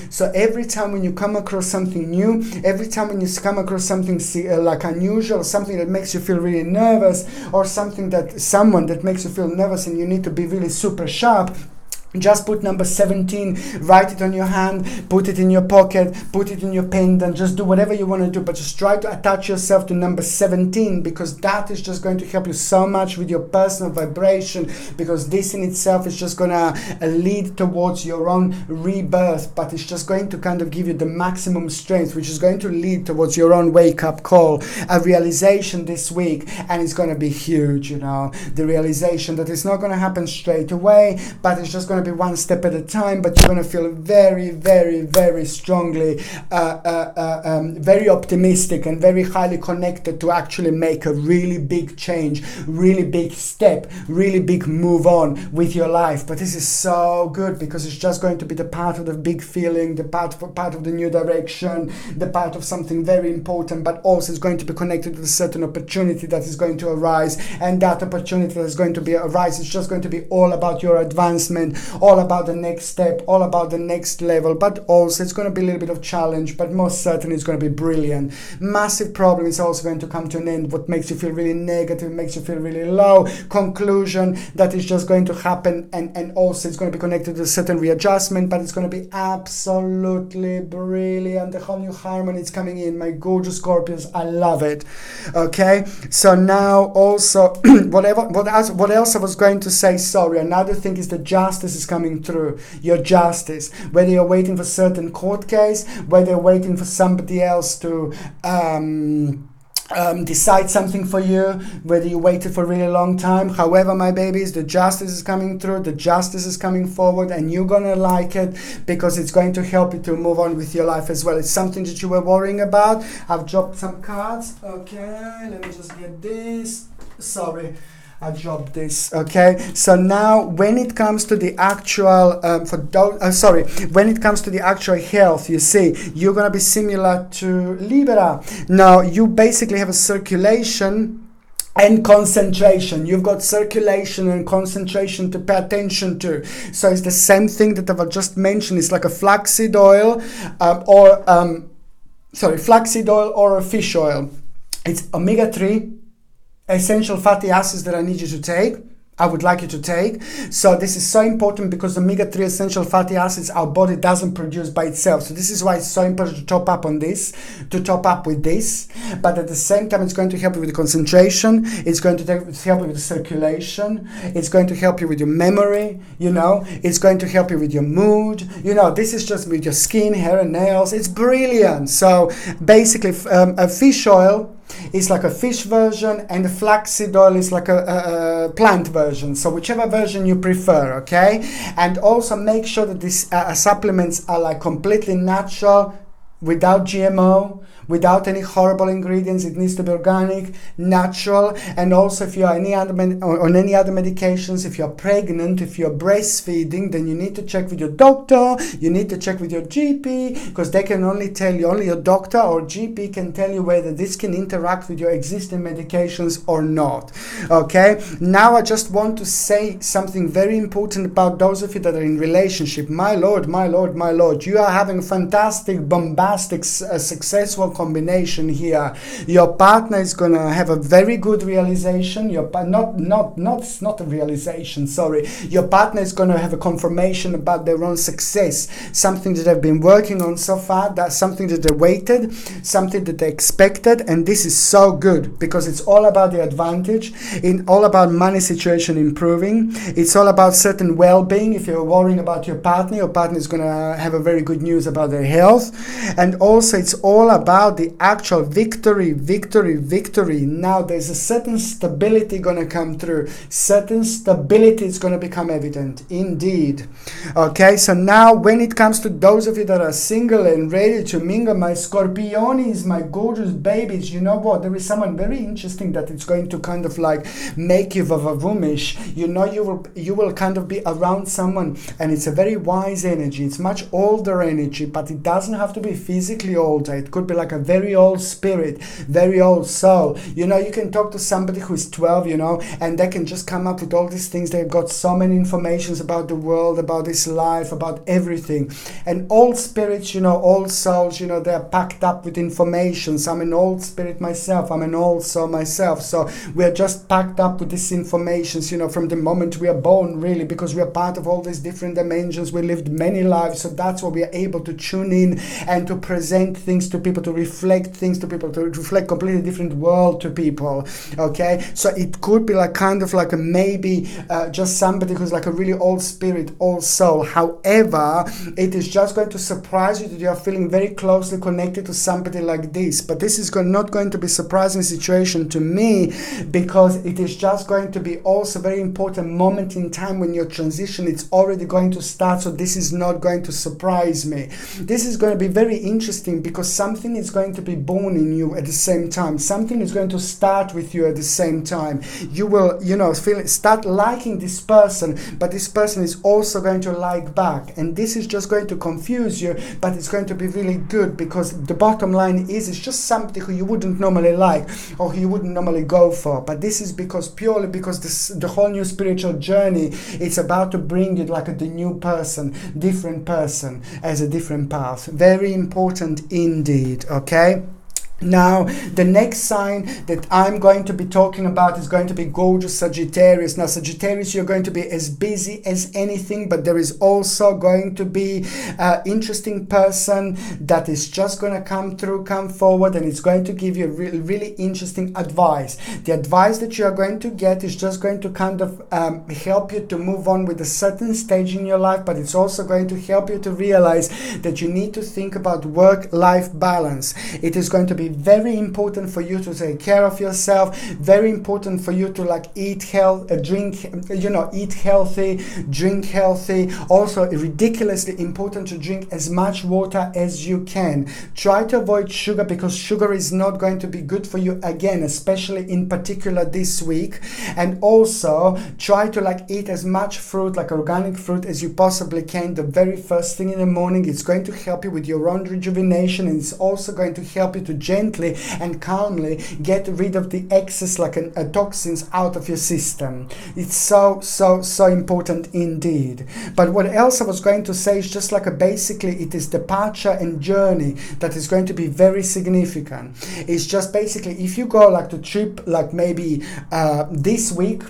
So every time when you come across something new, every time when you come across something like unusual, something that makes you feel really nervous, or someone that makes you feel nervous and you need to be really super sharp, just put number 17, write it on your hand, put it in your pocket, put it in your pendant, just do whatever you want to do, but just try to attach yourself to number 17, because that is just going to help you so much with your personal vibration, because this in itself is just going to lead towards your own rebirth, but it's just going to kind of give you the maximum strength, which is going to lead towards your own wake-up call, a realization this week, and it's going to be huge, you know, the realization that it's not going to happen straight away, but it's just going to be one step at a time, but you're going to feel very, very, very strongly, very optimistic and very highly connected to actually make a really big change, really big step, really big move on with your life. But this is so good, because it's just going to be the part of the big feeling, the part of the new direction, the part of something very important, but also it's going to be connected to a certain opportunity that is going to arise, and that opportunity that is going to arise is just going to be all about your advancement, all about the next step, all about the next level, but also it's going to be a little bit of challenge, but most certainly it's going to be brilliant. Massive problem is also going to come to an end. What makes you feel really negative, makes you feel really low, conclusion that is just going to happen, and also it's going to be connected to a certain readjustment, but it's going to be absolutely brilliant. The whole new harmony is coming in, my gorgeous Scorpios. I love it. Okay, so now also what else I was going to say, sorry, another thing is the justice is coming through. Your justice, whether you're waiting for certain court case, whether you're waiting for somebody else to decide something for you, whether you waited for a really long time, however, my babies, the justice is coming through, the justice is coming forward, and you're gonna like it, because it's going to help you to move on with your life as well. It's something that you were worrying about. I've dropped some cards. Okay, let me just get this. Sorry, I dropped this. Okay, so now when it comes to the actual when it comes to the actual health, you see, you're gonna be similar to Libra. Now you basically have a circulation and concentration. You've got circulation and concentration to pay attention to. So it's the same thing that I've just mentioned. It's like a flaxseed oil, flaxseed oil or a fish oil. It's omega-3 essential fatty acids that I need you to take. I would like you to take. So this is so important, because omega-3 essential fatty acids our body doesn't produce by itself. So this is why it's so important to top up on this, to top up with this. But at the same time, it's going to help you with the concentration. It's going to help you with the circulation. It's going to help you with your memory, you know. It's going to help you with your mood. You know, this is just with your skin, hair and nails. It's brilliant. So basically, a fish oil is like a fish version, and the flaxseed oil is like a plant version. So whichever version you prefer, okay? And also make sure that these supplements are like completely natural, without GMO, without any horrible ingredients. It needs to be organic, natural. And also, if you're on any other medications, if you're pregnant, if you're breastfeeding, then you need to check with your doctor, you need to check with your GP, because they can only tell you, only your doctor or GP can tell you whether this can interact with your existing medications or not. Okay, now I just want to say something very important about those of you that are in relationship. My lord, you are having fantastic bombastic fantastic, successful combination here. Your partner is going to have a very good realization. Not a realization, sorry. Your partner is going to have a confirmation about their own success, something that they've been working on so far, that's something that they waited, something that they expected, and this is so good because it's all about the advantage, all about money situation improving. It's all about certain well-being. If you're worrying about your partner is going to have a very good news about their health. And also it's all about the actual victory. Now there's a certain stability going to come through. Certain stability is going to become evident. Indeed. Okay, so now when it comes to those of you that are single and ready to mingle, my Scorpionis, my gorgeous babies, you know what? There is someone very interesting that it's going to kind of like make you vavavumish. You know, you will kind of be around someone, and it's a very wise energy. It's much older energy, but it doesn't have to be physically older. It could be like a very old spirit, very old soul. You know, you can talk to somebody who's 12, you know, and they can just come up with all these things. They've got so many informations about the world, about this life, about everything. And old spirits, you know, old souls, you know, they're packed up with information. So I'm an old spirit myself. I'm an old soul myself. So we're just packed up with this information, you know, from the moment we are born, really, because we are part of all these different dimensions. We lived many lives, so that's why we are able to tune in and to present things to people, to reflect things to people, to reflect completely different world to people. Okay, so it could be like kind of like a maybe just somebody who's like a really old spirit, old soul. However, it is just going to surprise you that you are feeling very closely connected to somebody like this. But this is not going to be a surprising situation to me, because it is just going to be also very important moment in time when your transition it's already going to start. So this is not going to surprise me. This is going to be very interesting because something is going to be born in you at the same time. Something is going to start with you at the same time. You will, you know, start liking this person, but this person is also going to like back, and this is just going to confuse you, but it's going to be really good, because the bottom line is it's just somebody who you wouldn't normally like or who you wouldn't normally go for. But this is purely because the whole new spiritual journey, it's about to bring you like the new person, different person as a different path. Very important indeed. Okay. Now, the next sign that I'm going to be talking about is going to be gorgeous Sagittarius. Now, Sagittarius, you're going to be as busy as anything, but there is also going to be an interesting person that is just going to come forward, and it's going to give you really interesting advice. The advice that you are going to get is just going to kind of help you to move on with a certain stage in your life, but it's also going to help you to realize that you need to think about work-life balance. It is going to be very important for you to take care of yourself, very important for you to like eat healthy, drink healthy. Also ridiculously important to drink as much water as you can. Try to avoid sugar, because sugar is not going to be good for you again, especially in particular this week. And also try to like eat as much fruit, like organic fruit, as you possibly can the very first thing in the morning. It's going to help you with your own rejuvenation, and it's also going to help you to gently and calmly get rid of the excess toxins out of your system. It's so important indeed. But what else I was going to say is just like basically it is departure and journey that is going to be very significant. It's just basically if you go like to trip like maybe this week,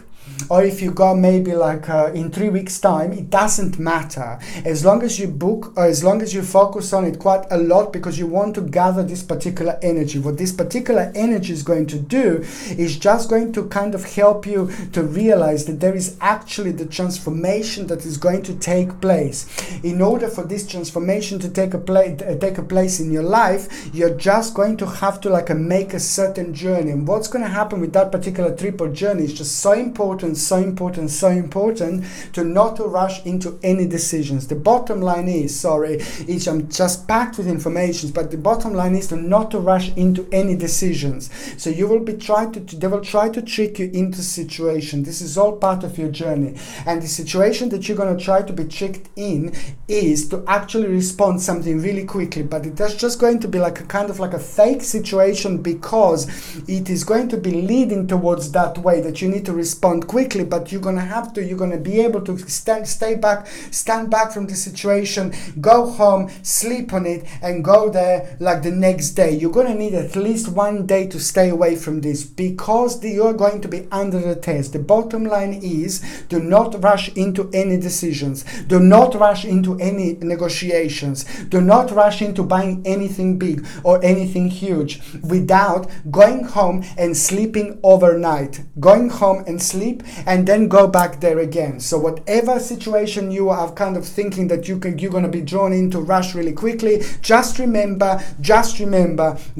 or if you go maybe like in 3 weeks time, it doesn't matter, as long as you book or as long as you focus on it quite a lot, because you want to gather this particular energy. What this particular energy is going to do is just going to kind of help you to realize that there is actually the transformation that is going to take place. In order for this transformation to take a place in your life, you're just going to have to like make a certain journey. And what's going to happen with that particular trip or journey is just so important to not to rush into any decisions. The bottom line is, I'm just packed with information, but the bottom line is to not to rush into any decisions. So they will try to trick you into situation. This is all part of your journey. And the situation that you're going to try to be tricked in is to actually respond something really quickly, but that's just going to be like a kind of like a fake situation, because it is going to be leading towards that way that you need to respond quickly. quickly, but you're gonna have to. You're gonna be able to stand back from the situation, go home, sleep on it, and go there like the next day. You're gonna need at least one day to stay away from this, because you're going to be under the test. The bottom line is, do not rush into any decisions. Do not rush into any negotiations. Do not rush into buying anything big or anything huge without going home and sleeping overnight. Going home and sleep and then go back there again. So whatever situation you are kind of thinking that you're going to be drawn into, rush really quickly, just remember,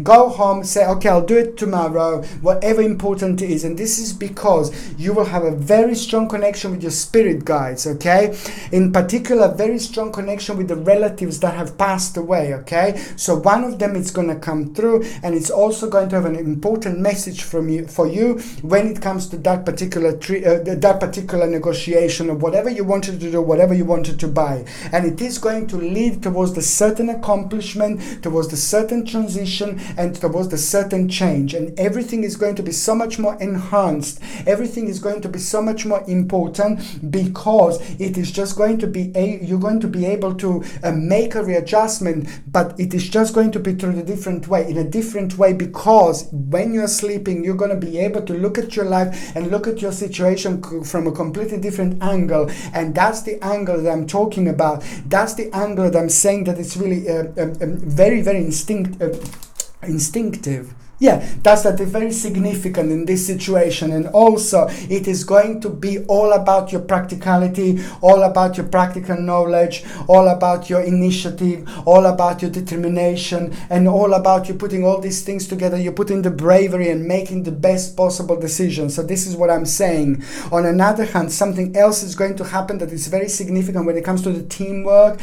go home, say, okay, I'll do it tomorrow, whatever important it is. And this is because you will have a very strong connection with your spirit guides, okay? In particular, very strong connection with the relatives that have passed away, okay? So one of them is going to come through, and it's also going to have an important message for you when it comes to that particular negotiation of whatever you wanted to do, whatever you wanted to buy. And it is going to lead towards the certain accomplishment, towards the certain transition, and towards the certain change. And everything is going to be so much more enhanced. Everything is going to be so much more important, because it is just going to be you're going to be able to make a readjustment, but it is just going to be in a different way, because when you're sleeping, you're going to be able to look at your life and look at your situation from a completely different angle. And that's the angle that I'm talking about. That's the angle that I'm saying that it's really very, very instinctive. Yeah, that's very significant in this situation. And also, it is going to be all about your practicality, all about your practical knowledge, all about your initiative, all about your determination, and all about you putting all these things together. You're putting the bravery and making the best possible decision. So this is what I'm saying. On another hand, something else is going to happen that is very significant when it comes to the teamwork.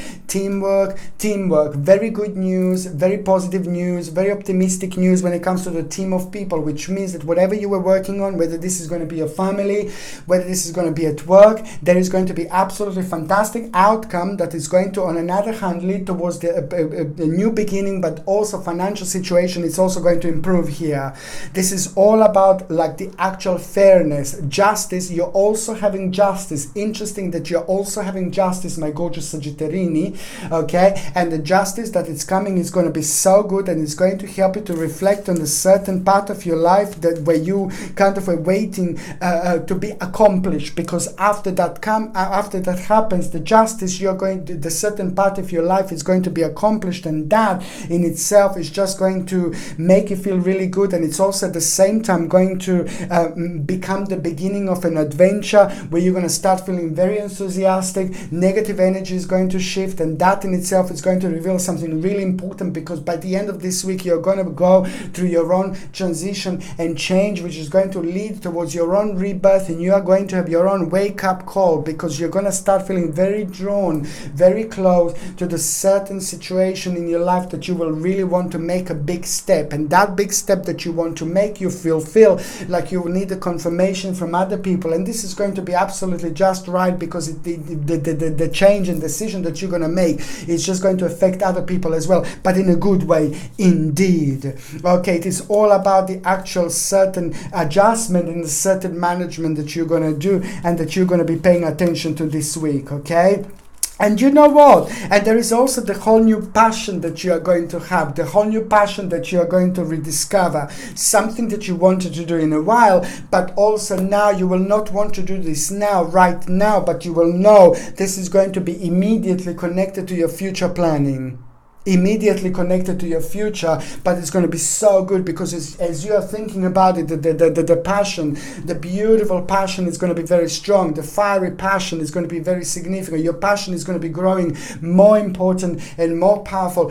Very good news, very positive news, very optimistic news when it comes to the team of people, which means that whatever you were working on, whether this is going to be a family, whether this is going to be at work, there is going to be absolutely fantastic outcome that is going to, on another hand, lead towards the new beginning, but also financial situation is also going to improve here. This is all about like the actual fairness, justice. You're also having justice. Interesting that you're also having justice, my gorgeous Sagittarini, okay? And the justice that is coming is going to be so good, and it's going to help you to reflect on the certain part of your life that where you kind of were waiting to be accomplished, because after that happens, the justice, the certain part of your life is going to be accomplished, and that in itself is just going to make you feel really good. And it's also at the same time going to become the beginning of an adventure where you're going to start feeling very enthusiastic. Negative energy is going to shift, and that in itself is going to reveal something really important, because by the end of this week you're going to go through your own transition and change, which is going to lead towards your own rebirth, and you are going to have your own wake-up call, because you're going to start feeling very drawn, very close to the certain situation in your life that you will really want to make a big step. And that big step that you want to make, you feel like you will need a confirmation from other people, and this is going to be absolutely just right, because the change and decision that you're going to make is just going to affect other people as well, but in a good way indeed. Okay, it is all about the actual certain adjustment and the certain management that you're going to do, and that you're going to be paying attention to this week, okay? And you know what? And there is also the whole new passion that you are going to have, the whole new passion that you are going to rediscover, something that you wanted to do in a while, but also now you will not want to do this right now, but you will know this is going to be immediately connected to your future planning. Immediately connected to your future, but it's going to be so good, because as you are thinking about it, the passion, the beautiful passion is going to be very strong. The fiery passion is going to be very significant. Your passion is going to be growing more important and more powerful,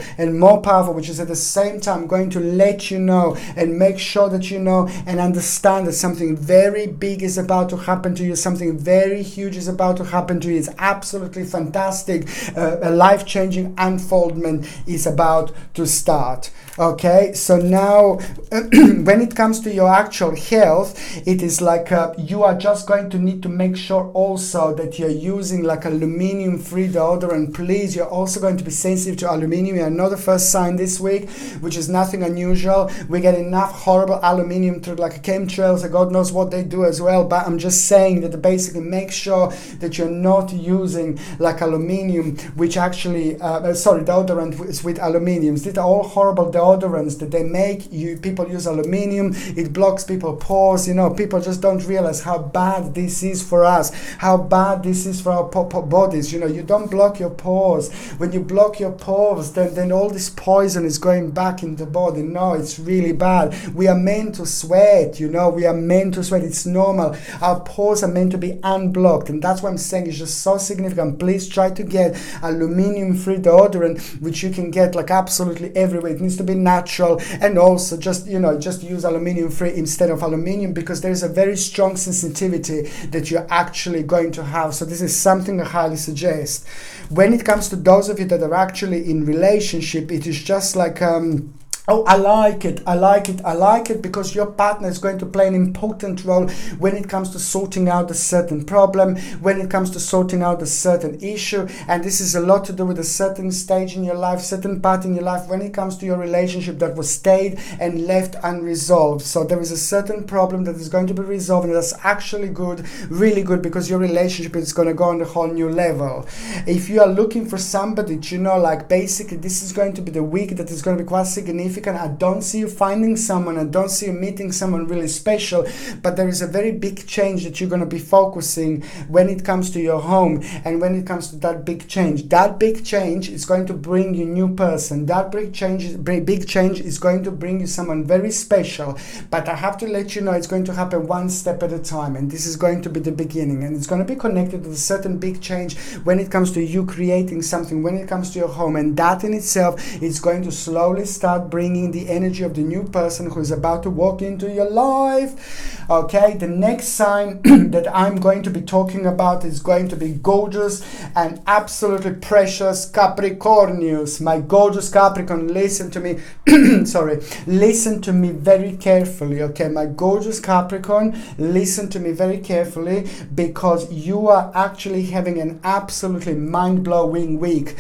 which is at the same time going to let you know and make sure that you know and understand that something very big is about to happen to you, something very huge is about to happen to you. It's absolutely fantastic. A life-changing unfoldment is about to start. Okay, so now when it comes to your actual health, it is like you are just going to need to make sure also that you're using like aluminium free deodorant. Please, you're also going to be sensitive to aluminium. I know the first sign this week, which is nothing unusual. We get enough horrible aluminium through like chemtrails, and God knows what they do as well, but I'm just saying that basically make sure that you're not using like aluminium, which actually deodorant with aluminium. These are all horrible deodorants that they make. People use aluminium, it blocks people's pores. People just don't realize how bad this is for us, how bad this is for our bodies. You don't block your pores. When you block your pores, then all this poison is going back in the body. No, it's really bad. We are meant to sweat. We are meant to sweat. It's normal. Our pores are meant to be unblocked, and that's what I'm saying. It's just so significant. Please try to get aluminium free deodorant, which you can get like absolutely everywhere. It needs to be natural, and also just use aluminium free instead of aluminium, because there's a very strong sensitivity that you're actually going to have. So this is something I highly suggest. When it comes to those of you that are actually in relationship, it is just like oh, I like it because your partner is going to play an important role when it comes to sorting out a certain problem, when it comes to sorting out a certain issue. And this is a lot to do with a certain stage in your life, certain part in your life when it comes to your relationship that was stayed and left unresolved. So there is a certain problem that is going to be resolved, and that's actually good, really good, because your relationship is going to go on a whole new level. If you are looking for somebody, like basically this is going to be the week that is going to be quite significant. I don't see you finding someone, I don't see you meeting someone really special, but there is a very big change that you're going to be focusing when it comes to your home, and when it comes to that big change. That big change is going to bring you a new person. That big change is going to bring you someone very special, but I have to let you know it's going to happen one step at a time, and this is going to be the beginning, and it's going to be connected to a certain big change when it comes to you creating something, when it comes to your home, and that in itself is going to slowly start bringing the energy of the new person who is about to walk into your life. Okay, the next sign that I'm going to be talking about is going to be gorgeous and absolutely precious Capricornius. My gorgeous Capricorn, listen to me. Listen to me very carefully. Okay, my gorgeous Capricorn, listen to me very carefully, because you are actually having an absolutely mind-blowing week.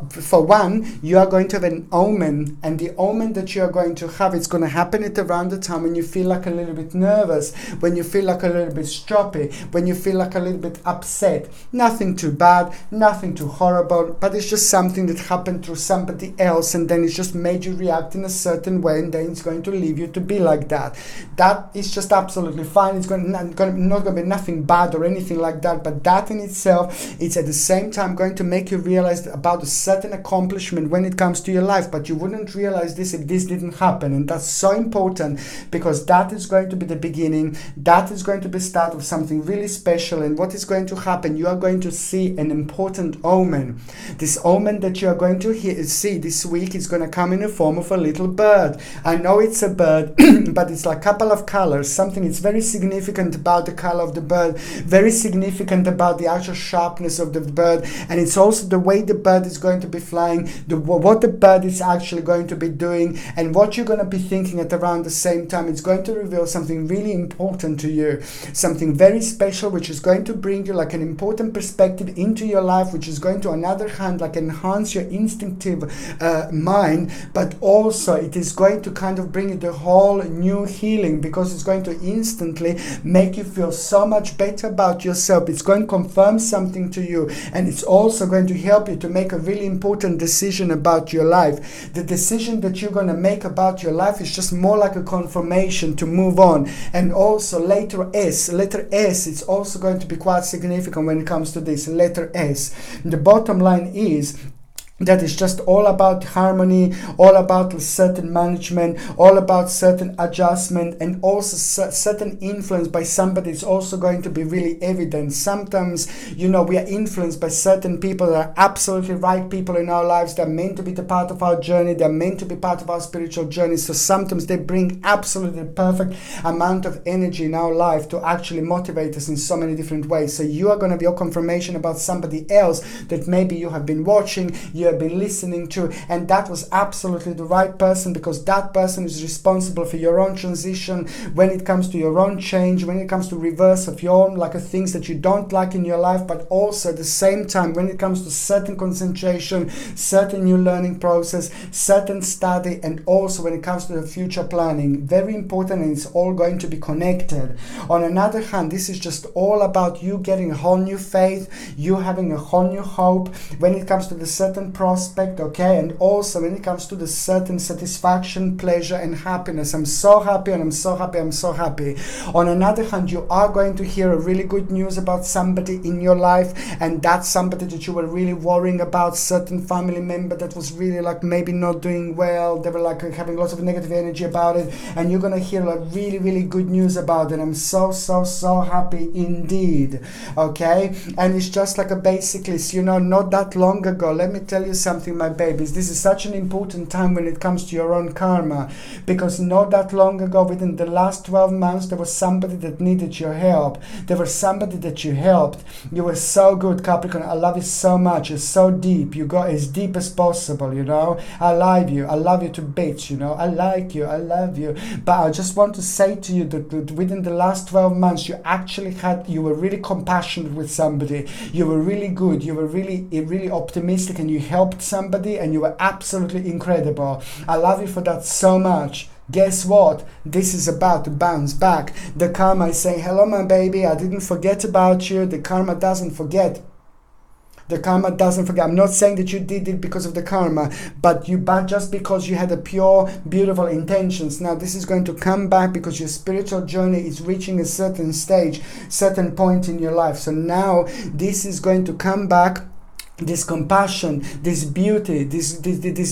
For one, you are going to have an omen, and the omen that you are going to have, it's going to happen at around the time when you feel like a little bit nervous, when you feel like a little bit stroppy, when you feel like a little bit upset. Nothing too bad, nothing too horrible, but it's just something that happened through somebody else, and then it's just made you react in a certain way, and then it's going to leave you to be like that. That is just absolutely fine. It's not going to be nothing bad or anything like that, but that in itself, it's at the same time going to make you realize about a certain accomplishment when it comes to your life, but you wouldn't realize this if this didn't happen. And that's so important, because that is going to be the beginning, that is going to be the start of something really special. And what is going to happen, you are going to see an important omen. This omen that you are going to see this week is going to come in the form of a little bird. I know it's a bird but it's like a couple of colors, something. It's very significant about the color of the bird, very significant about the actual sharpness of the bird, and it's also the way the bird is going to be flying, what the bird is actually going to be doing, and what you're going to be thinking at around the same time. It's going to reveal something really important to you, something very special, which is going to bring you like an important perspective into your life, which is going to, on the other hand, like enhance your instinctive mind, but also it is going to kind of bring you the whole new healing, because it's going to instantly make you feel so much better about yourself. It's going to confirm something to you, and it's also going to help you to make a really important decision about your life. The decision that you're going to make about your life is just more like a confirmation to move on. And also letter S, it's also going to be quite significant when it comes to this letter S. The bottom line is that is just all about harmony, all about certain management, all about certain adjustment, and also certain influence by somebody is also going to be really evident. Sometimes, we are influenced by certain people that are absolutely right people in our lives. They're meant to be the part of our journey. They're meant to be part of our spiritual journey. So sometimes they bring absolutely perfect amount of energy in our life to actually motivate us in so many different ways. So you are going to be a confirmation about somebody else that maybe you have been watching, you you have been listening to, and that was absolutely the right person, because that person is responsible for your own transition, when it comes to your own change, when it comes to reverse of your own things that you don't like in your life, but also at the same time when it comes to certain concentration, certain new learning process, certain study, and also when it comes to the future planning. Very important, and it's all going to be connected. On another hand, this is just all about you getting a whole new faith, you having a whole new hope when it comes to the certain prospect, okay, and also when it comes to the certain satisfaction, pleasure, and happiness. I'm so happy, and I'm so happy, I'm so happy. On another hand, you are going to hear a really good news about somebody in your life, and that's somebody that you were really worrying about, certain family member that was really maybe not doing well, they were having lots of negative energy about it, and you're gonna hear really, really good news about it. I'm so happy indeed, okay? And it's just basically, not that long ago, let me tell you something, my babies, this is such an important time when it comes to your own karma, because not that long ago, within the last 12 months, there was somebody that needed your help. There was somebody that you helped. You were so good, Capricorn. I love you so much. You're so deep. You go as deep as possible, I love you. I love you to bits, I like you. I love you. But I just want to say to you that within the last 12 months, you were really compassionate with somebody. You were really good. You were really optimistic, and you helped somebody, and you were absolutely incredible. I love you for that so much. Guess what? This is about to bounce back. The karma is saying, hello, my baby, I didn't forget about you. The karma doesn't forget. The karma doesn't forget. I'm not saying that you did it because of the karma, but just because you had a pure, beautiful intentions. Now this is going to come back because your spiritual journey is reaching a certain stage, certain point in your life. So now this is going to come back. This compassion, this beauty, this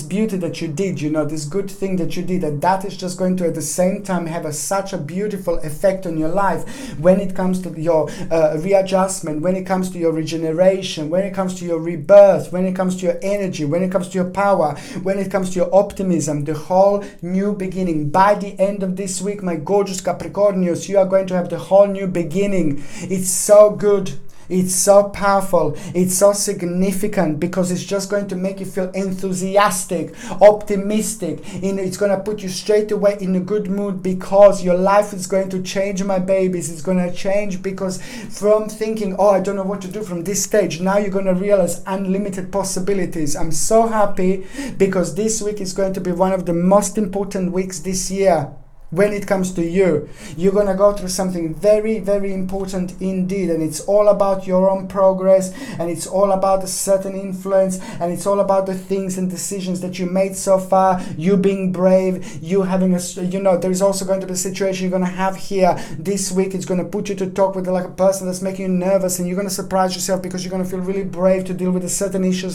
beauty that you did, this good thing that you did, and that is just going to at the same time have such a beautiful effect on your life when it comes to your readjustment, when it comes to your regeneration, when it comes to your rebirth, when it comes to your energy, when it comes to your power, when it comes to your optimism, the whole new beginning. By the end of this week, my gorgeous Capricornios, you are going to have the whole new beginning. It's so good. It's so powerful, it's so significant, because it's just going to make you feel enthusiastic, optimistic, it's going to put you straight away in a good mood, because your life is going to change, my babies. It's going to change, because from thinking, I don't know what to do from this stage, now you're going to realize unlimited possibilities. I'm so happy, because this week is going to be one of the most important weeks this year. When it comes to you, you're going to go through something very, very important indeed, and it's all about your own progress, and it's all about a certain influence, and it's all about the things and decisions that you made so far, you being brave, you having there's also going to be a situation you're going to have here this week. It's going to put you to talk with a person that's making you nervous, and you're going to surprise yourself, because you're going to feel really brave to deal with a certain issue,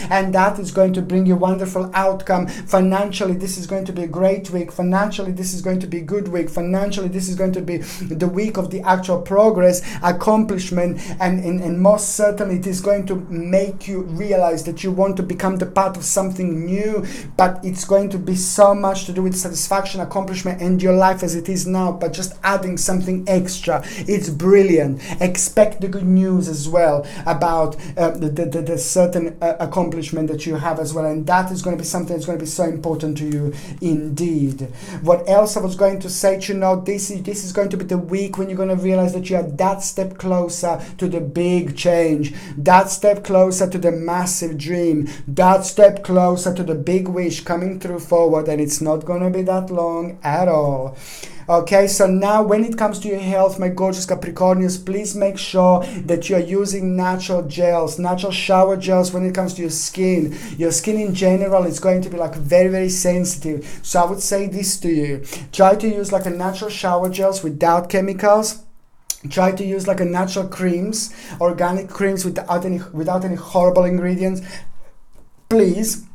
and that is going to bring you wonderful outcome. Financially, this is going to be a great week. Financially, this is going to be a good week. Financially, this is going to be the week of the actual progress, accomplishment, and most certainly it is going to make you realize that you want to become the part of something new, but it's going to be so much to do with satisfaction, accomplishment, and your life as it is now, but just adding something extra. It's brilliant. Expect the good news as well about the certain accomplishment that you have as well, and that is going to be something that's going to be so important to you indeed. What else I was going to say to you, this is going to be the week when you're going to realize that you are that step closer to the big change, that step closer to the massive dream, that step closer to the big wish coming through forward, and it's not going to be that long at all. Okay, so now when it comes to your health, my gorgeous Capricornians, please make sure that you are using natural gels, natural shower gels when it comes to your skin. Your skin in general is going to be very, very sensitive. So I would say this to you. Try to use a natural shower gels without chemicals. Try to use a natural creams, organic creams without any horrible ingredients. Please.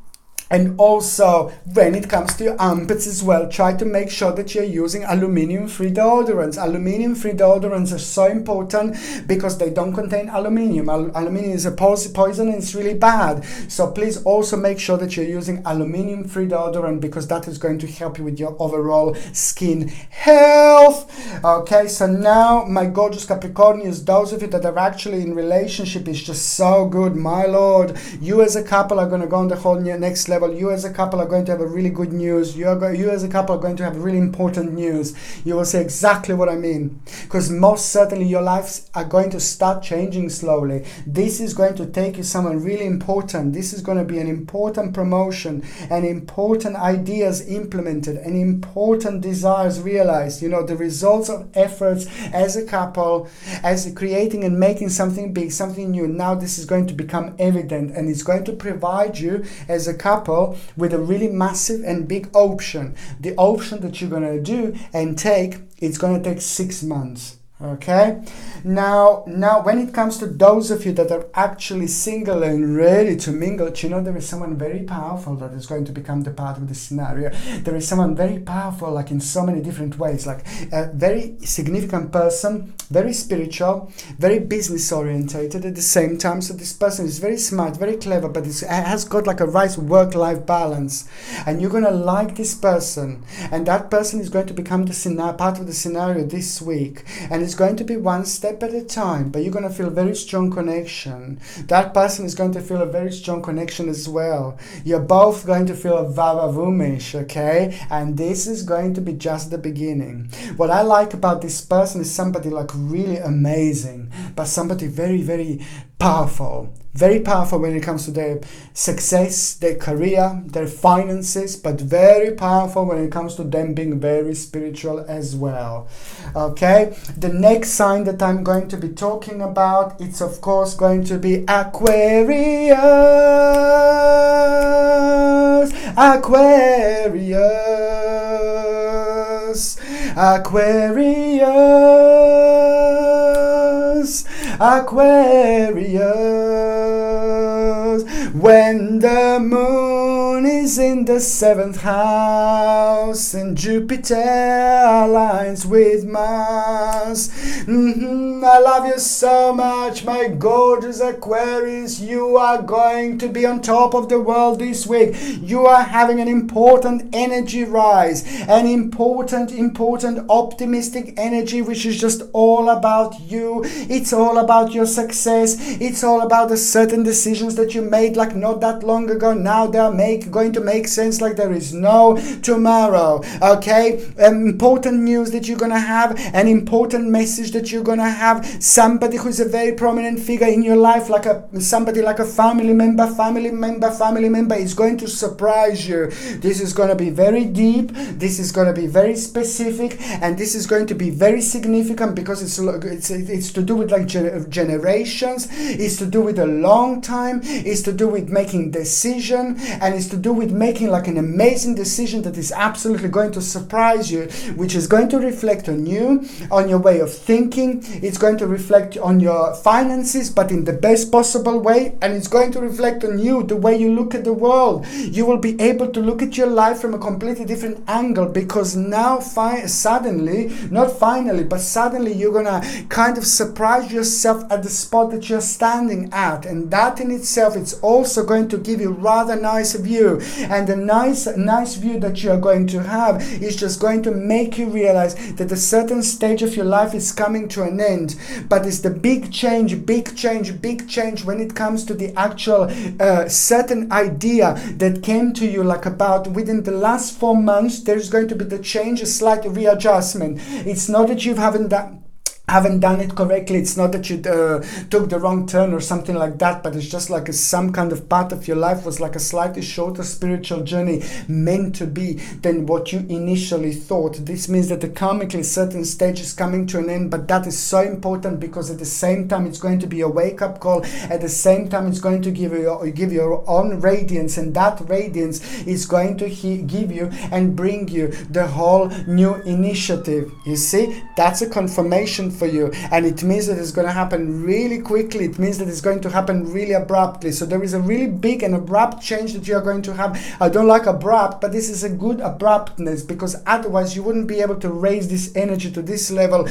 And also, when it comes to your armpits as well, try to make sure that you're using aluminium-free deodorants. Aluminium-free deodorants are so important because they don't contain aluminium. Aluminium is a poison and it's really bad. So please also make sure that you're using aluminium-free deodorant because that is going to help you with your overall skin health. Okay, so now, my gorgeous Capricornians, those of you that are actually in relationship, is just so good, my lord. You as a couple are going to go on the whole next level. You as a couple are going to have a really good news. You as a couple are going to have really important news. You will see exactly what I mean. Because most certainly your lives are going to start changing slowly. This is going to take you somewhere really important. This is going to be an important promotion, and important ideas implemented, and important desires realized. You know, the results of efforts as a couple, as creating and making something big, something new. Now this is going to become evident, and it's going to provide you as a couple with a really massive and big option. The option that you're going to do and take, it's going to take 6 months. Okay, now when it comes to those of you that are actually single and ready to mingle, you know, there is someone very powerful that is going to become the part of the scenario. There is someone very powerful, like in so many different ways, like a very significant person, very spiritual, very business orientated at the same time. So this person is very smart, very clever, but has got like a right work-life balance, and you're gonna like this person, and that person is going to become the part of the scenario this week. And it's going to be one step at a time, but you're going to feel very strong connection. That person is going to feel a very strong connection as well. You're both going to feel a vavavumish, okay? And this is going to be just the beginning. What I like about this person is somebody like really amazing, but somebody very, very powerful. Very powerful when it comes to their success, their career, their finances, but very powerful when it comes to them being very spiritual as well. Okay, the next sign that I'm going to be talking about, it's of course going to be Aquarius. Aquarius. Aquarius. Aquarius. When the moon is in the 7th house and Jupiter aligns with Mars. I love you so much, my gorgeous Aquarius. You are going to be on top of the world this week. You are having an important energy rise, an important optimistic energy, which is just all about you. It's all about your success. It's all about the certain decisions that you made like not that long ago. Now they are going to make sense like there is no tomorrow. Okay, important news that you're gonna have, an important message that you're gonna have. Somebody who's a very prominent figure in your life, like somebody like a family member is going to surprise you. This is going to be very deep. This is going to be very specific, and this is going to be very significant because it's to do with like generations. It's to do with a long time. It's to do with making decision, and it's to do with making like an amazing decision that is absolutely going to surprise you, which is going to reflect on you, on your way of thinking. It's going to reflect on your finances, but in the best possible way, and it's going to reflect on you, the way you look at the world. You will be able to look at your life from a completely different angle, because now suddenly you're gonna kind of surprise yourself at the spot that you're standing at, and that in itself, it's also going to give you rather nice view. And the nice view that you are going to have is just going to make you realize that a certain stage of your life is coming to an end. But it's the big change when it comes to the actual certain idea that came to you like about within the last 4 months. There's going to be the change, a slight readjustment. It's not that you haven't done it correctly. It's not that you took the wrong turn or something like that, but it's just like some kind of part of your life was like a slightly shorter spiritual journey meant to be than what you initially thought. This means that karmically certain stage is coming to an end, but that is so important because at the same time it's going to be a wake-up call. At the same time it's going to give you your own radiance, and that radiance is going to give you and bring you the whole new initiative. You see, that's a confirmation for you, and it means that it's going to happen really quickly. It means that it's going to happen really abruptly. So there is a really big and abrupt change that you are going to have. I don't like abrupt, but this is a good abruptness, because otherwise you wouldn't be able to raise this energy to this level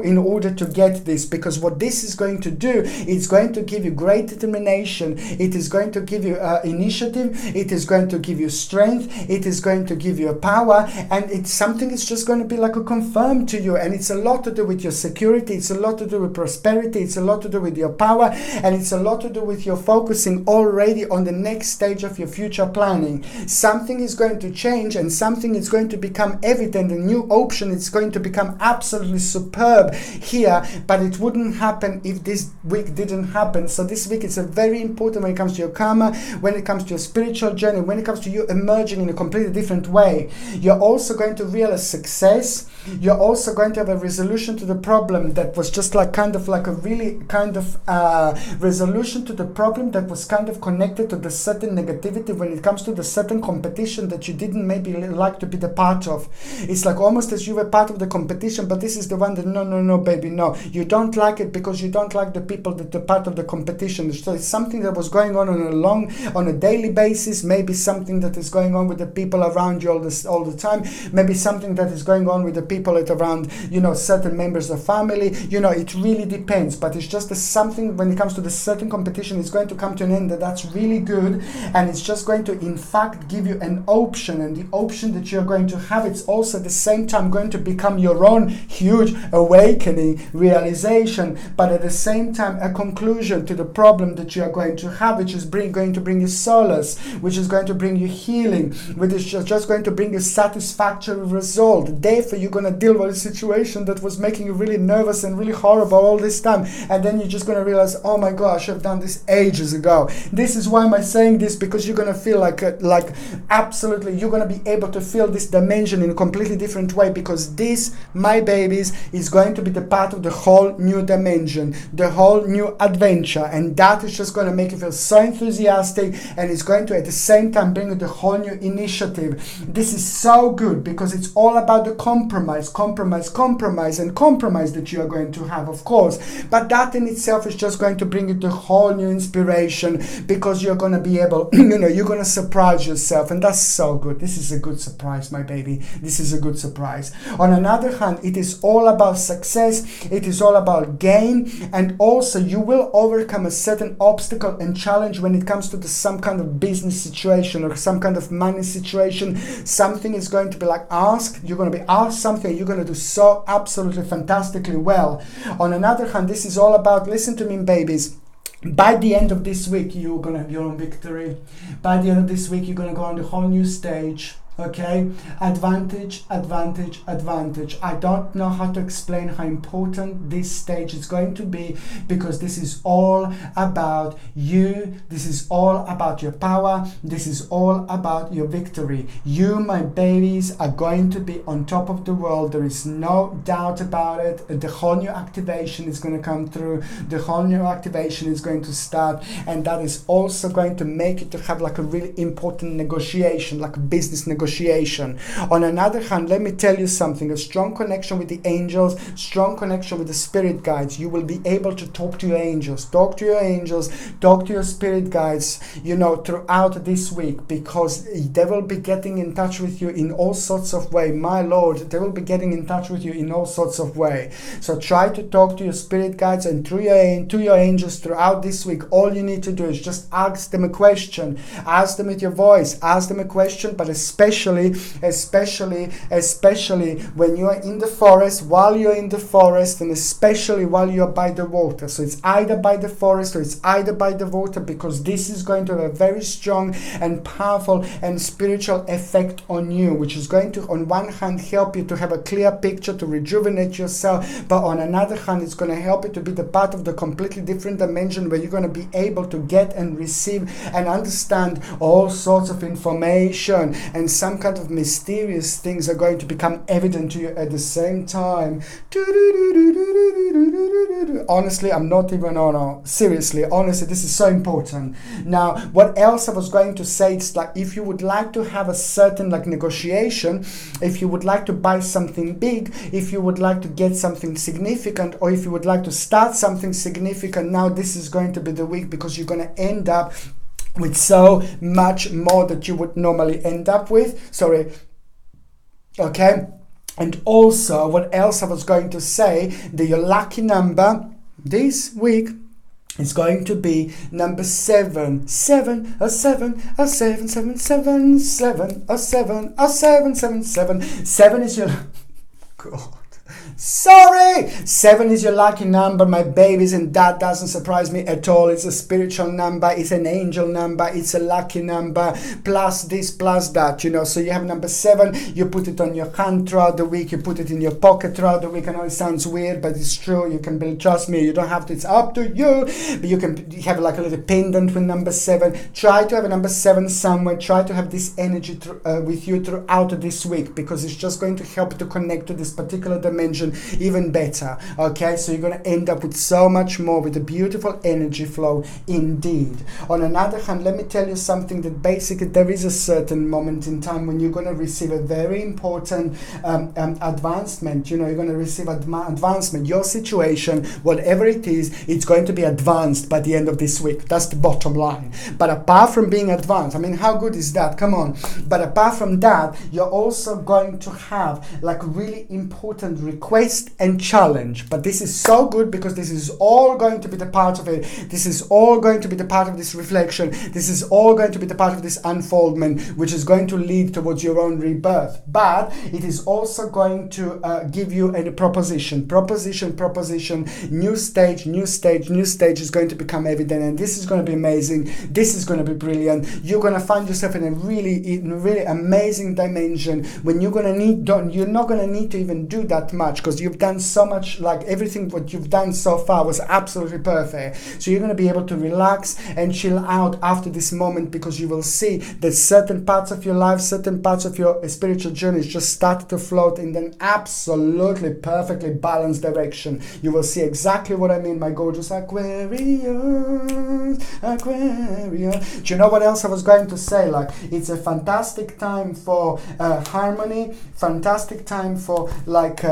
in order to get this. Because what this is going to do, it's going to give you great determination, it is going to give you initiative, it is going to give you strength, it is going to give you a power, and it's something is just going to be like a confirmed to you. And it's a lot to do with your security, it's a lot to do with prosperity, it's a lot to do with your power, and it's a lot to do with your focusing already on the next stage of your future planning. Something is going to change, and something is going to become evident, a new option. It's going to become absolutely superb here, but it wouldn't happen if this week didn't happen. So this week is a very important when it comes to your karma, when it comes to your spiritual journey, when it comes to you emerging in a completely different way. You're also going to realize success. You're also going to have a resolution to the problem that was just like kind of like a really kind of resolution to the problem that was kind of connected to the certain negativity when it comes to the certain competition that you didn't maybe like to be the part of. It's like almost as you were part of the competition, but this is the one that no baby, no, you don't like it because you don't like the people that are part of the competition. So it's something that was going on a daily basis, maybe something that is going on with the people around you all the time, maybe something that is going on with the people that around, certain members of family, it really depends. But it's just something when it comes to the certain competition, it's going to come to an end that's really good, and it's just going to in fact give you an option, and the option that you're going to have, it's also at the same time going to become your own huge awakening, realization, but at the same time a conclusion to the problem that you are going to have, which is going to bring you solace, which is going to bring you healing, which is just going to bring you satisfactory result. Therefore you're going to deal with a situation that was making you really nervous and really horrible all this time, and then you're just going to realize, oh my gosh, I've done this ages ago. This is why am I saying this, because you're going to feel like absolutely you're going to be able to feel this dimension in a completely different way, because this, my babies, is going to be the part of the whole new dimension, the whole new adventure, and that is just going to make you feel so enthusiastic, and it's going to at the same time bring you the whole new initiative. This is so good because it's all about the compromise that you are going to have, of course, but that in itself is just going to bring you the whole new inspiration, because you're going to be able you're going to surprise yourself, and that's so good. This is a good surprise, my baby. This is a good surprise. On another hand, it is all about success, it is all about gain, and also you will overcome a certain obstacle and challenge when it comes to some kind of business situation or some kind of money situation. Something is going to be like asked, you're going to be asked something, you're going to do so absolutely fantastically well. On another hand, this is all about, listen to me, babies, by the end of this week you're going to have your own victory. By the end of this week you're going to go on the whole new stage. Okay, advantage. I don't know how to explain how important this stage is going to be, because this is all about you, this is all about your power, this is all about your victory. You, my babies, are going to be on top of the world. There is no doubt about it. The whole new activation is going to come through, the whole new activation is going to start, and that is also going to make it to have like a really important negotiation, like a business negotiation. On another hand, let me tell you something, a strong connection with the angels, strong connection with the spirit guides. You will be able to talk to your angels, talk to your spirit guides, throughout this week, because they will be getting in touch with you in all sorts of ways. My Lord, they will be getting in touch with you in all sorts of ways. So try to talk to your spirit guides and to your angels throughout this week. All you need to do is just ask them a question, ask them with your voice, ask them a question, but especially when you are in the forest, while you're in the forest, and especially while you're by the water. So it's either by the forest or it's either by the water, because this is going to have a very strong and powerful and spiritual effect on you, which is going to on one hand help you to have a clear picture, to rejuvenate yourself, but on another hand it's going to help you to be the part of the completely different dimension where you're going to be able to get and receive and understand all sorts of information and some kind of mysterious things are going to become evident to you at the same time. Honestly, I'm not even, no, seriously, honestly, this is so important. Now, what else I was going to say, it's like if you would like to have a certain like negotiation, if you would like to buy something big, if you would like to get something significant, or if you would like to start something significant, now this is going to be the week, because you're going to end up with so much more that you would normally end up with. Okay. And also, what else I was going to say, that your lucky number this week is going to be number 7. 7, a 7, a 7, 7, 7, 7, a 7, a 7, 7, 7. 7 is your... God. Sorry! 7 is your lucky number, my babies, and that doesn't surprise me at all. It's a spiritual number, it's an angel number, it's a lucky number, plus this, plus that, you know. So you have number 7, you put it on your hand throughout the week, you put it in your pocket throughout the week. I know it sounds weird, but it's true. You can trust me, you don't have to, it's up to you. But you can have like a little pendant with number 7. Try to have a number 7 somewhere. Try to have this energy with you throughout this week, because it's just going to help you to connect to this particular dimension even better. Okay, so you're going to end up with so much more, with a beautiful energy flow indeed. On another hand, let me tell you something, that basically there is a certain moment in time when you're going to receive a very important advancement. You know, you're going to receive advancement. Your situation, whatever it is, it's going to be advanced by the end of this week. That's the bottom line. But apart from being advanced, I mean, how good is that? Come on. But apart from that, you're also going to have like really important request and challenge. But this is so good, because this is all going to be the part of it. This is all going to be the part of this reflection. This is all going to be the part of this unfoldment, which is going to lead towards your own rebirth. But it is also going to give you a proposition, new stage is going to become evident, and this is going to be amazing. This is going to be brilliant. You're going to find yourself in a really amazing dimension when you're not going to need to even do that much, because you've done so much. Like everything what you've done so far was absolutely perfect. So you're going to be able to relax and chill out after this moment, because you will see that certain parts of your life, certain parts of your spiritual journey just started to float in an absolutely perfectly balanced direction. You will see exactly what I mean, my gorgeous Aquarius. Do you know what else I was going to say? Like, it's a fantastic time for harmony, fantastic time for like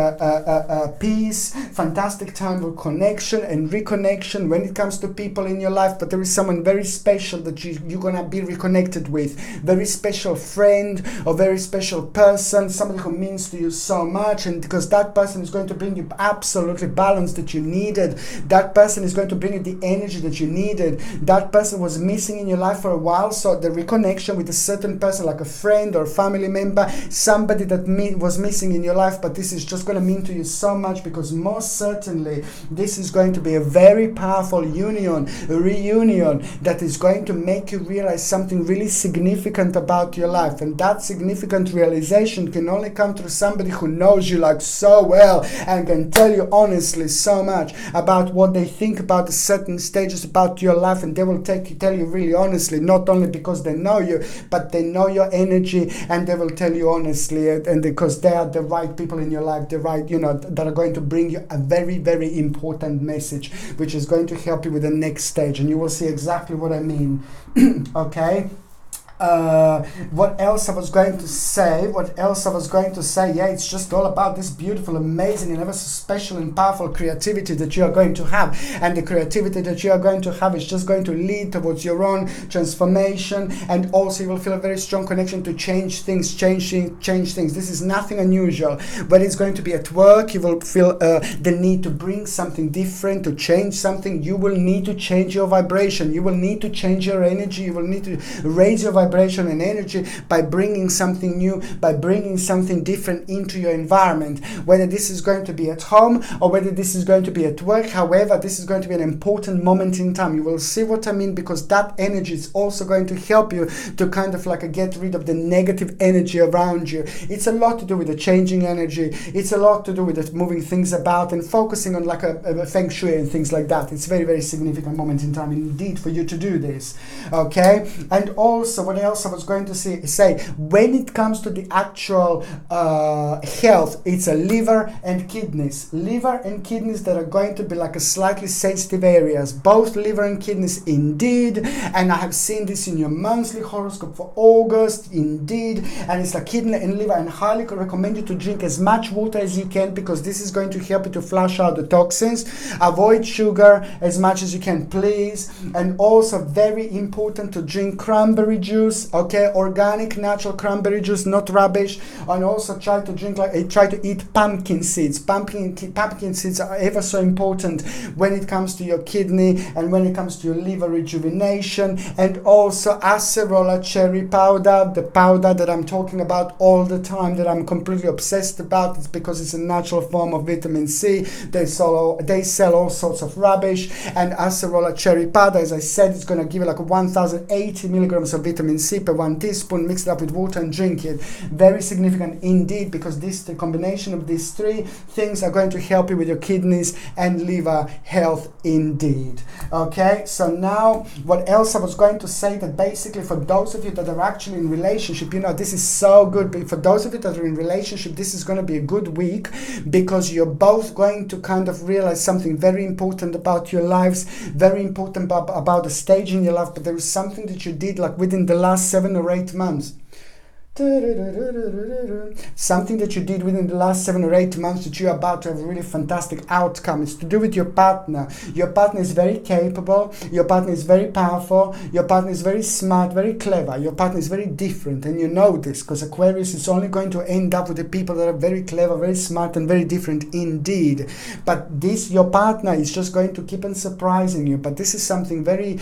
peace, fantastic time for connection and reconnection when it comes to people in your life. But there is someone very special that you're gonna be reconnected with, very special friend or very special person, somebody who means to you so much, and because that person is going to bring you absolutely balance that you needed. That person is going to bring you the energy that you needed. That person was missing in your life for a while, so the reconnection with a certain person, like a friend or family member, somebody that was missing in your life, but this is just going to mean to you so much, because most certainly this is going to be a very powerful reunion that is going to make you realize something really significant about your life. And that significant realization can only come through somebody who knows you like so well and can tell you honestly so much about what they think about the certain stages about your life, and they will tell you really honestly, not only because they know you, but they know your energy, and they will tell you honestly, and because they are the right people in your life, the right, that are going to bring you a very, very important message, which is going to help you with the next stage, and you will see exactly what I mean. Okay. What else I was going to say? Yeah, it's just all about this beautiful, amazing, and ever so special and powerful creativity that you are going to have. And the creativity that you are going to have is just going to lead towards your own transformation, and also you will feel a very strong connection to change things. This is nothing unusual. When it's going to be at work, you will feel the need to bring something different, to change something. You will need to change your vibration. You will need to change your energy. You will need to raise your vibration and energy by bringing something new, by bringing something different into your environment, whether this is going to be at home or whether this is going to be at work. However, this is going to be an important moment in time. You will see what I mean, because that energy is also going to help you to kind of like get rid of the negative energy around you. It's a lot to do with the changing energy. It's a lot to do with the moving things about and focusing on like a feng shui and things like that. It's a very, very significant moment in time indeed for you to do this. Okay, and also what what else I was going to say, when it comes to the actual health, it's a liver and kidneys. Liver and kidneys that are going to be like a slightly sensitive areas. Both liver and kidneys indeed. And I have seen this in your monthly horoscope for August, indeed. And it's like kidney and liver. And highly recommend you to drink as much water as you can, because this is going to help you to flush out the toxins. Avoid sugar as much as you can, please. And also very important to drink cranberry juice, okay, organic natural cranberry juice, not rubbish. And also try to eat pumpkin seeds. Pumpkin seeds are ever so important when it comes to your kidney and when it comes to your liver rejuvenation. And also acerola cherry powder, the powder that I'm talking about all the time, that I'm completely obsessed about. It's because it's a natural form of vitamin C. They sell all sorts of rubbish. And acerola cherry powder, as I said, it's going to give you like 1080 milligrams of vitamin C per 1 teaspoon. Mix it up with water and drink it. Very significant indeed, because the combination of these three things are going to help you with your kidneys and liver health indeed. Okay, so now what else I was going to say, that basically for those of you that are actually in relationship, this is so good. But for those of you that are in relationship, this is going to be a good week, because you're both going to kind of realize something very important about your lives, very important about the stage in your life. But there is something that you did like within the last 7 or 8 months. Something that you did within the last 7 or 8 months that you're about to have a really fantastic outcome. It's to do with your partner. Your partner is very capable. Your partner is very powerful. Your partner is very smart, very clever. Your partner is very different, and you know this, because Aquarius is only going to end up with the people that are very clever, very smart, and very different indeed. But your partner is just going to keep on surprising you. But this is something very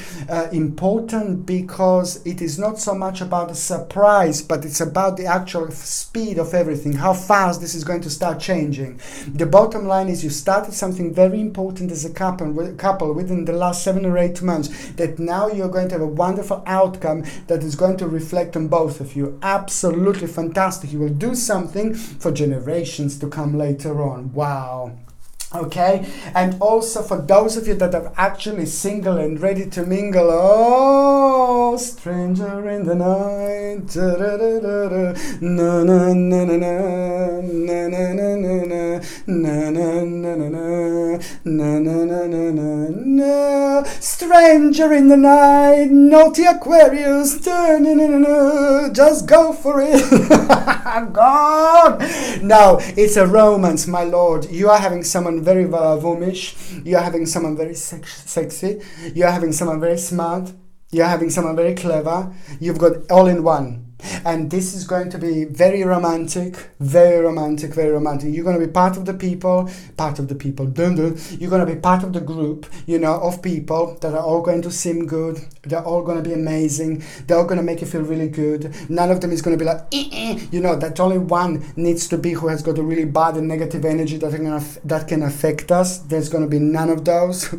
important, because it is not so much about a surprise, but it's about the actual speed of everything, how fast this is going to start changing. The bottom line is you started something very important as a couple within the last 7 or 8 months, that now you're going to have a wonderful outcome that is going to reflect on both of you. Absolutely fantastic. You will do something for generations to come later on. Wow. Okay, and also for those of you that are actually single and ready to mingle, oh, stranger in the night, na na na na na na na na na na na na na, stranger in the night, naughty Aquarius, just go for it. God, no, it's a romance, my lord. You are having someone very womanish, you're having someone very sexy, you're having someone very smart, you're having someone very clever. You've got all in one. And this is going to be very romantic, very romantic, very romantic. You're going to be part of the people, you're going to be part of the group, of people that are all going to seem good. They're all going to be amazing. They're all going to make you feel really good. None of them is going to be like, that only one needs to be who has got a really bad and negative energy that can affect us. There's going to be none of those.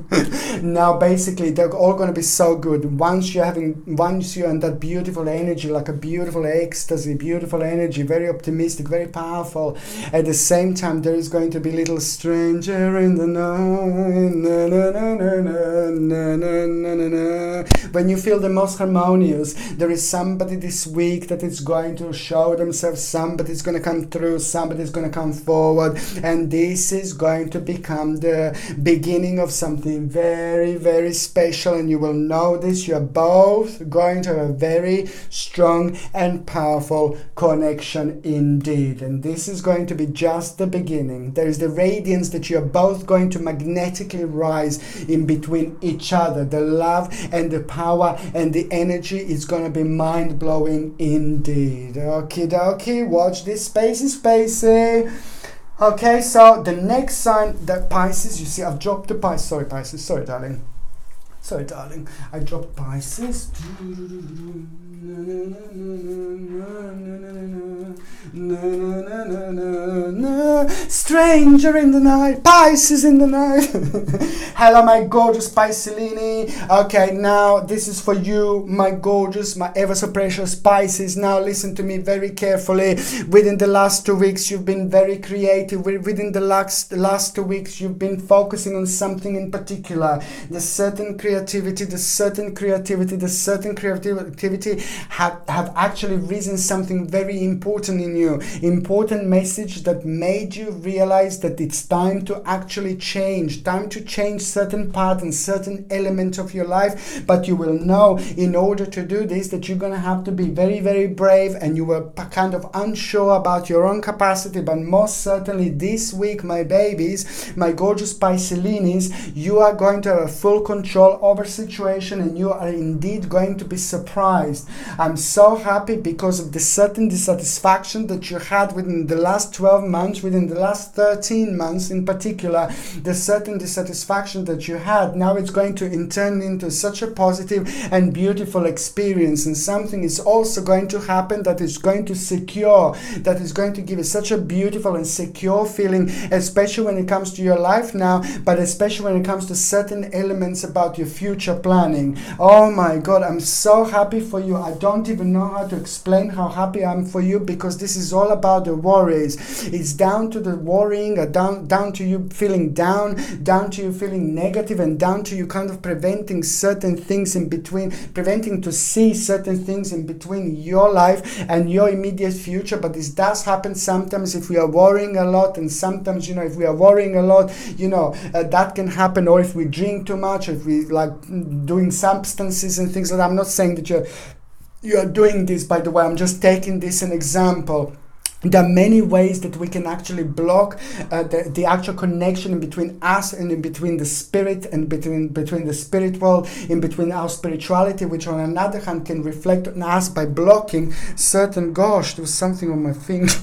Now, basically, they're all going to be so good. Once you're in that beautiful energy, like a beautiful ecstasy, beautiful energy, very optimistic, very powerful. At the same time, there is going to be little stranger in the night. Na, na, na, na, na, na, na, na, na. When you feel the most harmonious, there is somebody this week that is going to show themselves. Somebody's going to come through. Somebody's going to come forward, and this is going to become the beginning of something very, very special. And you will know this. You are both going to have a very strong and powerful connection indeed. And this is going to be just the beginning. There is the radiance that you are both going to magnetically rise in between each other. The love and the power and the energy is going to be mind-blowing indeed. Okie dokie, watch this spacey. Okay, so the next sign, that Pisces, you see I've dropped the Pisces. Sorry, Pisces. Sorry, darling. I dropped Pisces. Stranger in the night, Pisces in the night. Hello, my gorgeous Piscelini. Okay, now this is for you, my gorgeous, my ever so precious Pisces. Now listen to me very carefully. Within the last 2 weeks, you've been very creative. Within the last 2 weeks, you've been focusing on something in particular. The certain creativity creativity, the certain creativity have actually risen something very important in you. Important message that made you realize that it's time to actually change, time to change certain patterns, certain elements of your life. But you will know in order to do this that you're going to have to be very, very brave, and you were kind of unsure about your own capacity. But most certainly this week, my babies, my gorgeous Piscelinis, you are going to have full control over situation, and you are indeed going to be surprised. I'm so happy because of the certain dissatisfaction that you had within the last 12 months, within the last 13 months in particular, the certain dissatisfaction that you had. Now it's going to turn into such a positive and beautiful experience, and something is also going to happen that is going to secure, that is going to give you such a beautiful and secure feeling, especially when it comes to your life now, but especially when it comes to certain elements about your future planning. Oh my God, I'm so happy for you. I don't even know how to explain how happy I'm for you, because this is all about the worries. It's down to the worrying, down to you feeling down to you feeling negative, and down to you kind of preventing certain things in between, preventing to see certain things in between your life and your immediate future. But this does happen sometimes if we are worrying a lot, and sometimes, if we are worrying a lot, that can happen, or if we drink too much, if we like doing substances and things like that. I'm not saying that you're doing this, by the way. I'm just taking this an example. There are many ways that we can actually block the actual connection in between us and in between the spirit, and between the spirit world, in between our spirituality, which on another hand can reflect on us by blocking certain, gosh, there was something on my finger.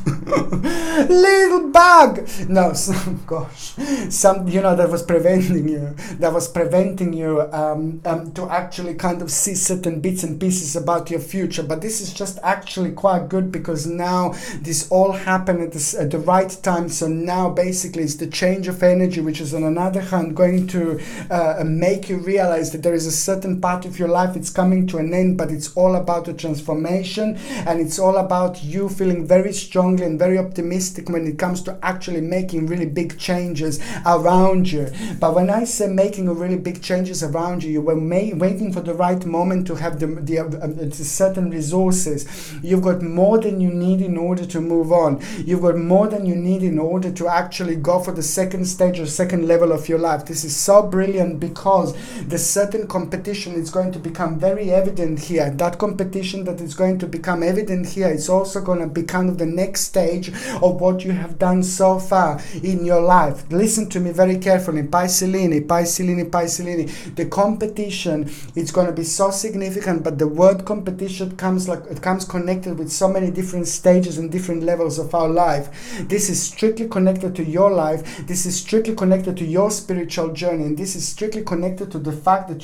Little bug! No, that was preventing you to actually kind of see certain bits and pieces about your future. But this is just actually quite good, because now this all happened at the right time. So now basically it's the change of energy, which is on another hand going to make you realize that there is a certain part of your life, it's coming to an end, but it's all about the transformation, and it's all about you feeling very strongly and very optimistic when it comes to actually making really big changes around you. But when I say making really big changes around you, you were waiting for the right moment to have the certain resources. You've got more than you need in order to move on. You've got more than you need in order to actually go for the second stage or second level of your life. This is so brilliant, because the certain competition is going to become very evident here. That competition that is going to become evident here is also going to be kind of the next stage of what you have done so far in your life. Listen to me very carefully, Piscelini. The competition is going to be so significant, but the word competition comes connected with so many different stages and different levels of our life. This is strictly connected to your life. This is strictly connected to your spiritual journey, and this is strictly connected to the fact that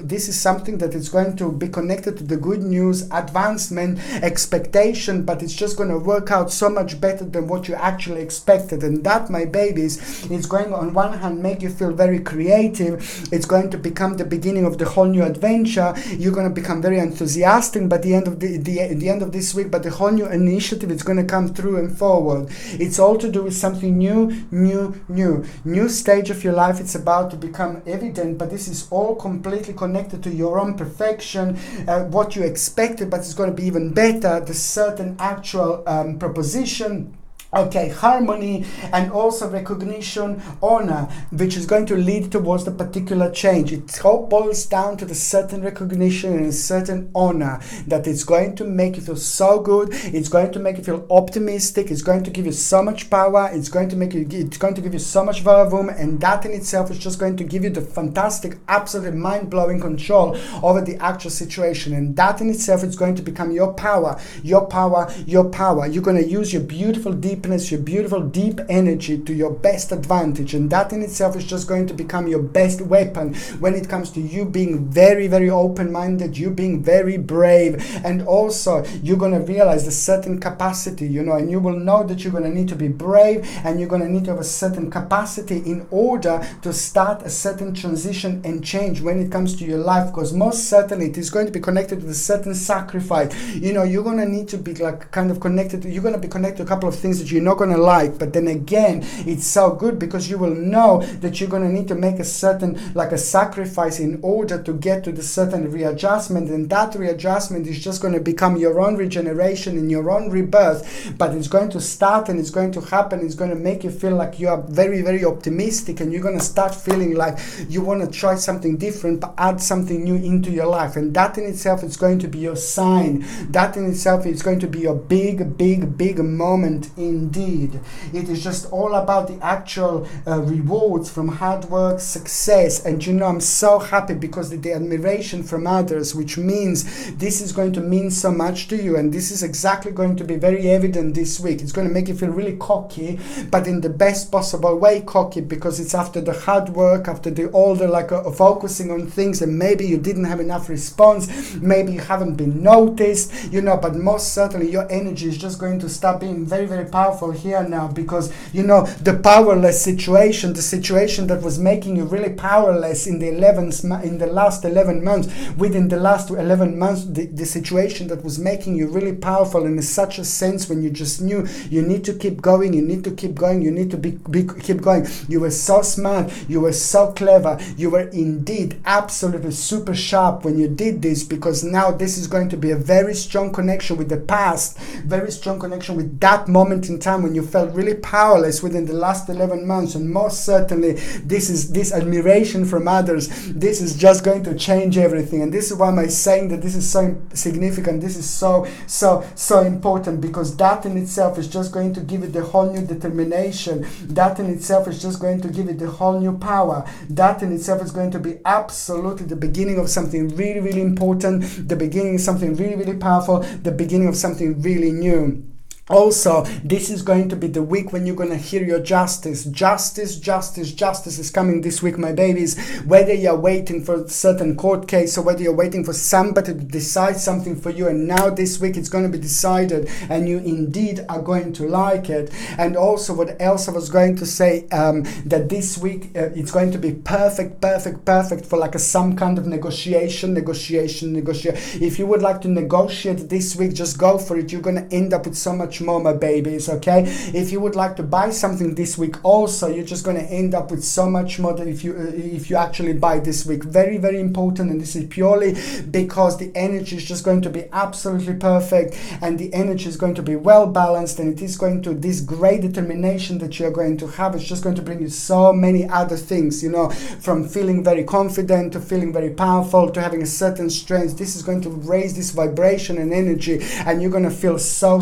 this is something that is going to be connected to the good news, advancement, expectation, but it's just going to work out so much better than what you actually expected. And that, my babies, is going on one hand make you feel very creative. It's going to become the beginning of the whole new adventure. You're going to become very enthusiastic by the end of the end of this week, but the whole new initiative is going to come through and forward. It's all to do with something new stage of your life. It's about to become evident, but this is all completely connected to your own perfection, what you expected, but it's going to be even better. The certain actual proposition, harmony, and also recognition, honor, which is going to lead towards the particular change. It all boils down to the certain recognition and certain honor that it's going to make you feel so good. It's going to make you feel optimistic. It's going to give you so much power. It's going to give you so much room, and that in itself is just going to give you the fantastic, absolutely mind-blowing control over the actual situation. And that in itself is going to become your power. You're going to use your beautiful deep deepness, your beautiful deep energy to your best advantage, and that in itself is just going to become your best weapon when it comes to you being very, very open-minded, you being very brave, and also you're going to realize the certain capacity, and you will know that you're going to need to be brave, and you're going to need to have a certain capacity in order to start a certain transition and change when it comes to your life, because most certainly it is going to be connected with a certain sacrifice. You're going to need to be connected, you're going to be connected to a couple of things that message you're not going to like, but then again, it's so good because you will know that you're going to need to make a certain, like a sacrifice in order to get to the certain readjustment, and that readjustment is just going to become your own regeneration and your own rebirth. But it's going to start and it's going to happen. It's going to make you feel like you are very, very optimistic, and you're going to start feeling like you want to try something different, but add something new into your life. And that in itself is going to be your sign. That in itself is going to be your big, big, big moment indeed. It is just all about the actual rewards from hard work, success. And you know, I'm so happy because the admiration from others, which means this is going to mean so much to you, and this is exactly going to be very evident this week. It's going to make you feel really cocky, but in the best possible way cocky, because it's after the hard work, after all the focusing on things, and maybe you didn't have enough response, maybe you haven't been noticed, you know, but most certainly your energy is just going to start being very, very powerful here now, because you know, the powerless situation, the situation that was making you really powerless in the last 11 months, within the last 11 months, the situation that was making you really powerful in such a sense, when you just knew you need to keep going, you need to keep going, you need to keep going. You were so smart, you were so clever, you were indeed absolutely super sharp when you did this, because now this is going to be a very strong connection with the past, very strong connection with that moment in time when you felt really powerless within the last 11 months. And most certainly this admiration from others, this is just going to change everything. And this is why I'm saying that this is so significant, this is so important, because that in itself is just going to give it the whole new determination. That in itself is just going to give it the whole new power. That in itself is going to be absolutely the beginning of something really, really important, the beginning of something really, really powerful, the beginning of something really new. Also, this is going to be the week when you're going to hear your justice. Justice is coming this week, my babies. Whether you're waiting for a certain court case, or whether you're waiting for somebody to decide something for you, and now this week it's going to be decided, and you indeed are going to like it. And also, what else I was going to say, that this week it's going to be perfect for like some kind of negotiation. If you would like to negotiate this week, just go for it. You're going to end up with so much more, my babies. Okay, if you would like to buy something this week, also you're just going to end up with so much more than if you actually buy this week. Very, very important. And this is purely because the energy is just going to be absolutely perfect, and the energy is going to be well balanced, and it is going to, this great determination that you're going to have, it's just going to bring you so many other things, you know, from feeling very confident to feeling very powerful to having a certain strength. This is going to raise this vibration and energy, and you're going to feel so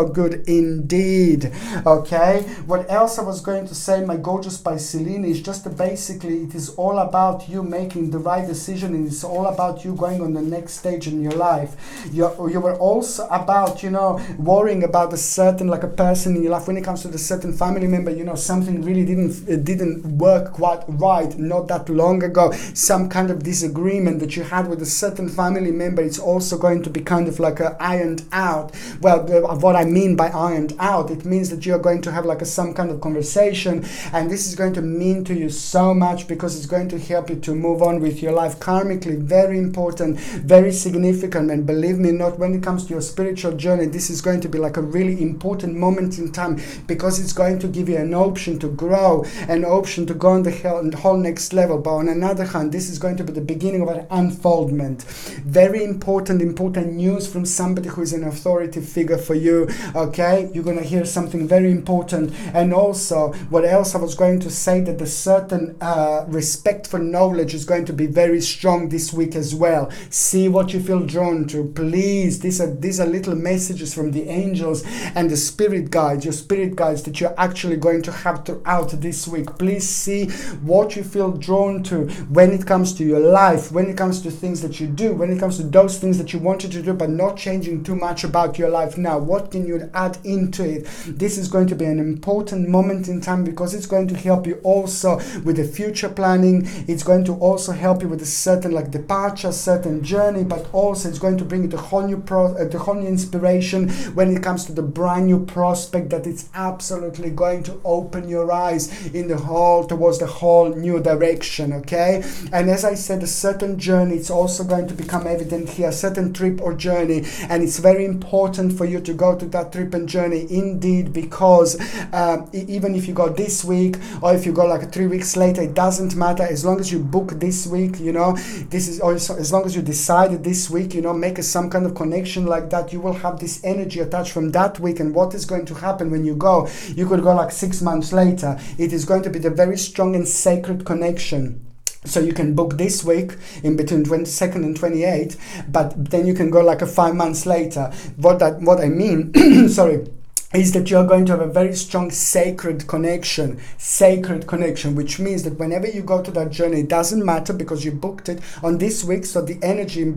good indeed. Okay, what else I was going to say, my gorgeous Pisceline, is just basically it is all about you making the right decision, and it's all about you going on the next stage in your life. You were also about, you know, worrying about a certain, like a person in your life when it comes to the certain family member, you know, something really didn't work quite right not that long ago, some kind of disagreement that you had with a certain family member. It's also going to be kind of like ironed out. Well, what I mean by ironed out, it means that you're going to have like some kind of conversation, and this is going to mean to you so much, because it's going to help you to move on with your life karmically. Very important, very significant. And believe me, not when it comes to your spiritual journey, this is going to be like a really important moment in time, because it's going to give you an option to grow, an option to go on the whole next level. But on another hand, this is going to be the beginning of an unfoldment. Very important news from somebody who is an authority figure for you. Okay, you're going to hear something very important. And also, what else I was going to say, that the certain respect for knowledge is going to be very strong this week as well. See what you feel drawn to, please. These are little messages from the angels and the spirit guides, your spirit guides, that you're actually going to have throughout this week. Please see what you feel drawn to when it comes to your life, when it comes to things that you do, when it comes to those things that you wanted to do but not changing too much about your life now. What can you add into it? This is going to be an important moment in time, because it's going to help you also with the future planning. It's going to also help you with a certain like departure, certain journey, but also it's going to bring you the whole new inspiration when it comes to the brand new prospect, that it's absolutely going to open your eyes in the whole towards the whole new direction. Okay, and as I said, a certain journey, it's also going to become evident here, a certain trip or journey, and it's very important for you to go to that that trip and journey indeed, because even if you go this week or if you go like 3 weeks later, it doesn't matter. As long as you book this week, you know, this is also, as long as you decided this week, you know, make some kind of connection like that, you will have this energy attached from that week. And what is going to happen when you go? You could go like 6 months later. It is going to be the very strong and sacred connection. So you can book this week in between 22nd and 28th, but then you can go like 5 months later. What I mean, sorry, is that you're going to have a very strong sacred connection, which means that whenever you go to that journey, it doesn't matter because you booked it on this week, so the energy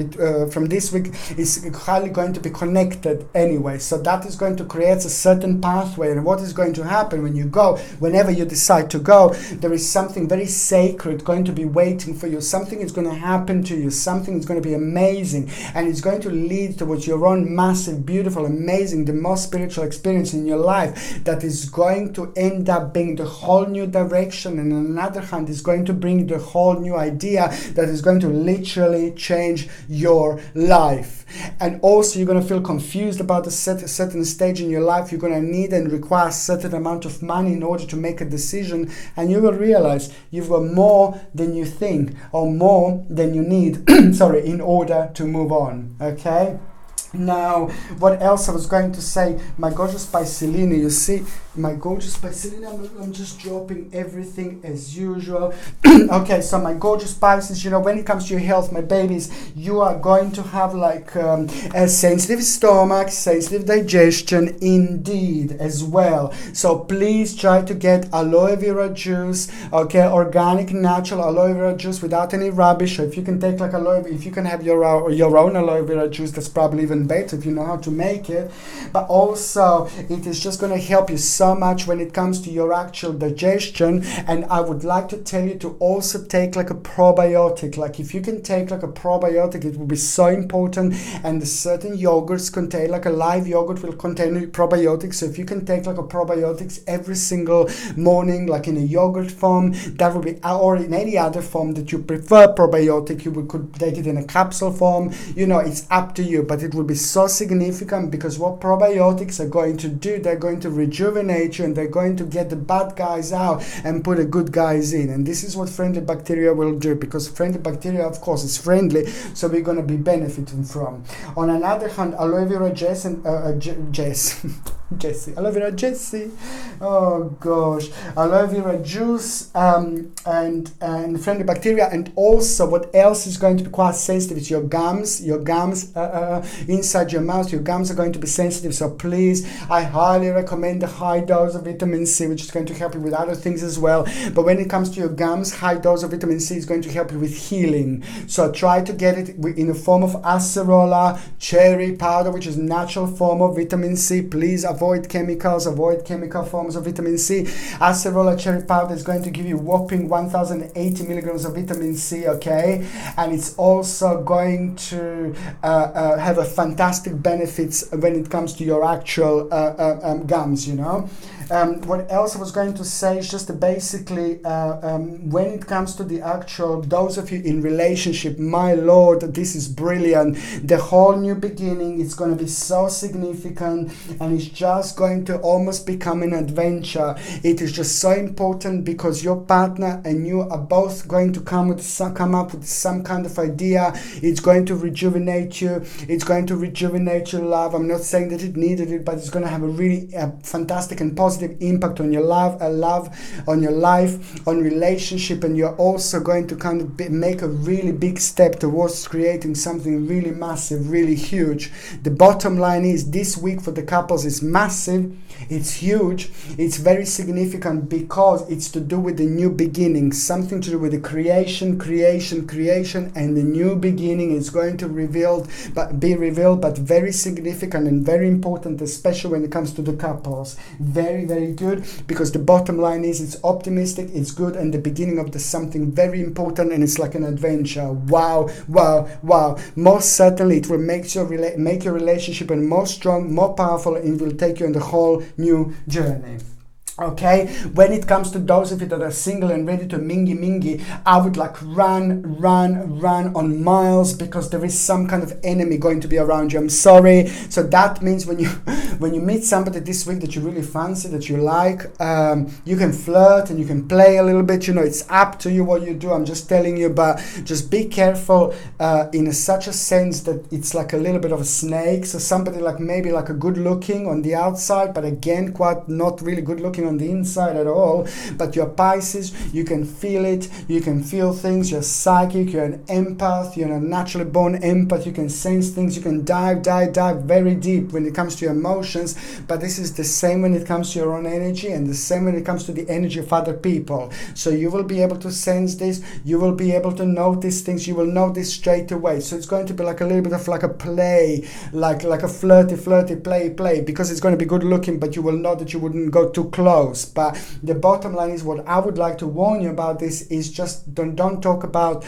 from this week is highly going to be connected anyway. So that is going to create a certain pathway, and what is going to happen when you go, whenever you decide to go, there is something very sacred going to be waiting for you. Something is going to happen to you, something is going to be amazing, and it's going to lead towards your own massive, beautiful, amazing, the most spiritual experience in your life that is going to end up being the whole new direction, and on the other hand is going to bring the whole new idea that is going to literally change your life. And also you're going to feel confused about a certain stage in your life. You're going to need and require a certain amount of money in order to make a decision, and you will realize you've got more than you think or more than you need sorry, in order to move on. Okay. Now, what else I was going to say? My gorgeous Piscelina, you see, my gorgeous Piscelina, I'm just dropping everything as usual. Okay, so my gorgeous Pisces, you know, when it comes to your health, my babies, you are going to have like a sensitive stomach, sensitive digestion indeed as well. So please try to get aloe vera juice, okay, organic, natural aloe vera juice without any rubbish. Or if you can take like if you can have your own aloe vera juice, that's probably even better if you know how to make it. But also it is just going to help you so much when it comes to your actual digestion. And I would like to tell you to also take like a probiotic. Like if you can take like a probiotic, it will be so important. And certain yogurts contain, like a live yogurt will contain probiotics. So if you can take like a probiotics every single morning, like in a yogurt form, that would be, or in any other form that you prefer probiotic, you could take it in a capsule form, you know, it's up to you. But it will be so significant, because what probiotics are going to do, they're going to rejuvenate you, and they're going to get the bad guys out and put the good guys in. And this is what friendly bacteria will do, because friendly bacteria, of course, is friendly, so we're going to be benefiting from. On another hand, aloe vera Jessie, aloe vera Jessie, oh gosh, aloe vera juice and friendly bacteria. And also what else is going to be quite sensitive is your gums inside your mouth. Your gums are going to be sensitive, so please, I highly recommend the high dose of vitamin C, which is going to help you with other things as well. But when it comes to your gums, high dose of vitamin C is going to help you with healing. So try to get it in the form of acerola cherry powder, which is natural form of vitamin C. Please avoid chemicals, avoid chemical forms of vitamin C. Acerola cherry powder is going to give you whopping 1080 milligrams of vitamin C, okay? And it's also going to have a fantastic benefits when it comes to your actual gums, you know. What else I was going to say is just basically when it comes to the actual, those of you in relationship, my lord, this is brilliant. The whole new beginning is going to be so significant, and it's just going to almost become an adventure. It is just so important, because your partner and you are both going to come up with some kind of idea. It's going to rejuvenate you. It's going to rejuvenate your love. I'm not saying that it needed it, but it's going to have a really fantastic and positive impact on your love, on your life, on relationship. And you're also going to kind of make a really big step towards creating something really massive, really huge. The bottom line is, this week for the couples is massive. It's huge. It's very significant, because it's to do with the new beginning, something to do with the creation, and the new beginning is going to be revealed, but very significant and very important, especially when it comes to the couples. Very, very good, because the bottom line is, it's optimistic, it's good, and the beginning of something very important, and it's like an adventure. Wow. Most certainly it will make your relationship more strong, more powerful, and will take you on the whole new journey. Okay, when it comes to those of you that are single and ready to mingy, I would like run on miles, because there is some kind of enemy going to be around you. I'm sorry. So that means when you meet somebody this week that you really fancy, that you like, you can flirt and you can play a little bit. You know, it's up to you what you do. I'm just telling you, but just be careful in such a sense that it's like a little bit of a snake. So somebody like maybe like a good looking on the outside, but again quite not really good looking on the inside at all. But you're Pisces, you can feel it, you can feel things, you're psychic, you're an empath, you're a naturally born empath, you can sense things, you can dive very deep when it comes to your emotions. But this is the same when it comes to your own energy, and the same when it comes to the energy of other people. So you will be able to sense this, you will be able to notice things, you will know this straight away. So it's going to be like a little bit of like a play, like a flirty play, because it's going to be good looking, but you will know that you wouldn't go too close. But the bottom line is, what I would like to warn you about this is just don't talk about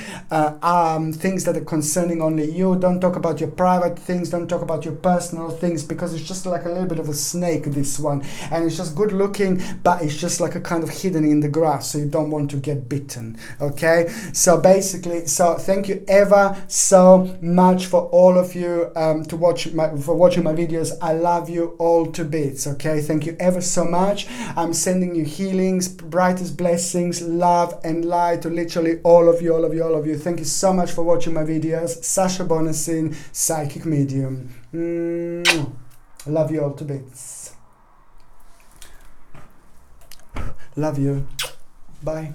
things that are concerning only you. Don't talk about your private things, don't talk about your personal things, because it's just like a little bit of a snake, this one, and it's just good looking, but it's just like a kind of hidden in the grass, so you don't want to get bitten. Okay, so basically, so thank you ever so much for all of you for watching my videos. I love you all to bits. Okay, thank you ever so much. I'm sending you healings, brightest blessings, love and light to literally all of you. Thank you so much for watching my videos. Sasha Bonasin, Psychic Medium. Love you all to bits. Love you. Bye.